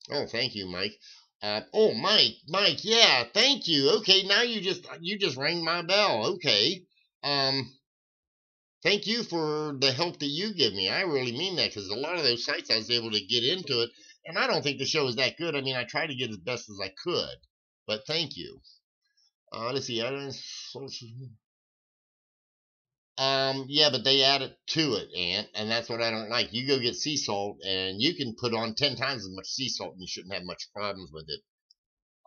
Oh, thank you, Mike. Mike, yeah, thank you. Okay, now you just rang my bell. Okay. Thank you for the help that you give me. I really mean that, because a lot of those sites I was able to get into it, and I don't think the show is that good. I mean, I tried to get as best as I could, but thank you. Let's see. Yeah, but they add it to it, and that's what I don't like. You go get sea salt, and you can put on 10 times as much sea salt, and you shouldn't have much problems with it.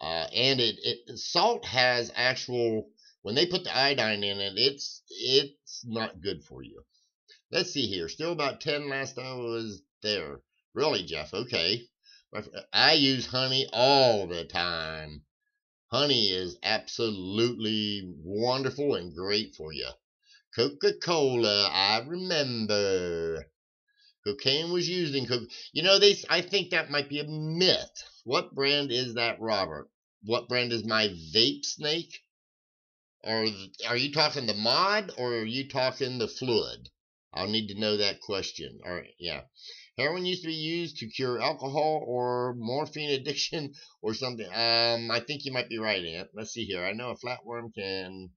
And salt has actual, when they put the iodine in it, it's not good for you. Let's see here. Still about 10 last I was there. Really, Jeff? Okay. I use honey all the time. Honey is absolutely wonderful and great for you. Coca-Cola, I remember. Cocaine was used in cocaine. I think that might be a myth. What brand is that, Robert? What brand is my vape snake? Or are you talking the mod, or are you talking the fluid? I'll need to know that question. All right, yeah. Heroin used to be used to cure alcohol or morphine addiction or something. I think you might be right, Ant. Let's see here. I know a flatworm can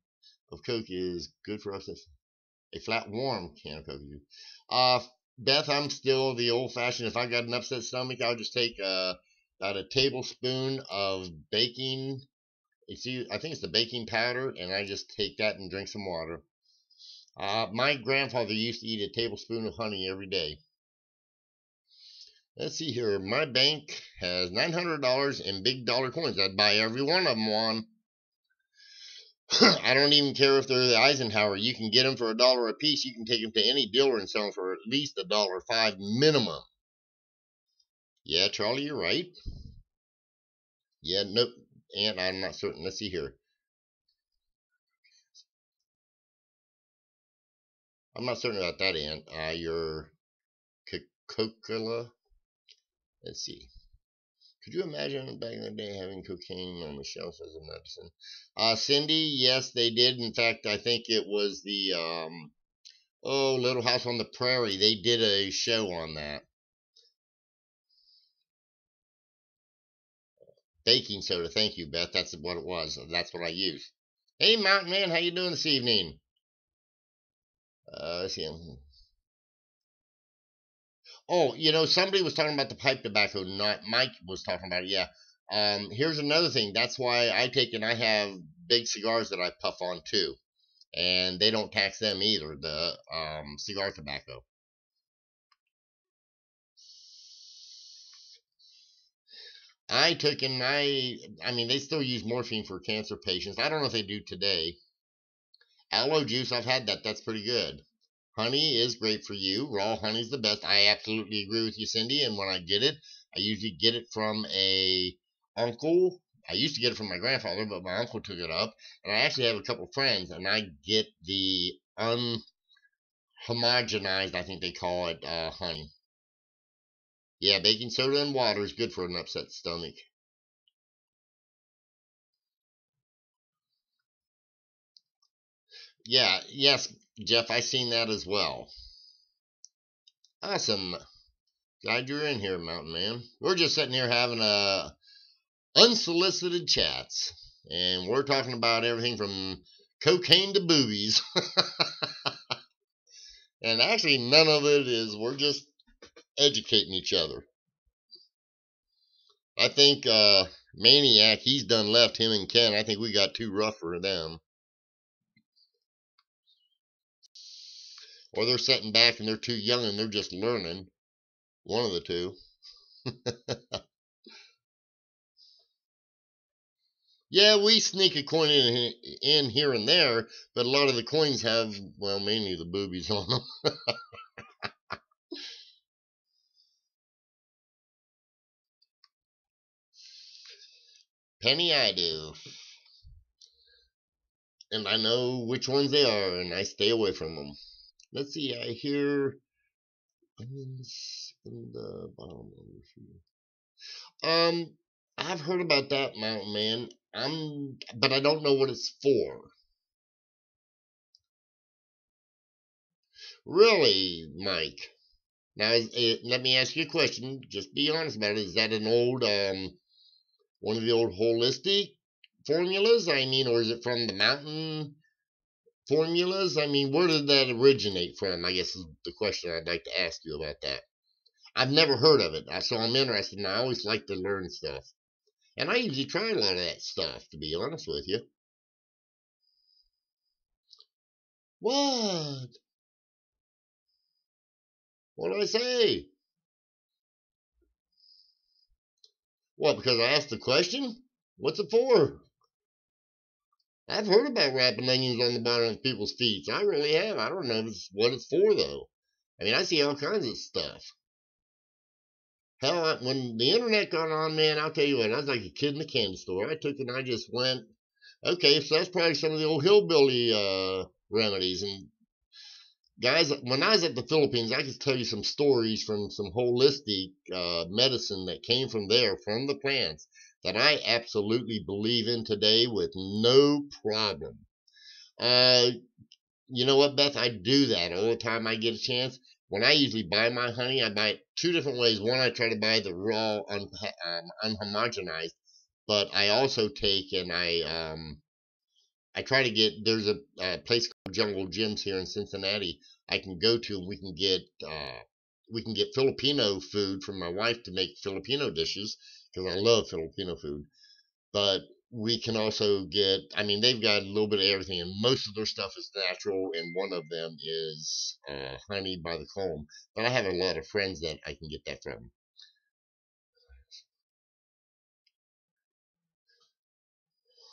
of Coke is good for us. A flat warm can of Coke is good. Beth, I'm still the old-fashioned. If I got an upset stomach, I'll just take about a tablespoon of baking. I think it's the baking powder, and I just take that and drink some water. My grandfather used to eat a tablespoon of honey every day. Let's see here. My bank has $900 in big dollar coins. I'd buy every one of them, Juan. I don't even care if they're the Eisenhower. You can get them for $1 a piece. You can take them to any dealer and sell them for at least $1.05 minimum. Yeah, Charlie, you're right. Yeah, nope. And I'm not certain. Let's see here. I'm not certain about that, Ant. Your Coca-Cola. Let's see. Could you imagine back in the day having cocaine on the shelf as a medicine? Cindy, yes, they did. In fact, I think it was the Little House on the Prairie. They did a show on that. Baking soda. Thank you, Beth. That's what it was. That's what I use. Hey, Mountain Man, how you doing this evening? Let's see. Oh, somebody was talking about the pipe tobacco. Not Mike was talking about it. Yeah. Here's another thing. That's why I have big cigars that I puff on too, and they don't tax them either. The cigar tobacco. They still use morphine for cancer patients. I don't know if they do today. Aloe juice, I've had that. That's pretty good. Honey is great for you. Raw honey's the best. I absolutely agree with you, Cindy. And when I get it, I usually get it from a uncle. I used to get it from my grandfather, but my uncle took it up. And I actually have a couple friends, and I get the unhomogenized, I think they call it, honey. Yeah, baking soda and water is good for an upset stomach. Yeah, yes, Jeff, I seen that as well. Awesome. Glad you're in here, Mountain Man. We're just sitting here having unsolicited chats, and we're talking about everything from cocaine to boobies. And actually, none of it is. We're just educating each other. I think Maniac, he's done left, him and Ken. I think we got too rough for them. Or they're sitting back and they're too young and they're just learning. One of the two. Yeah, we sneak a coin in here and there, but a lot of the coins have, well, mainly the boobies on them. Penny I do. And I know which ones they are, and I stay away from them. Let's see, I hear in the bottom over here. I've heard about that, Mountain Man. But I don't know what it's for. Really, Mike? Now, let me ask you a question. Just be honest about it. Is that an old, one of the old holistic formulas? I mean, or is it from the mountain formulas? I mean, where did that originate from? I guess is the question I'd like to ask you about that. I've never heard of it, so I'm interested, and I always like to learn stuff. And I usually try a lot of that stuff, to be honest with you. What? What did I say? What, because I asked the question? What's it for? I've heard about wrapping onions on the bottom of people's feet. I really have. I don't know what it's for, though. I mean, I see all kinds of stuff. Hell, when the internet got on, man, I'll tell you what, I was like a kid in the candy store. I took it and I just went, okay, so that's probably some of the old hillbilly remedies. And guys, when I was at the Philippines, I could tell you some stories from some holistic medicine that came from there, from the plants, that I absolutely believe in today with no problem. You know what, Beth? I do that all the time I get a chance. When I usually buy my honey, I buy it two different ways. One, I try to buy the raw, unhomogenized, but I also take and I try to get. There's a place called Jungle Gyms here in Cincinnati. I can go to, and we can get Filipino food from my wife to make Filipino dishes because I love Filipino food. But we can also get, I mean, they've got a little bit of everything, and most of their stuff is natural, and one of them is honey by the comb. But I have a lot of friends that I can get that from.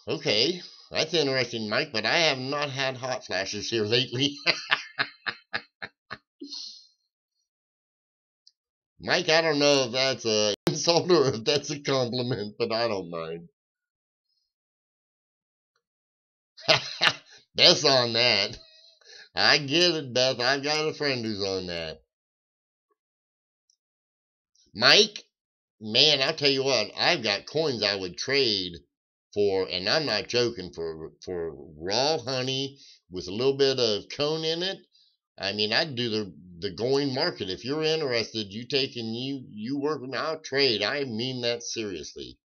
Okay, that's interesting, Mike, but I have not had hot flashes here lately. Mike, I don't know if that's a insult or if that's a compliment, but I don't mind. Beth's on that. I get it, Beth. I've got a friend who's on that. Mike, man, I'll tell you what, I've got coins I would trade for, and I'm not joking, for raw honey with a little bit of cone in it. I mean, I'd do the going market. If you're interested, you take and you work with me, I'll trade. I mean that seriously.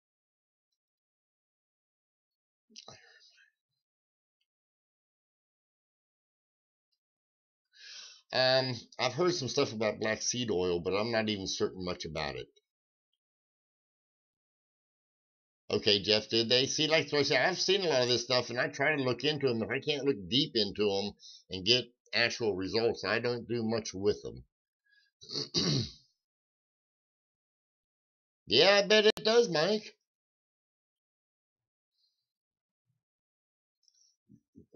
I've heard some stuff about black seed oil, but I'm not even certain much about it. Okay, Jeff, did they see? Like I said, I've seen a lot of this stuff, and I try to look into them. If I can't look deep into them and get actual results, I don't do much with them. Yeah, I bet it does, Mike.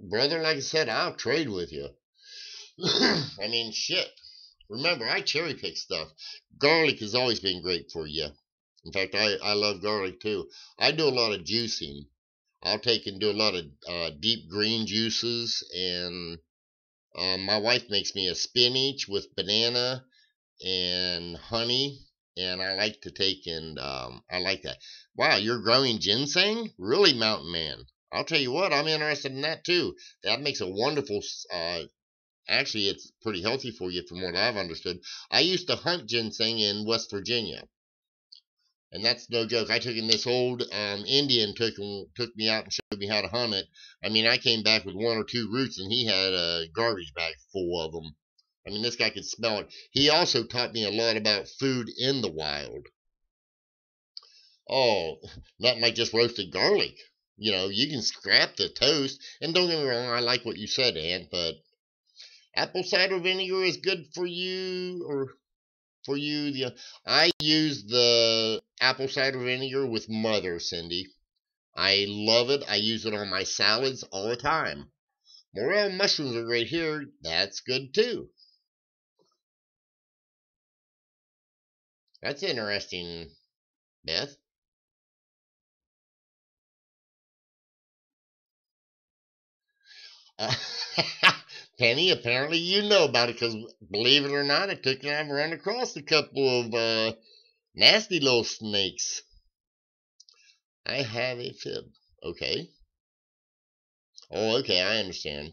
Brother, like I said, I'll trade with you. I mean, shit. Remember, I cherry pick stuff. Garlic has always been great for you. In fact, I love garlic too. I do a lot of juicing. I'll take and do a lot of deep green juices, and my wife makes me a spinach with banana and honey, and I like to take and I like that. Wow, you're growing ginseng? Really, Mountain Man? I'll tell you what, I'm interested in that too. That makes a wonderful. Actually, it's pretty healthy for you, from what I've understood. I used to hunt ginseng in West Virginia, and that's no joke. I took in this old Indian took me out and showed me how to hunt it. I mean, I came back with one or two roots, and he had a garbage bag full of them. I mean, this guy could smell it. He also taught me a lot about food in the wild. Oh, nothing like just roasted garlic. You know, you can scrap the toast. And don't get me wrong, I like what you said, Aunt, but apple cider vinegar is good for you, or for you. I use the apple cider vinegar with mother, Cindy. I love it. I use it on my salads all the time. Morel mushrooms are right here. That's good too. That's interesting, Beth. Uh, Penny, apparently you know about it because, believe it or not, it took and I've run across a couple of nasty little snakes. I have a fib. Okay. Oh, okay, I understand.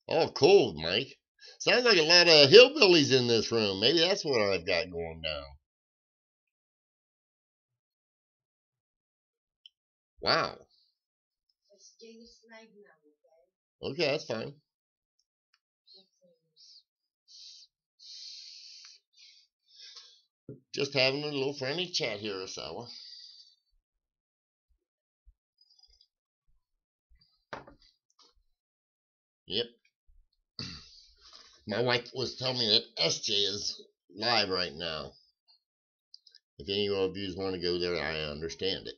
Oh, cool, Mike. Sounds like a lot of hillbillies in this room. Maybe that's what I've got going down. Wow. Okay, that's fine. Just having a little friendly chat here, Osawa. Yep. My wife was telling me that SJ is live right now. If any of you want to go there, I understand it.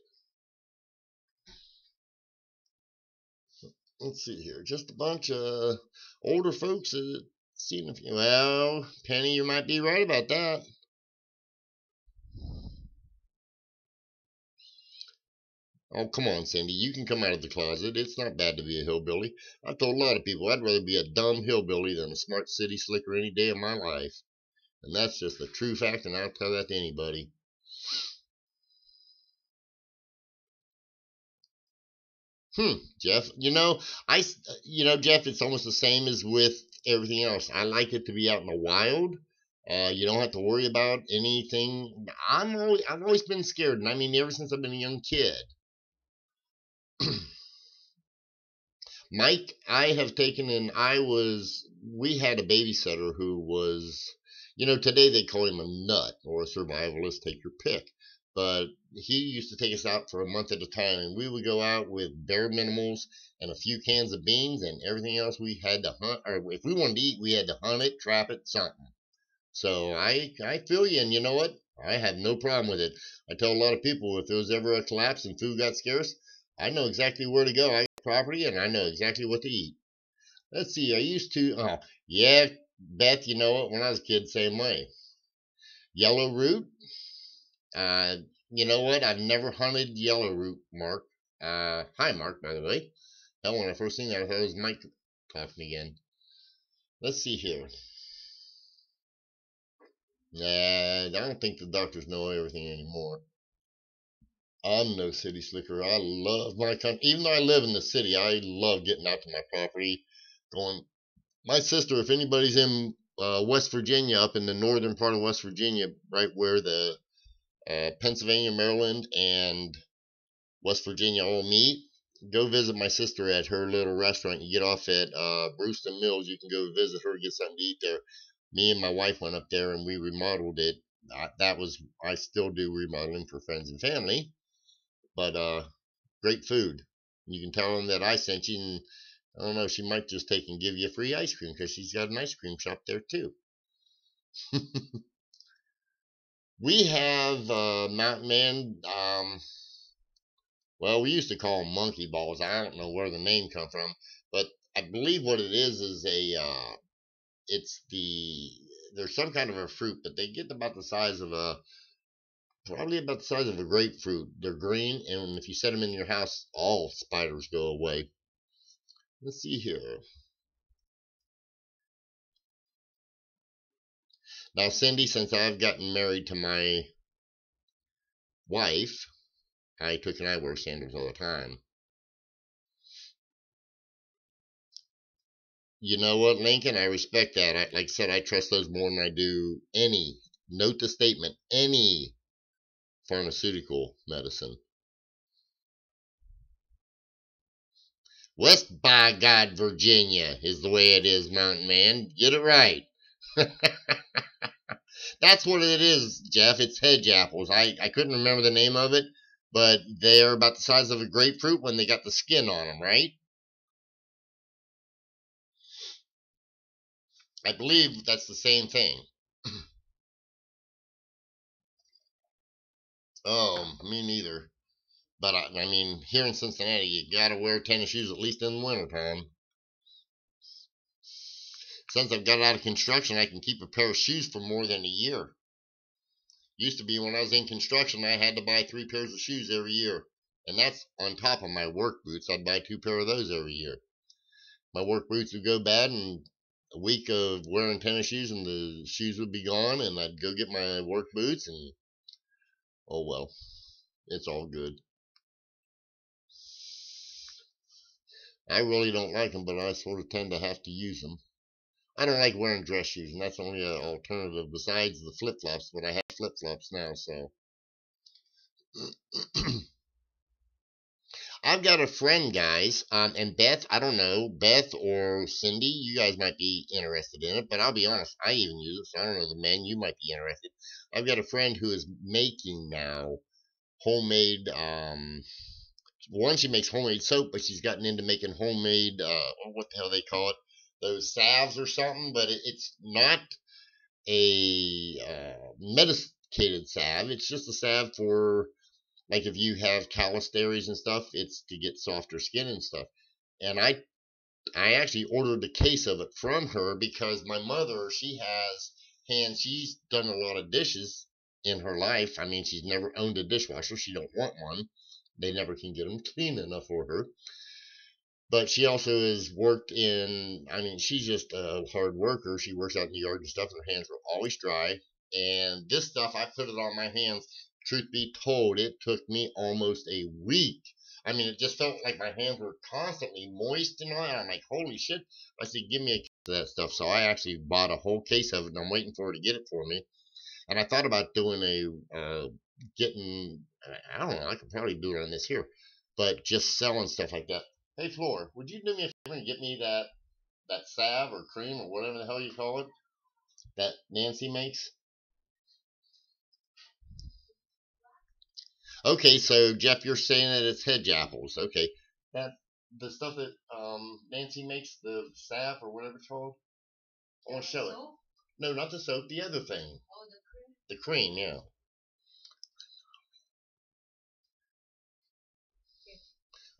Let's see here. Just a bunch of older folks that seen a few. Well, Penny, you might be right about that. Oh, come on, Cindy. You can come out of the closet. It's not bad to be a hillbilly. I've told a lot of people I'd rather be a dumb hillbilly than a smart city slicker any day of my life. And that's just a true fact, and I'll tell that to anybody. Jeff. Jeff, it's almost the same as with everything else. I like it to be out in the wild. You don't have to worry about anything. I've always been scared, and I mean, ever since I've been a young kid. Mike, I have taken in. We had a babysitter who was, today they call him a nut or a survivalist, take your pick. But he used to take us out for a month at a time, and we would go out with bare minimals and a few cans of beans, and everything else we had to hunt. Or if we wanted to eat, we had to hunt it, trap it, something. So I feel you, and you know what? I have no problem with it. I tell a lot of people if there was ever a collapse and food got scarce, I know exactly where to go. I got property, and I know exactly what to eat. Let's see. I used to. Oh, yeah, Beth. You know what? When I was a kid, same way. Yellow root. Uh, you know what? I've never hunted yellow root, Mark. Hi, Mark. By the way, that when I first seen that, I thought it was Mike talking again. Let's see here. Nah, I don't think the doctors know everything anymore. I'm no city slicker. I love my country. Even though I live in the city, I love getting out to my property. Going, my sister, if anybody's in West Virginia, up in the northern part of West Virginia, right where the Pennsylvania, Maryland, and West Virginia all meet, go visit my sister at her little restaurant. You get off at Brewston Mills. You can go visit her, get something to eat there. Me and my wife went up there and we remodeled it. I still do remodeling for friends and family, but great food. You can tell them that I sent you, and I don't know, she might just take and give you a free ice cream because she's got an ice cream shop there too. We have Mountain Man. Well, we used to call them monkey balls. I don't know where the name come from, but I believe what it is a it's they're some kind of a fruit, but they get about the size of probably about the size of a grapefruit. They're green, and if you set them in your house, all spiders go away. Let's see here. Now, Cindy, since I've gotten married to my wife, Took and I wear sandals all the time. You know what, Lincoln? I respect that. Like I said, I trust those more than I do any, note the statement, any pharmaceutical medicine. West by God, Virginia is the way it is, Mountain Man. Get it right. That's what it is, Jeff. It's hedge apples. I couldn't remember the name of it, but they're about the size of a grapefruit when they got the skin on them, right? I believe that's the same thing. Oh, me neither. But I mean, here in Cincinnati, you gotta wear tennis shoes at least in the wintertime. Since I've got out of construction, I can keep a pair of shoes for more than a year. Used to be when I was in construction, I had to buy 3 pairs of shoes every year. And that's on top of my work boots. I'd buy 2 pair of those every year. My work boots would go bad, and a week of wearing tennis shoes and the shoes would be gone, and I'd go get my work boots, and oh well, it's all good. I really don't like them, but I sort of tend to have to use them. I don't like wearing dress shoes, and that's the only alternative besides the flip-flops, but I have flip-flops now, so. I've got a friend, guys, and Beth, I don't know, Beth or Cindy, you guys might be interested in it, but I'll be honest, I even use it, so I don't know the men, you might be interested. I've got a friend who is making now homemade, one, she makes homemade soap, but she's gotten into making homemade, what the hell they call it, those salves or something, but it's not a medicated salve, it's just a salve for, like, if you have cholestasis and stuff, it's to get softer skin and stuff. And I actually ordered a case of it from her because my mother, she has hands. She's done a lot of dishes in her life. I mean, she's never owned a dishwasher. She don't want one. They never can get them clean enough for her. But she also has worked in, I mean, she's just a hard worker. She works out in the yard and stuff, and her hands are always dry. And this stuff, I put it on my hands. Truth be told, it took me almost a week. I mean, it just felt like my hands were constantly moist and all that. I'm like, holy shit. I said, give me a case of that stuff. So I actually bought a whole case of it, and I'm waiting for her to get it for me. And I thought about doing I don't know, I could probably do it on this here, but just selling stuff like that. Hey, Floor, would you do me a favor and get me that salve or cream or whatever the hell you call it that Nancy makes? Okay, so Jeff, you're saying that it's hedge apples. Okay, that the stuff that Nancy makes, the salve or whatever it's called. I want to show it. No, not the soap. The other thing. Oh, the cream. The cream, yeah.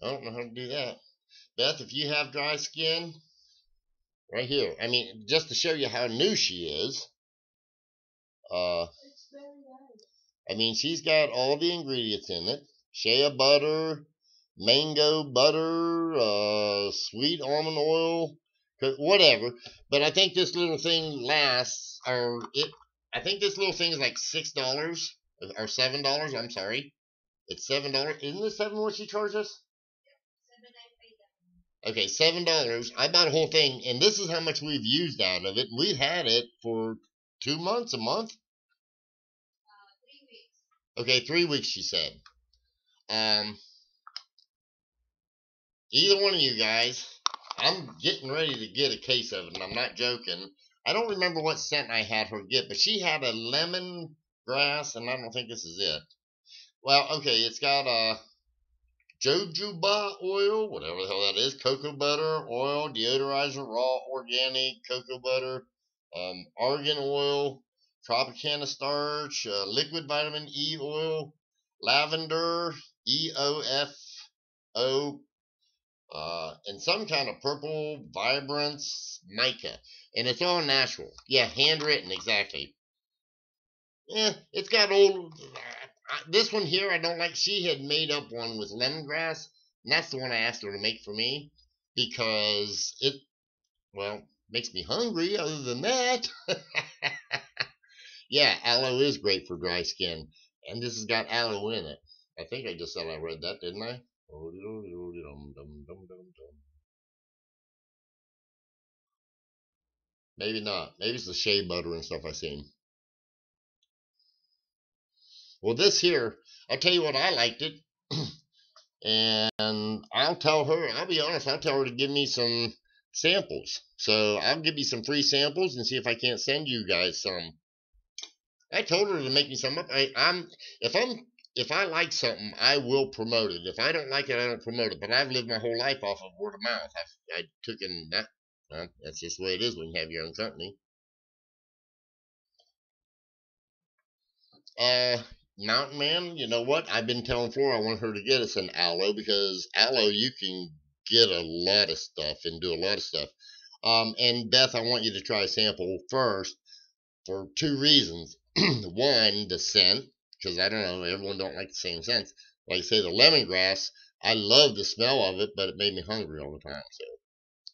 I don't know how to do that. Beth, if you have dry skin, right here. I mean, just to show you how new she is. It's very nice. I mean, she's got all the ingredients in it. Shea butter, mango butter, sweet almond oil, whatever. But I think this little thing lasts, I think this little thing is like $6 or $7. I'm sorry. It's $7. Isn't it $7 what she charged us? Okay, $7. I bought a whole thing, and this is how much we've used out of it. We've had it for 2 months, a month. 3 weeks. Okay, 3 weeks, she said. Either one of you guys, I'm getting ready to get a case of it, and I'm not joking. I don't remember what scent I had her get, but she had a lemon grass, and I don't think this is it. Well, okay, it's got jojoba oil, whatever the hell that is, cocoa butter, oil, deodorizer, raw organic cocoa butter, argan oil, Tropicana starch, liquid vitamin E oil, lavender, EOFO, and some kind of purple vibrance mica, and it's all natural. Yeah, handwritten, exactly. Yeah, it's got old. This one here I don't like. She had made up one with lemongrass, and that's the one I asked her to make for me because it, well, makes me hungry. Other than that, yeah, aloe is great for dry skin, and this has got aloe in it. I think I just said I read that, didn't I? Maybe not. Maybe it's the shea butter and stuff I seen. Well, this here, I'll tell you what, I liked it. And I'll tell her, I'll be honest, I'll tell her to give me some samples. So I'll give you some free samples and see if I can't send you guys some. I told her to make me some up. If I'm if I like something, I will promote it. If I don't like it, I don't promote it. But I've lived my whole life off of word of mouth. I took in that. That's just the way it is when you have your own company. Uh, Mountain Man, you know what? I've been telling Flora I want her to get us an aloe because aloe you can get a lot of stuff and do a lot of stuff. And Beth, I want you to try a sample first for two reasons. One, the scent, because I don't know, everyone don't like the same scents. Like I say, the lemongrass, I love the smell of it, but it made me hungry all the time. So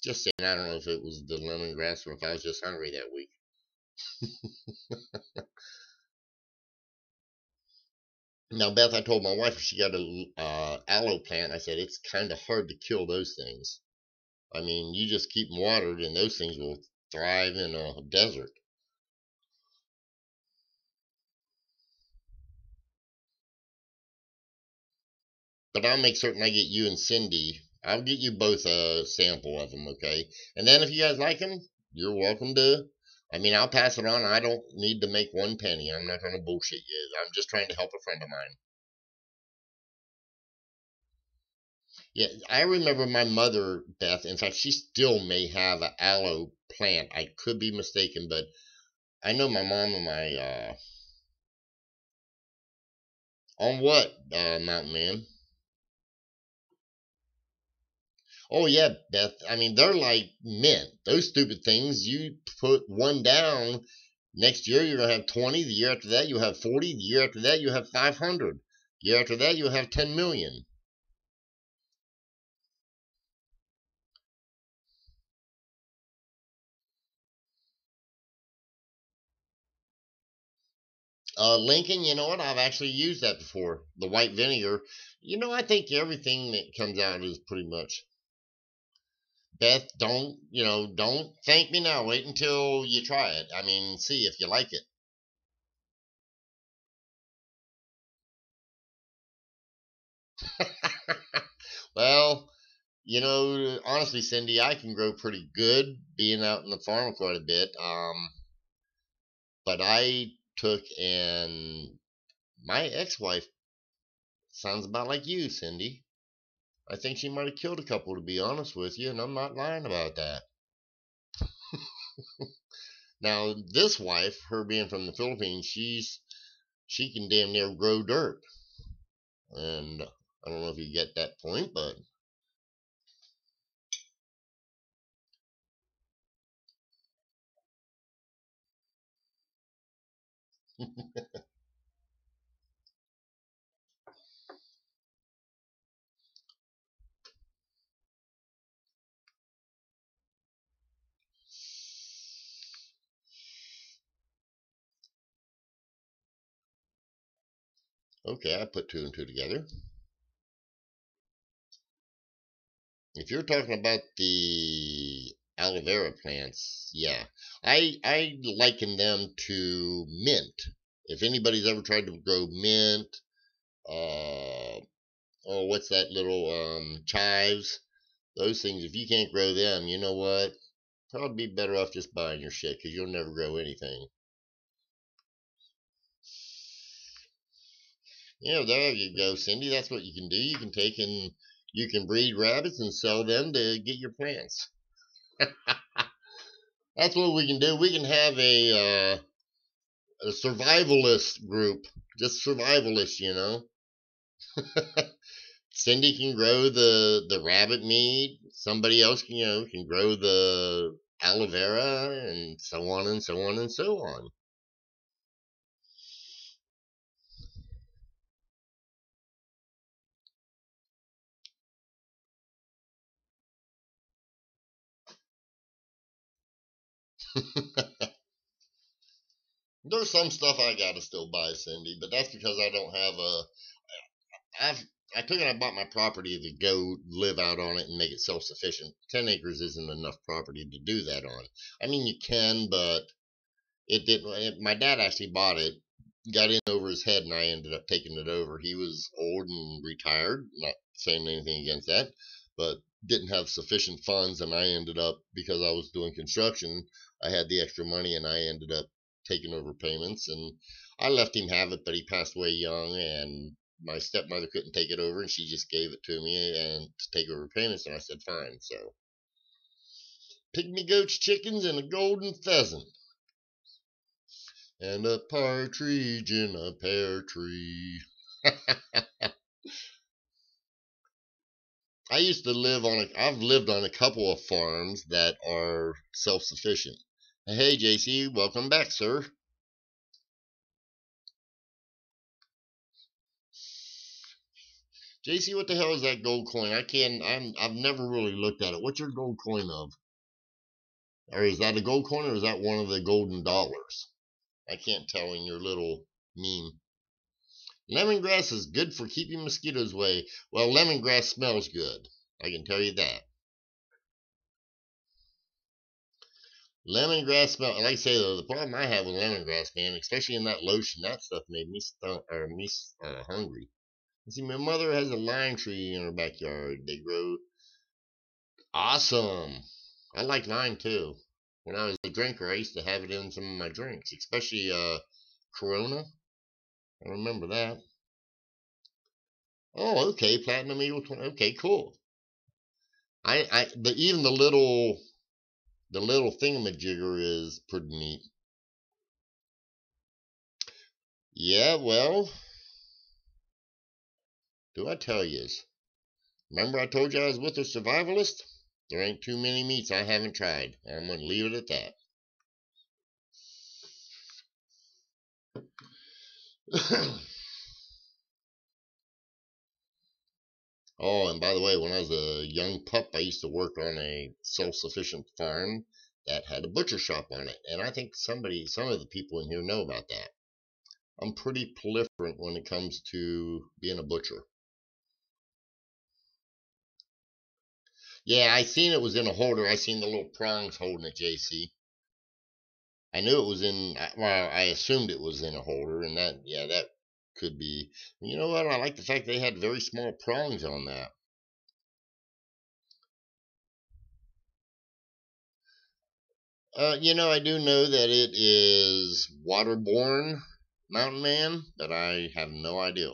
just saying, I don't know if it was the lemongrass or if I was just hungry that week. Now, Beth, I told my wife if she got a aloe plant, I said it's kind of hard to kill those things. I mean, you just keep them watered, and those things will thrive in a desert. But I'll make certain I get you and Cindy. I'll get you both a sample of them, okay? And then if you guys like them, you're welcome to. I mean, I'll pass it on. I don't need to make one penny. I'm not going to bullshit you. I'm just trying to help a friend of mine. Yeah, I remember my mother, Beth. In fact, she still may have an aloe plant. I could be mistaken, but I know my mom and my on what, Mountain Man? Oh yeah, Beth. I mean, they're like mint. Those stupid things. You put one down. Next year you're gonna have 20. The year after that you have 40. The year after that you have 500. The year after that you have 10 million. Lincoln, you know what? I've actually used that before. The white vinegar. You know, I think everything that comes out is pretty much. Beth, don't thank me now. Wait until you try it. I mean, see if you like it. Well, honestly, Cindy, I can grow pretty good being out in the farm quite a bit. But I took and my ex-wife sounds about like you, Cindy. I think she might have killed a couple, to be honest with you, and I'm not lying about that. Now, this wife, her being from the Philippines, she can damn near grow dirt, and I don't know if you get that point, but okay, I put two and two together. If you're talking about the aloe vera plants, yeah, I liken them to mint. If anybody's ever tried to grow mint, uh, oh, what's that little chives? Those things. If you can't grow them, you know what? Probably be better off just buying your shit because you'll never grow anything. Yeah, there you go, Cindy. That's what you can do. You can take and you can breed rabbits and sell them to get your plants. That's what we can do. We can have a survivalist group, just survivalists, Cindy can grow the rabbit meat. Somebody else can, can grow the aloe vera, and so on and so on and so on. There's some stuff I gotta still buy, Cindy, but that's because I don't have a. I've I took and I bought my property to go live out on it and make it self-sufficient. 10 acres isn't enough property to do that on. I mean, you can, but it didn't. My dad actually bought it, got in over his head, and I ended up taking it over. He was old and retired, not saying anything against that, but didn't have sufficient funds, and I ended up, because I was doing construction, I had the extra money, and I ended up taking over payments, and I let him have it, but he passed away young, and my stepmother couldn't take it over, and she just gave it to me and to take over payments, and I said fine. So pygmy goats, chickens, and a golden pheasant, and a partridge in a pear tree. I used to live on I've lived on a couple of farms that are self-sufficient. Hey, JC, welcome back, sir. JC, what the hell is that gold coin? I've never really looked at it. What's your gold coin of? Or is that a gold coin, or is that one of the golden dollars? I can't tell in your little meme. Lemongrass is good for keeping mosquitoes away. Well, lemongrass smells good. I can tell you that. Lemongrass smell. Like I say though, the problem I have with lemongrass, man, especially in that lotion, that stuff made me hungry. You see, my mother has a lime tree in her backyard. They grow awesome. I like lime too. When I was a drinker, I used to have it in some of my drinks, especially Corona. I remember that. Oh, okay, Platinum Eagle 20. Okay, cool. Even the little thingamajigger is pretty neat. Yeah, well, do I tell yous? Remember I told you I was with a survivalist? There ain't too many meats I haven't tried. I'm gonna leave it at that. Oh, and by the way, when I was a young pup, I used to work on a self-sufficient farm that had a butcher shop on it, and I think some of the people in here know about that. I'm pretty prolific when it comes to being a butcher. Yeah, I seen it was in a holder. I seen the little prongs holding it, JC. I knew it was in. Well, I assumed it was in a holder, and that could be. You know what? I like the fact they had very small prongs on that. I do know that it is waterborne, Mountain Man, but I have no idea.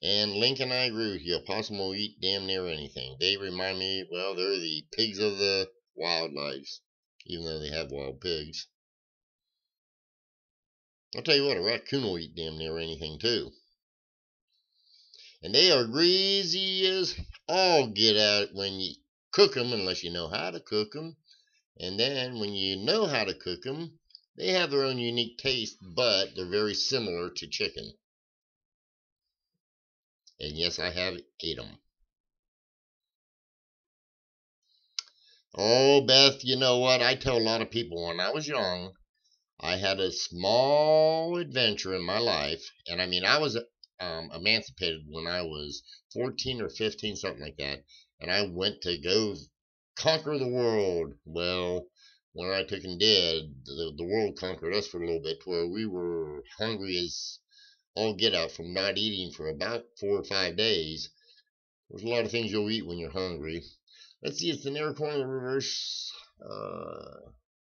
And Lincoln, I agree with you. A possum will eat damn near anything. They remind me, well, they're the pigs of the wildlife, even though they have wild pigs. I'll tell you what, a raccoon will eat damn near anything too. And they are greasy as all get out when you cook them, unless you know how to cook them. And then when you know how to cook them, they have their own unique taste, but they're very similar to chicken. And yes, I have ate them. Oh, Beth, you know what? I tell a lot of people when I was young, I had a small adventure in my life. And I mean, I was emancipated when I was 14 or 15, something like that. And I went to go conquer the world. Well, when I took and did, the world conquered us for a little bit, to where we were hungry as all get out from not eating for about 4 or 5 days. There's a lot of things you'll eat when you're hungry. Let's see, it's the narrow corner reverse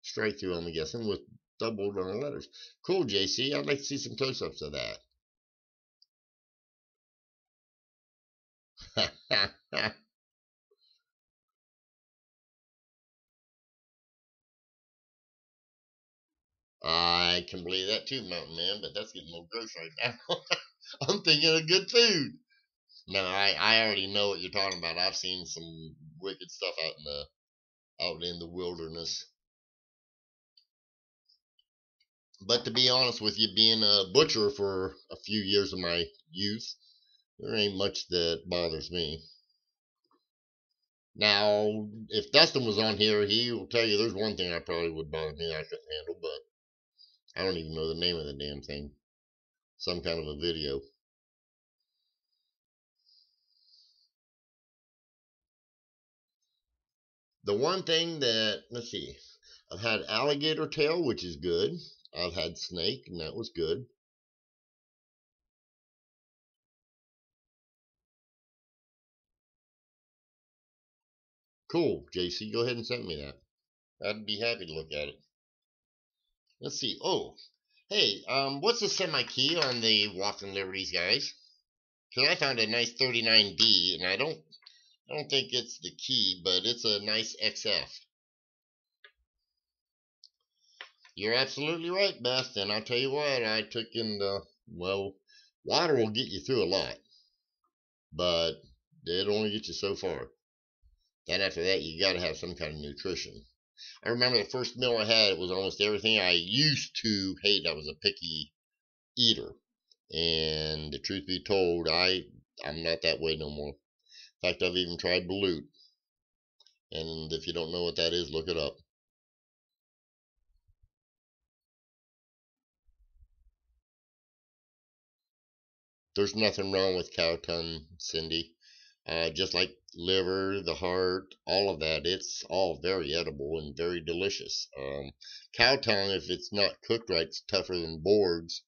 strike through, I'm guessing, with doubled on the letters. Cool, JC. I'd like to see some close ups of that. I can believe that too, Mountain Man, but that's getting a little gross right now. I'm thinking of good food. No, I already know what you're talking about. I've seen some wicked stuff out in the wilderness. But to be honest with you, being a butcher for a few years of my youth, there ain't much that bothers me. Now, if Dustin was on here, he will tell you there's one thing I probably would bother me I couldn't handle, but I don't even know the name of the damn thing. Some kind of a video. The one thing that, let's see, I've had alligator tail, which is good. I've had snake, and that was good. Cool, JC, go ahead and send me that. I'd be happy to look at it. Let's see. Oh, hey, what's the semi-key on the Walking Liberties, guys? Because I found a nice 39D, and I don't think it's the key, but it's a nice XF. You're absolutely right, Beth. And I'll tell you what, I took in the, well, water will get you through a lot, but it'll only get you so far. Then after that, you got to have some kind of nutrition. I remember the first meal I had, it was almost everything I used to hate. I was a picky eater. And the truth be told, I'm not that way no more. In fact, I've even tried balut. And if you don't know what that is, look it up. There's nothing wrong with cow tongue, Cindy. Just like liver, the heart, all of that, it's all very edible and very delicious. Cow tongue, if it's not cooked right, it's tougher than boards.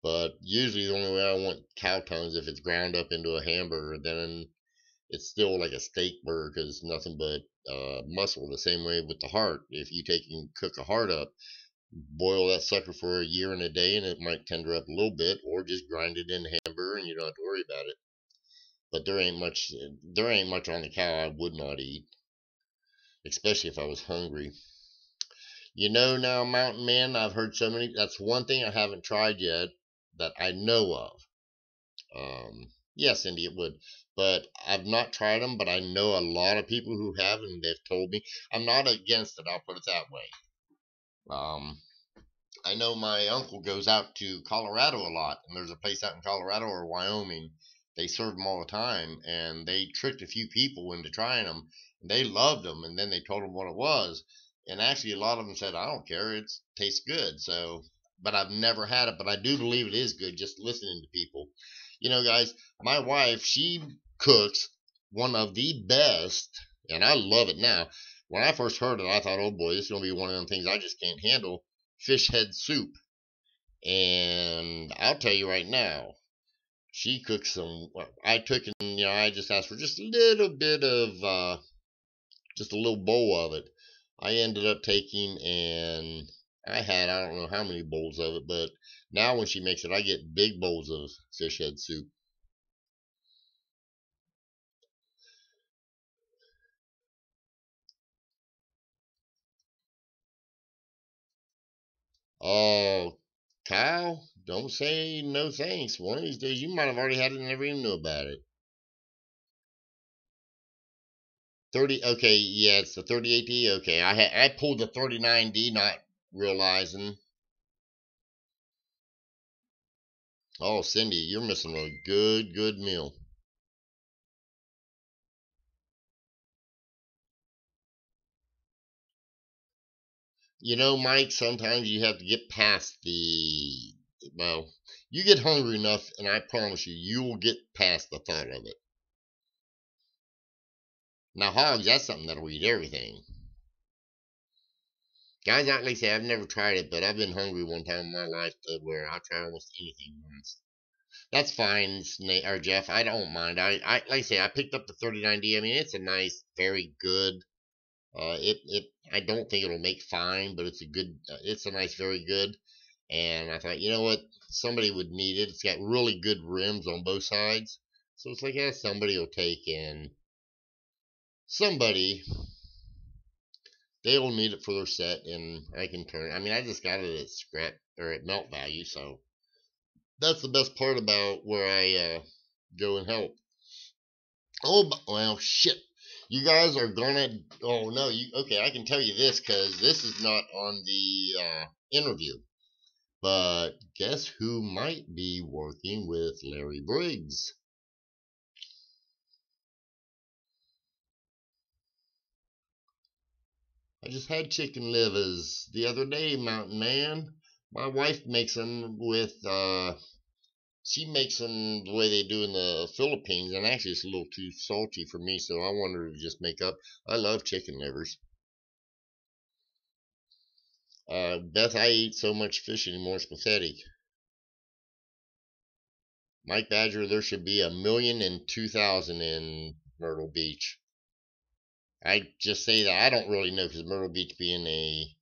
But usually the only way I want cow tongue is if it's ground up into a hamburger. Then it's still like a steak burger because it's nothing but muscle. The same way with the heart. If you take and cook a heart up, boil that sucker for a year and a day, and it might tender up a little bit, or just grind it in a hamburger, and you don't have to worry about it. But there ain't much on the cow I would not eat, especially if I was hungry. You know now, Mountain Man, I've heard so many. That's one thing I haven't tried yet that I know of. Yes, Cindy, it would. But I've not tried them, but I know a lot of people who have, and they've told me. I'm not against it, I'll put it that way. I know my uncle goes out to Colorado a lot, and there's a place out in Colorado or Wyoming. They serve them all the time, and they tricked a few people into trying them. And they loved them, and then they told them what it was. And actually, a lot of them said, "I don't care, it tastes good." So, but I've never had it, but I do believe it is good. Just listening to people, you know, guys. My wife, she cooks one of the best, and I love it now. When I first heard it, I thought, "Oh boy, this is gonna be one of them things I just can't handle." Fish head soup. And I'll tell you right now, she cooks some. I took and I just asked for just a little bit of, just a little bowl of it. I ended up taking and I don't know how many bowls of it, but now when she makes it, I get big bowls of fish head soup. Oh, Kyle, don't say no thanks. One of these days you might have already had it and never even knew about it. 30, okay, yeah, it's the 38D. Okay, I pulled the 39D, not realizing. Oh, Cindy, you're missing a good meal. You know, Mike, sometimes you have to get past the, well, you get hungry enough, and I promise you, you will get past the thought of it. Now, hogs, that's something that'll eat everything. Guys, like I say, I've never tried it, but I've been hungry one time in my life to where I'll try almost anything once. That's fine, Snake or Jeff. I don't mind. I like I say, I picked up the 39D. I mean, it's a nice, very good. I don't think it'll make fine, but it's a good. It's a nice, very good. And I thought, you know what, somebody would need it. It's got really good rims on both sides, so it's like, yeah, somebody will take and somebody they will need it for their set, and I can turn. I mean, I just got it at scrap or at melt value, so That's the best part about where I go and help. Oh, well, shit. You guys are gonna. Oh no, you okay? I can tell you this because this is not on the interview. But guess who might be working with Larry Briggs? I just had chicken livers the other day, Mountain Man. My wife makes them with, she makes them the way they do in the Philippines, and actually it's a little too salty for me, so I wanted her to just make up. I love chicken livers. Beth, I eat so much fish anymore, it's pathetic. Mike Badger, there should be 1,002,000 in Myrtle Beach. I just say that I don't really know because Myrtle Beach being a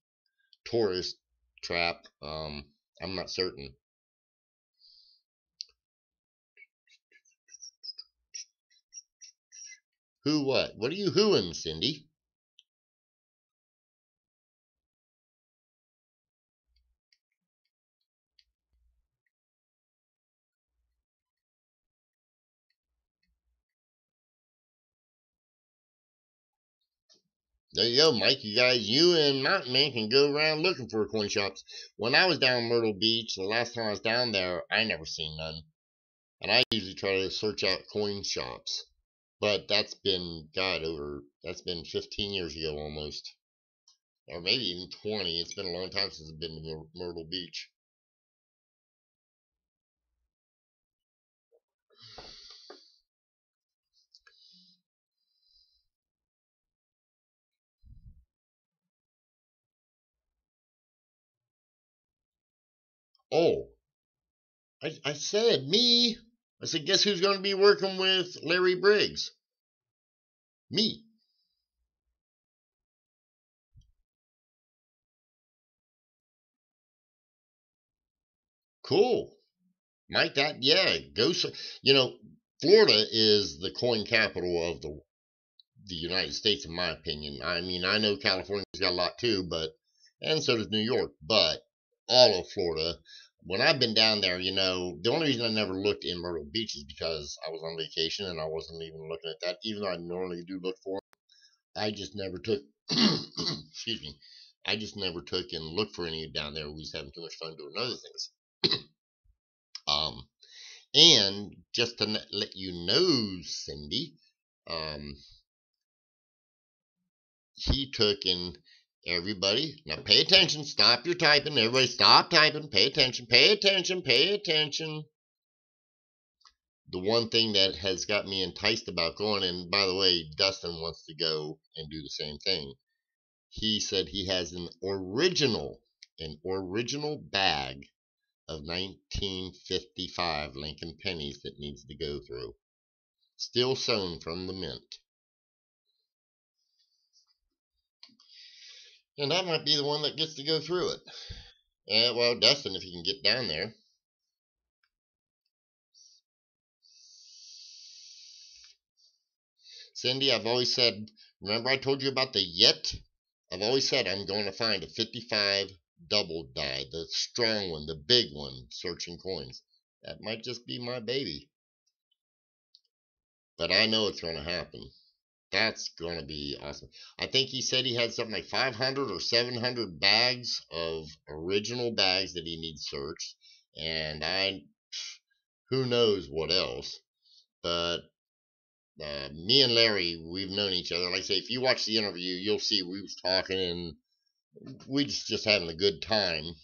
tourist trap, I'm not certain. Who what? What are you hooing, Cindy? There you go, Mike. You and Mountain Man can go around looking for coin shops. When I was down Myrtle Beach, the last time I was down there, I never seen none. And I usually try to search out coin shops. But that's been 15 years ago almost. Or maybe even 20. It's been a long time since I've been to Myrtle Beach. Oh, I said me. I said, guess who's going to be working with Larry Briggs? Me. Cool. Mike, that, yeah, go. You know, Florida is the coin capital of the United States, in my opinion. I mean, I know California's got a lot too, and so does New York, but all of Florida. When I've been down there, the only reason I never looked in Myrtle Beach is because I was on vacation and I wasn't even looking at that, even though I normally do look for them. I just never took, excuse me, I just never took and looked for any down there. We was having too much fun doing other things. Um, and just to let you know, Cindy, um, he took and everybody, now pay attention, stop your typing, everybody stop typing, pay attention, pay attention, pay attention. The one thing that has got me enticed about going, and by the way, Dustin wants to go and do the same thing. He said he has an original bag of 1955 Lincoln pennies that needs to go through. Still sewn from the mint. And I might be the one that gets to go through it. Well, Dustin, if you can get down there. Cindy, I've always said, remember I told you about the Yet? I've always said I'm going to find a 55 double die, the strong one, the big one, searching coins. That might just be my baby. But I know it's going to happen. That's going to be awesome. I think he said he had something like 500 or 700 bags of original bags that he needs searched. And who knows what else. But me and Larry, we've known each other. Like I say, if you watch the interview, you'll see we was talking and we just having a good time.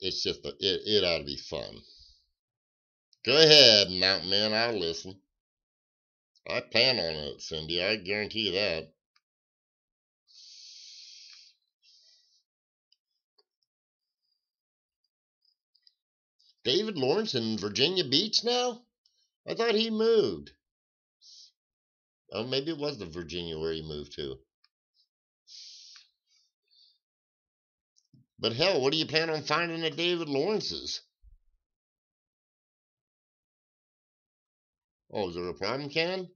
It's just it ought to be fun. Go ahead, Mountain Man. I'll listen. I plan on it, Cindy. I guarantee you that. David Lawrence in Virginia Beach now? I thought he moved. Oh, maybe it was the Virginia where he moved to. But hell, what do you plan on finding at David Lawrence's? Oh, is there a problem, Ken?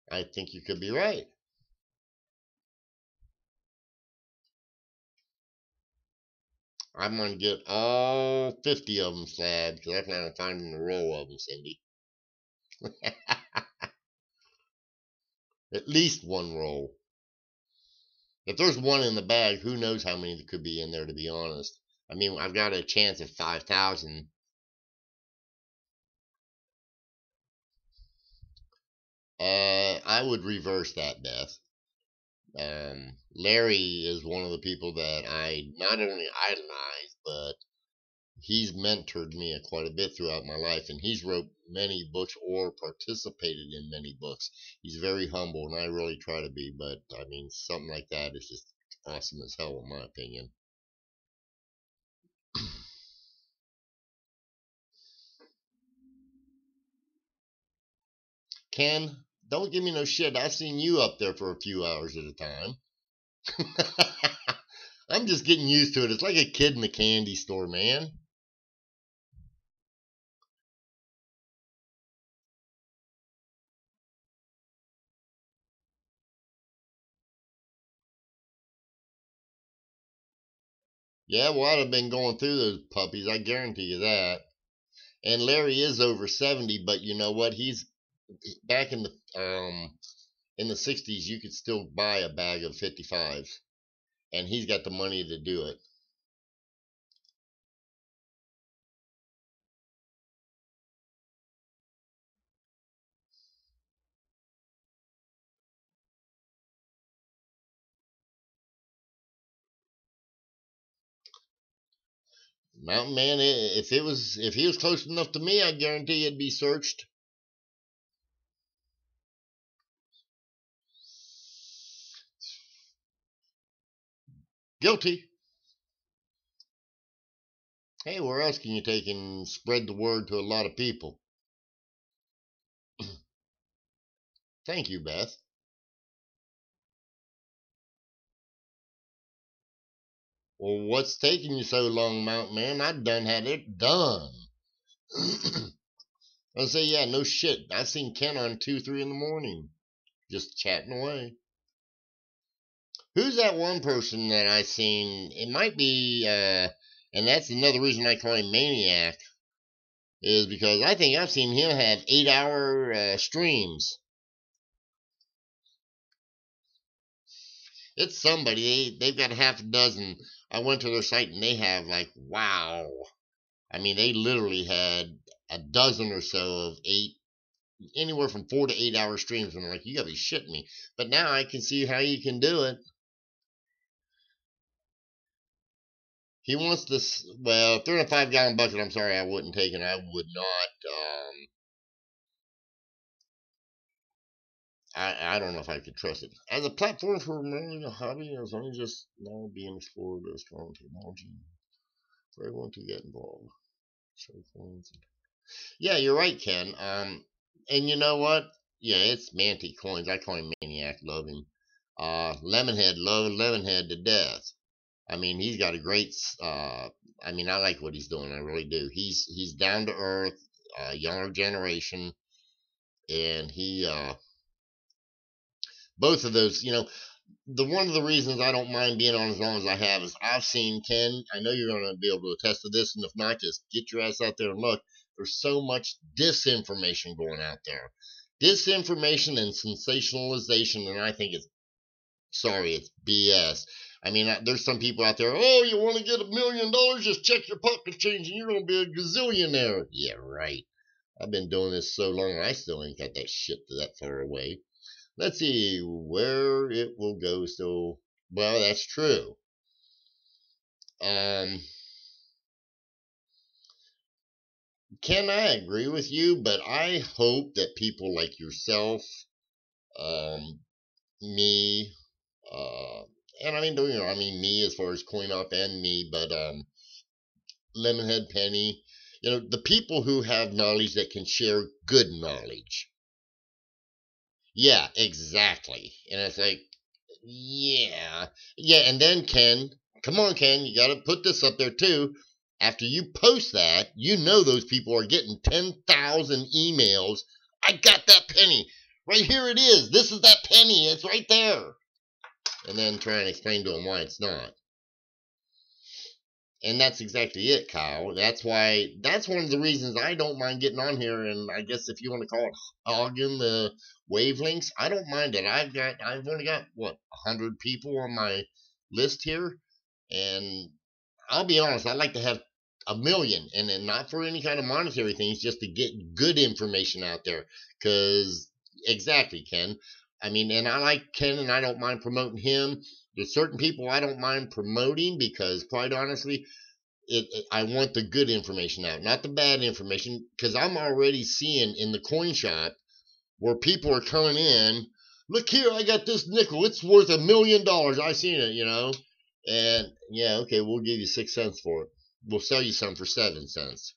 I think you could be right. I'm going to get all 50 of them slabbed because I plan on finding a roll of them, Cindy. At least one roll. If there's one in the bag, who knows how many could be in there, to be honest. I mean, I've got a chance of 5,000. I would reverse that, Beth. Larry is one of the people that I not only idolize, but he's mentored me quite a bit throughout my life, and he's wrote many books or participated in many books. He's very humble, and I really try to be, but I mean, something like that is just awesome as hell, in my opinion. Ken, don't give me no shit. I've seen you up there for a few hours at a time. I'm just getting used to it. It's like a kid in the candy store, man. Yeah, well, I'd have been going through those puppies. I guarantee you that. And Larry is over 70, but you know what? He's back in the 60s. You could still buy a bag of 55s, and he's got the money to do it. Mountain Man, if he was close enough to me, I guarantee it'd be searched. Guilty. Hey, where else can you take and spread the word to a lot of people? Thank you, Beth. Well, what's taking you so long, Mountain Man? I done had it done. I say, yeah, no shit. I seen Ken on 2, 3 in the morning, just chatting away. Who's that one person that I seen? It might be, and that's another reason I call him Maniac, is because I think I've seen him have 8-hour streams. It's somebody. They've got half a dozen. I went to their site and they have like, wow. I mean, they literally had a dozen or so of anywhere from 4 to 8 hour streams. And I'm like, you gotta be shitting me. But now I can see how you can do it. He wants this. Well, if they're in a 5-gallon bucket, I'm sorry, I wouldn't take it. I would not. I don't know if I could trust it. As a platform for mainly a hobby, it's only just now being explored as strong technology for everyone to get involved. Yeah, you're right, Ken. And you know what? Yeah, it's Mantic Coins. I call him Maniac. Love him. Lemonhead, love Lemonhead to death. I mean, he's got a great. I mean, I like what he's doing. I really do. He's down to earth, younger generation, and he both of those. You know, one of the reasons I don't mind being on as long as I have is I've seen Ken. I know you're going to be able to attest to this, and if not, just get your ass out there and look. There's so much disinformation going out there, disinformation and sensationalization, and I think it's BS. I mean, there's some people out there. Oh, you want to get $1 million? Just check your pocket change, and you're going to be a gazillionaire. Yeah, right. I've been doing this so long, and I still ain't got that shit that far away. Let's see where it will go. So, well, that's true. Ken, I agree with you, but I hope that people like yourself, me, and I mean, don't you know, I mean me as far as Coin Op and me, but Lemonhead Penny, you know, the people who have knowledge that can share good knowledge. Yeah, exactly. And it's like, yeah. Yeah, and then Ken, come on, Ken, you got to put this up there too. After you post that, you know those people are getting 10,000 emails. I got that penny. Right here it is. This is that penny. It's right there. And then try and explain to them why it's not. And that's exactly it, Kyle. That's one of the reasons I don't mind getting on here. And I guess if you want to call it hogging the wavelengths, I don't mind it. I've only got, 100 people on my list here. And I'll be honest, I'd like to have 1 million, and then not for any kind of monetary things, just to get good information out there. Because, exactly, Ken. I mean, and I like Ken, and I don't mind promoting him. There's certain people I don't mind promoting because, quite honestly, I want the good information out, not the bad information. Because I'm already seeing in the coin shop where people are coming in, look here, I got this nickel. It's worth $1 million. I seen it, And yeah, okay, we'll give you 6 cents for it. We'll sell you some for 7 cents.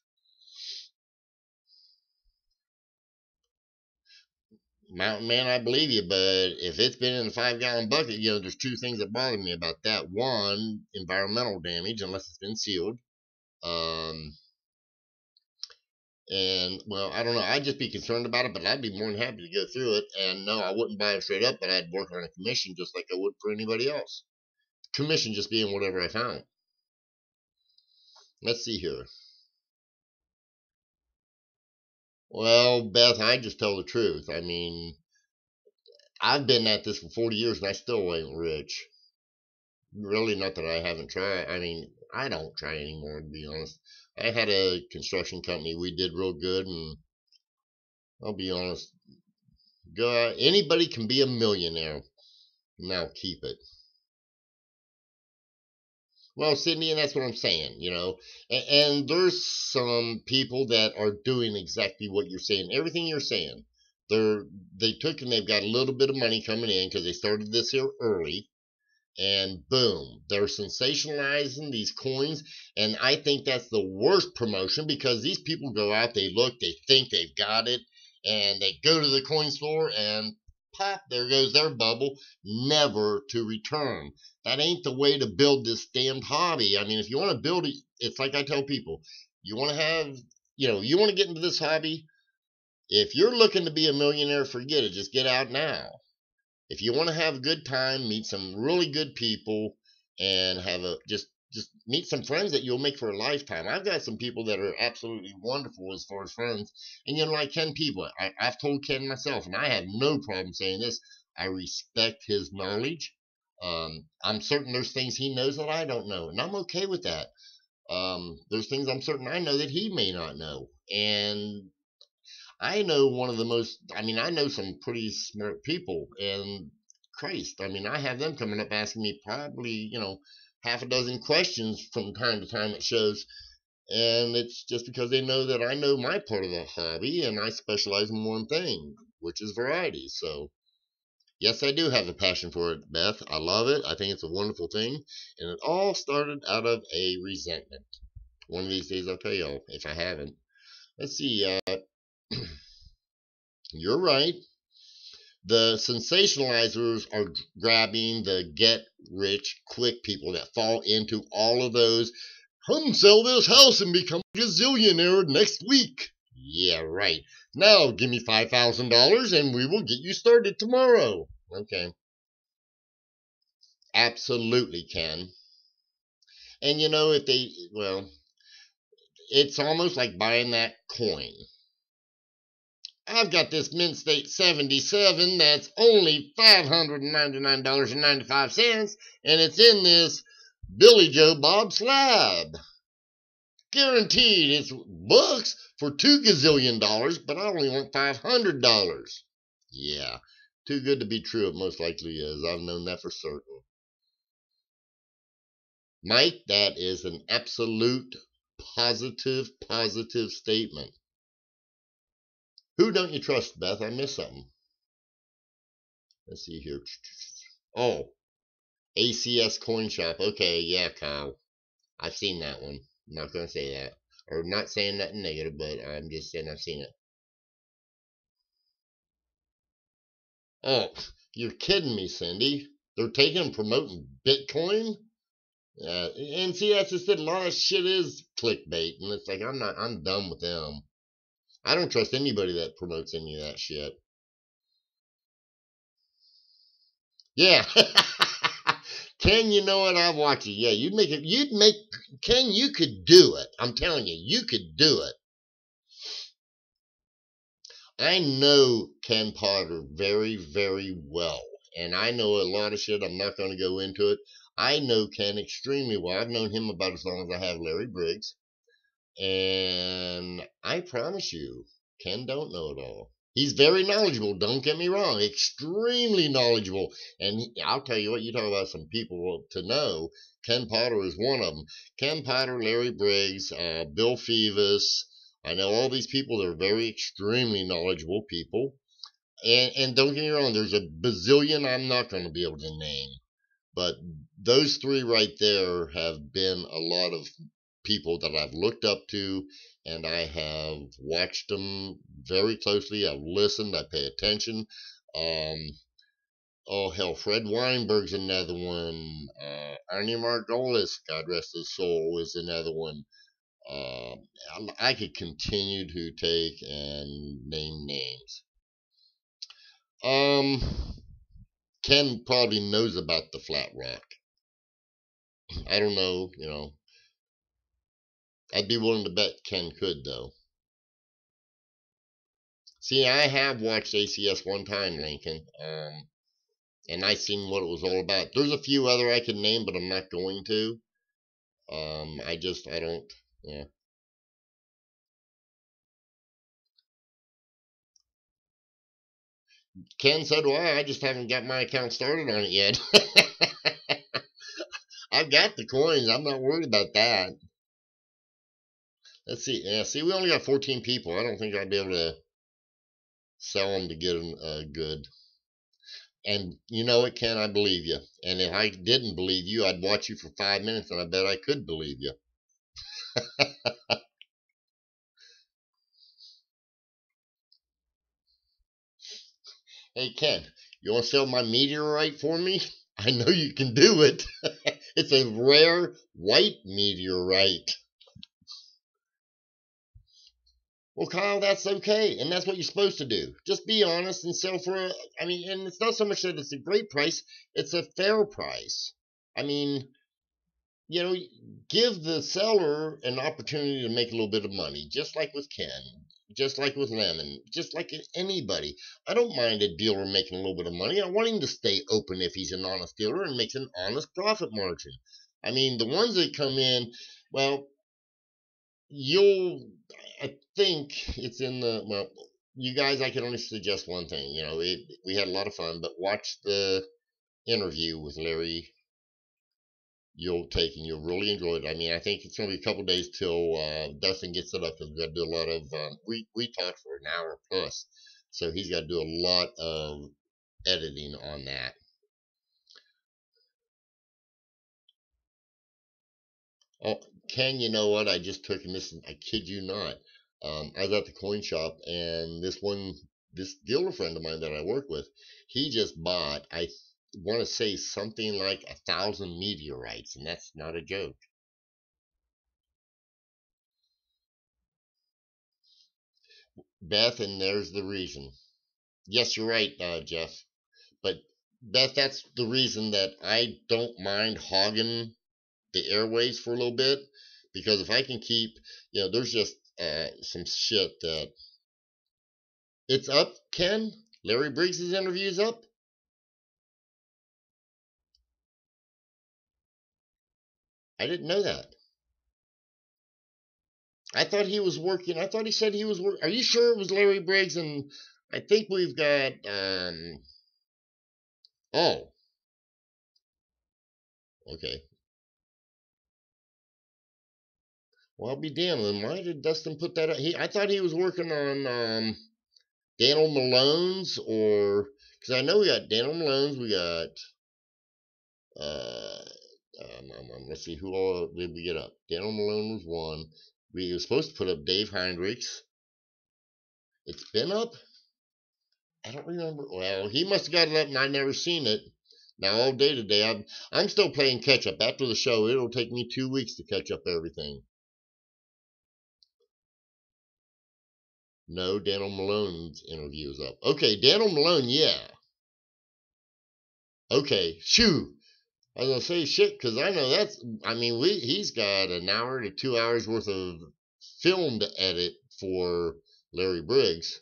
Mountain Man, I believe you, but if it's been in a 5-gallon bucket, there's 2 things that bother me about that. One, environmental damage, unless it's been sealed. And, well, I don't know. I'd just be concerned about it, but I'd be more than happy to go through it. And no, I wouldn't buy it straight up, but I'd work on a commission just like I would for anybody else. Commission just being whatever I found. Let's see here. Well, Beth, I just tell the truth. I mean, I've been at this for 40 years and I still ain't rich. Really, not that I haven't tried. I mean, I don't try anymore, to be honest. I had a construction company. We did real good, and I'll be honest. Anybody can be a millionaire. Now keep it. Well, Sydney, and that's what I'm saying, And there's some people that are doing exactly what you're saying. Everything you're saying. They took and they've got a little bit of money coming in because they started this here early. And boom, they're sensationalizing these coins. And I think that's the worst promotion because these people go out, they look, they think they've got it, and they go to the coin store and pop, there goes their bubble, never to return. That ain't the way to build this damned hobby. I mean, if you want to build it, it's like I tell people, you want to have, you want to get into this hobby. If you're looking to be a millionaire, forget it. Just get out now. If you want to have a good time, meet some really good people, and have just meet some friends that you'll make for a lifetime. I've got some people that are absolutely wonderful as far as friends, and like Ken People. I've told Ken myself, and I have no problem saying this. I respect his knowledge. I'm certain there's things he knows that I don't know, and I'm okay with that. There's things I'm certain I know that he may not know, and I know I know some pretty smart people, and Christ, I have them coming up asking me probably, half a dozen questions from time to time at shows, and it's just because they know that I know my part of the hobby, and I specialize in one thing, which is variety. So, yes, I do have a passion for it, Beth. I love it. I think it's a wonderful thing, and it all started out of a resentment. One of these days I'll tell y'all if I haven't. Let's see, you're right. The sensationalizers are grabbing the get-rich-quick people that fall into all of those, come sell this house and become a gazillionaire next week. Yeah, right. Now give me $5,000 and we will get you started tomorrow. Okay. Absolutely can. And it's almost like buying that coin. I've got this Mint State 77 that's only $599.95, and it's in this Billy Joe Bob slab. Guaranteed it's books for $2 gazillion, but I only want $500. Yeah, too good to be true it most likely is. I've known that for certain. Mike, that is an absolute positive statement. Who don't you trust, Beth? I missed something. Let's see here. Oh, ACS Coin Shop. Okay, yeah, Kyle. I've seen that one. I'm not going to say that. Or not saying nothing negative, but I'm just saying I've seen it. Oh, you're kidding me, Cindy. They're taking and promoting Bitcoin? And see, that's just it. A lot of shit is clickbait. And it's like, I'm done with them. I don't trust anybody that promotes any of that shit. Yeah. Ken, you know what? I've watched it. Yeah, Ken, you could do it. I'm telling you, you could do it. I know Ken Potter very, very well. And I know a lot of shit. I'm not going to go into it. I know Ken extremely well. I've known him about as long as I have Larry Briggs. And I promise you, Ken don't know it all. He's very knowledgeable, don't get me wrong, extremely knowledgeable. And I'll tell you what, you talk about some people to know. Ken Potter is one of them. Ken Potter, Larry Briggs, Bill Fevus. I know all these people. They're very extremely knowledgeable people. And don't get me wrong, there's a bazillion I'm not going to be able to name. But those three right there have been a lot of people that I've looked up to, and I have watched them very closely. I've listened, I pay attention. Um, oh, hell, Fred Weinberg's another one. Ernie Margolis, God rest his soul, is another one. I could continue to take and name names. Um, Ken probably knows about the Flat Rock. I don't know, I'd be willing to bet Ken could, though. See, I have watched ACS one time, Lincoln, and I seen what it was all about. There's a few other I could name, but I'm not going to. I don't, yeah. Ken, so do I. I just haven't got my account started on it yet. I've got the coins. I'm not worried about that. Let's see. Yeah, see, we only got 14 people. I don't think I'd be able to sell them to get them good. And you know what, Ken? I believe you. And if I didn't believe you, I'd watch you for 5 minutes, and I bet I could believe you. Hey, Ken, you want to sell my meteorite for me? I know you can do it. It's a rare white meteorite. Well, Kyle, that's okay, and that's what you're supposed to do. Just be honest and sell for I mean, and it's not so much that it's a great price; it's a fair price. I mean, you know, give the seller an opportunity to make a little bit of money, just like with Ken, just like with Lemon, just like anybody. I don't mind a dealer making a little bit of money. I want him to stay open if he's an honest dealer and makes an honest profit margin. I mean, the ones that come in, well, you'll, I think it's in the, well, you guys, I can only suggest one thing. We had a lot of fun, but watch the interview with Larry. You'll take and you'll really enjoy it. I mean, I think it's going to be a couple days till Dustin gets it up because we've got to do a lot of. We talked for an hour plus, so he's got to do a lot of editing on that. Oh, Ken, you know what? I just took and this. I kid you not. I was at the coin shop and this dealer friend of mine that I work with, he just bought. I want to say something like 1,000 meteorites, and that's not a joke. Beth, and there's the reason. Yes, you're right, Jeff. But that's the reason that I don't mind hogging the airways for a little bit, because if I can keep, there's just some shit that it's up. Ken, Larry Briggs' interview is up. I didn't know that. I thought he was working. I thought he said he was working. Are you sure it was Larry Briggs? And I think we've got. Oh, okay. Well, I'll be damned. Then why did Dustin put that up? I thought he was working on Daniel Malone's, or because I know we got Daniel Malone's, we got uh, let's see, who all did we get up? Daniel Malone was one. We were supposed to put up Dave Heinrichs. It's been up. I don't remember. Well, he must have got it up, and I never seen it. Now all day today, I'm still playing catch up. After the show, it'll take me 2 weeks to catch up everything. No, Daniel Malone's interview is up. Okay, Daniel Malone, yeah. Okay, shoo. I was gonna say shit because I know that's. I mean, he's got an hour to 2 hours worth of film to edit for Larry Briggs.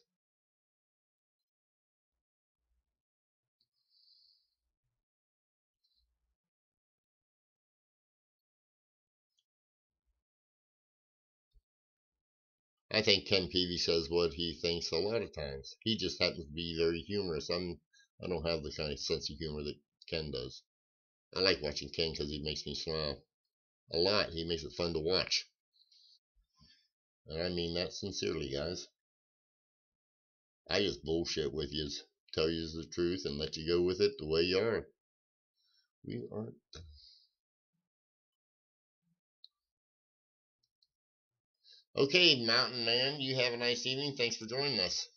I think Ken Peavy says what he thinks a lot of times. He just happens to be very humorous. I don't have the kind of sense of humor that Ken does. I like watching Ken because he makes me smile a lot. He makes it fun to watch, and I mean that sincerely, guys. I just bullshit with you, tell you the truth, and let you go with it the way you are. We are. Okay, Mountain Man, you have a nice evening. Thanks for joining us.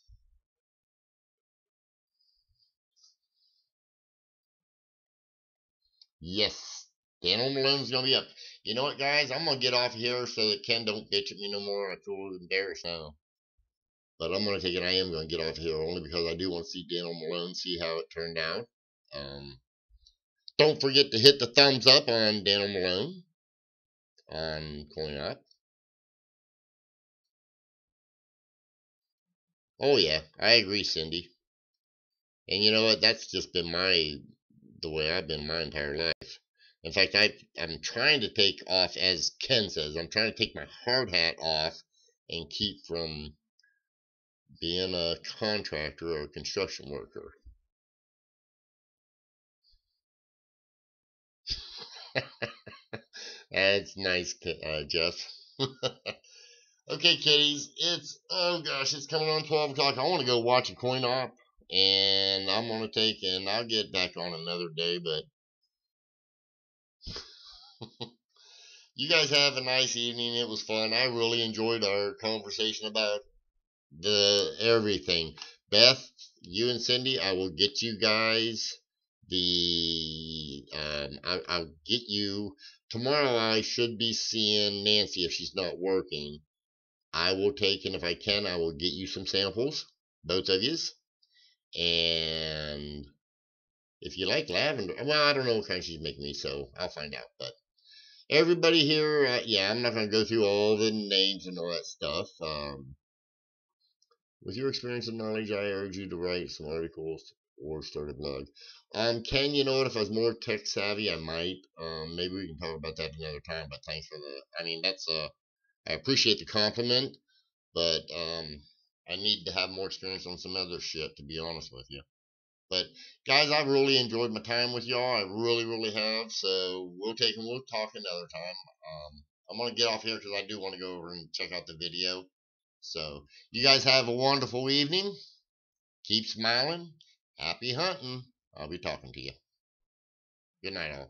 Yes, Daniel Malone's gonna be up. You know what, guys? I'm gonna get off here so that Ken don't bitch at me no more. I feel embarrassed now. But I'm gonna take it. I am gonna get off here only because I do want to see Daniel Malone, see how it turned out. Don't forget to hit the thumbs up on Daniel Malone on CoinOp. Oh yeah, I agree, Cindy. And you know what? That's just been the way I've been my entire life. In fact, I'm trying to take off, as Ken says, I'm trying to take my hard hat off and keep from being a contractor or a construction worker. That's nice, Jeff. Okay, kiddies, oh gosh, it's coming on 12 o'clock. I want to go watch a coin op, and I'm going to and I'll get back on another day, but you guys have a nice evening. It was fun. I really enjoyed our conversation about the everything. Beth, you and Cindy, I will get you guys I'll get you tomorrow. I should be seeing Nancy if she's not working. I will take, and if I can, I will get you some samples, both of yous. And if you like lavender, well, I don't know what kind she's making me, so I'll find out. But everybody here, yeah, I'm not going to go through all the names and all that stuff. With your experience and knowledge, I urge you to write some articles or start a blog. Ken, you know what? If I was more tech savvy, I might. Maybe we can talk about that another time. But thanks for the. I mean, I appreciate the compliment, but I need to have more experience on some other shit, to be honest with you. But guys, I've really enjoyed my time with y'all. I really, really have. So we'll talk another time. I'm gonna get off here because I do want to go over and check out the video. So you guys have a wonderful evening. Keep smiling. Happy hunting. I'll be talking to you. Good night, all.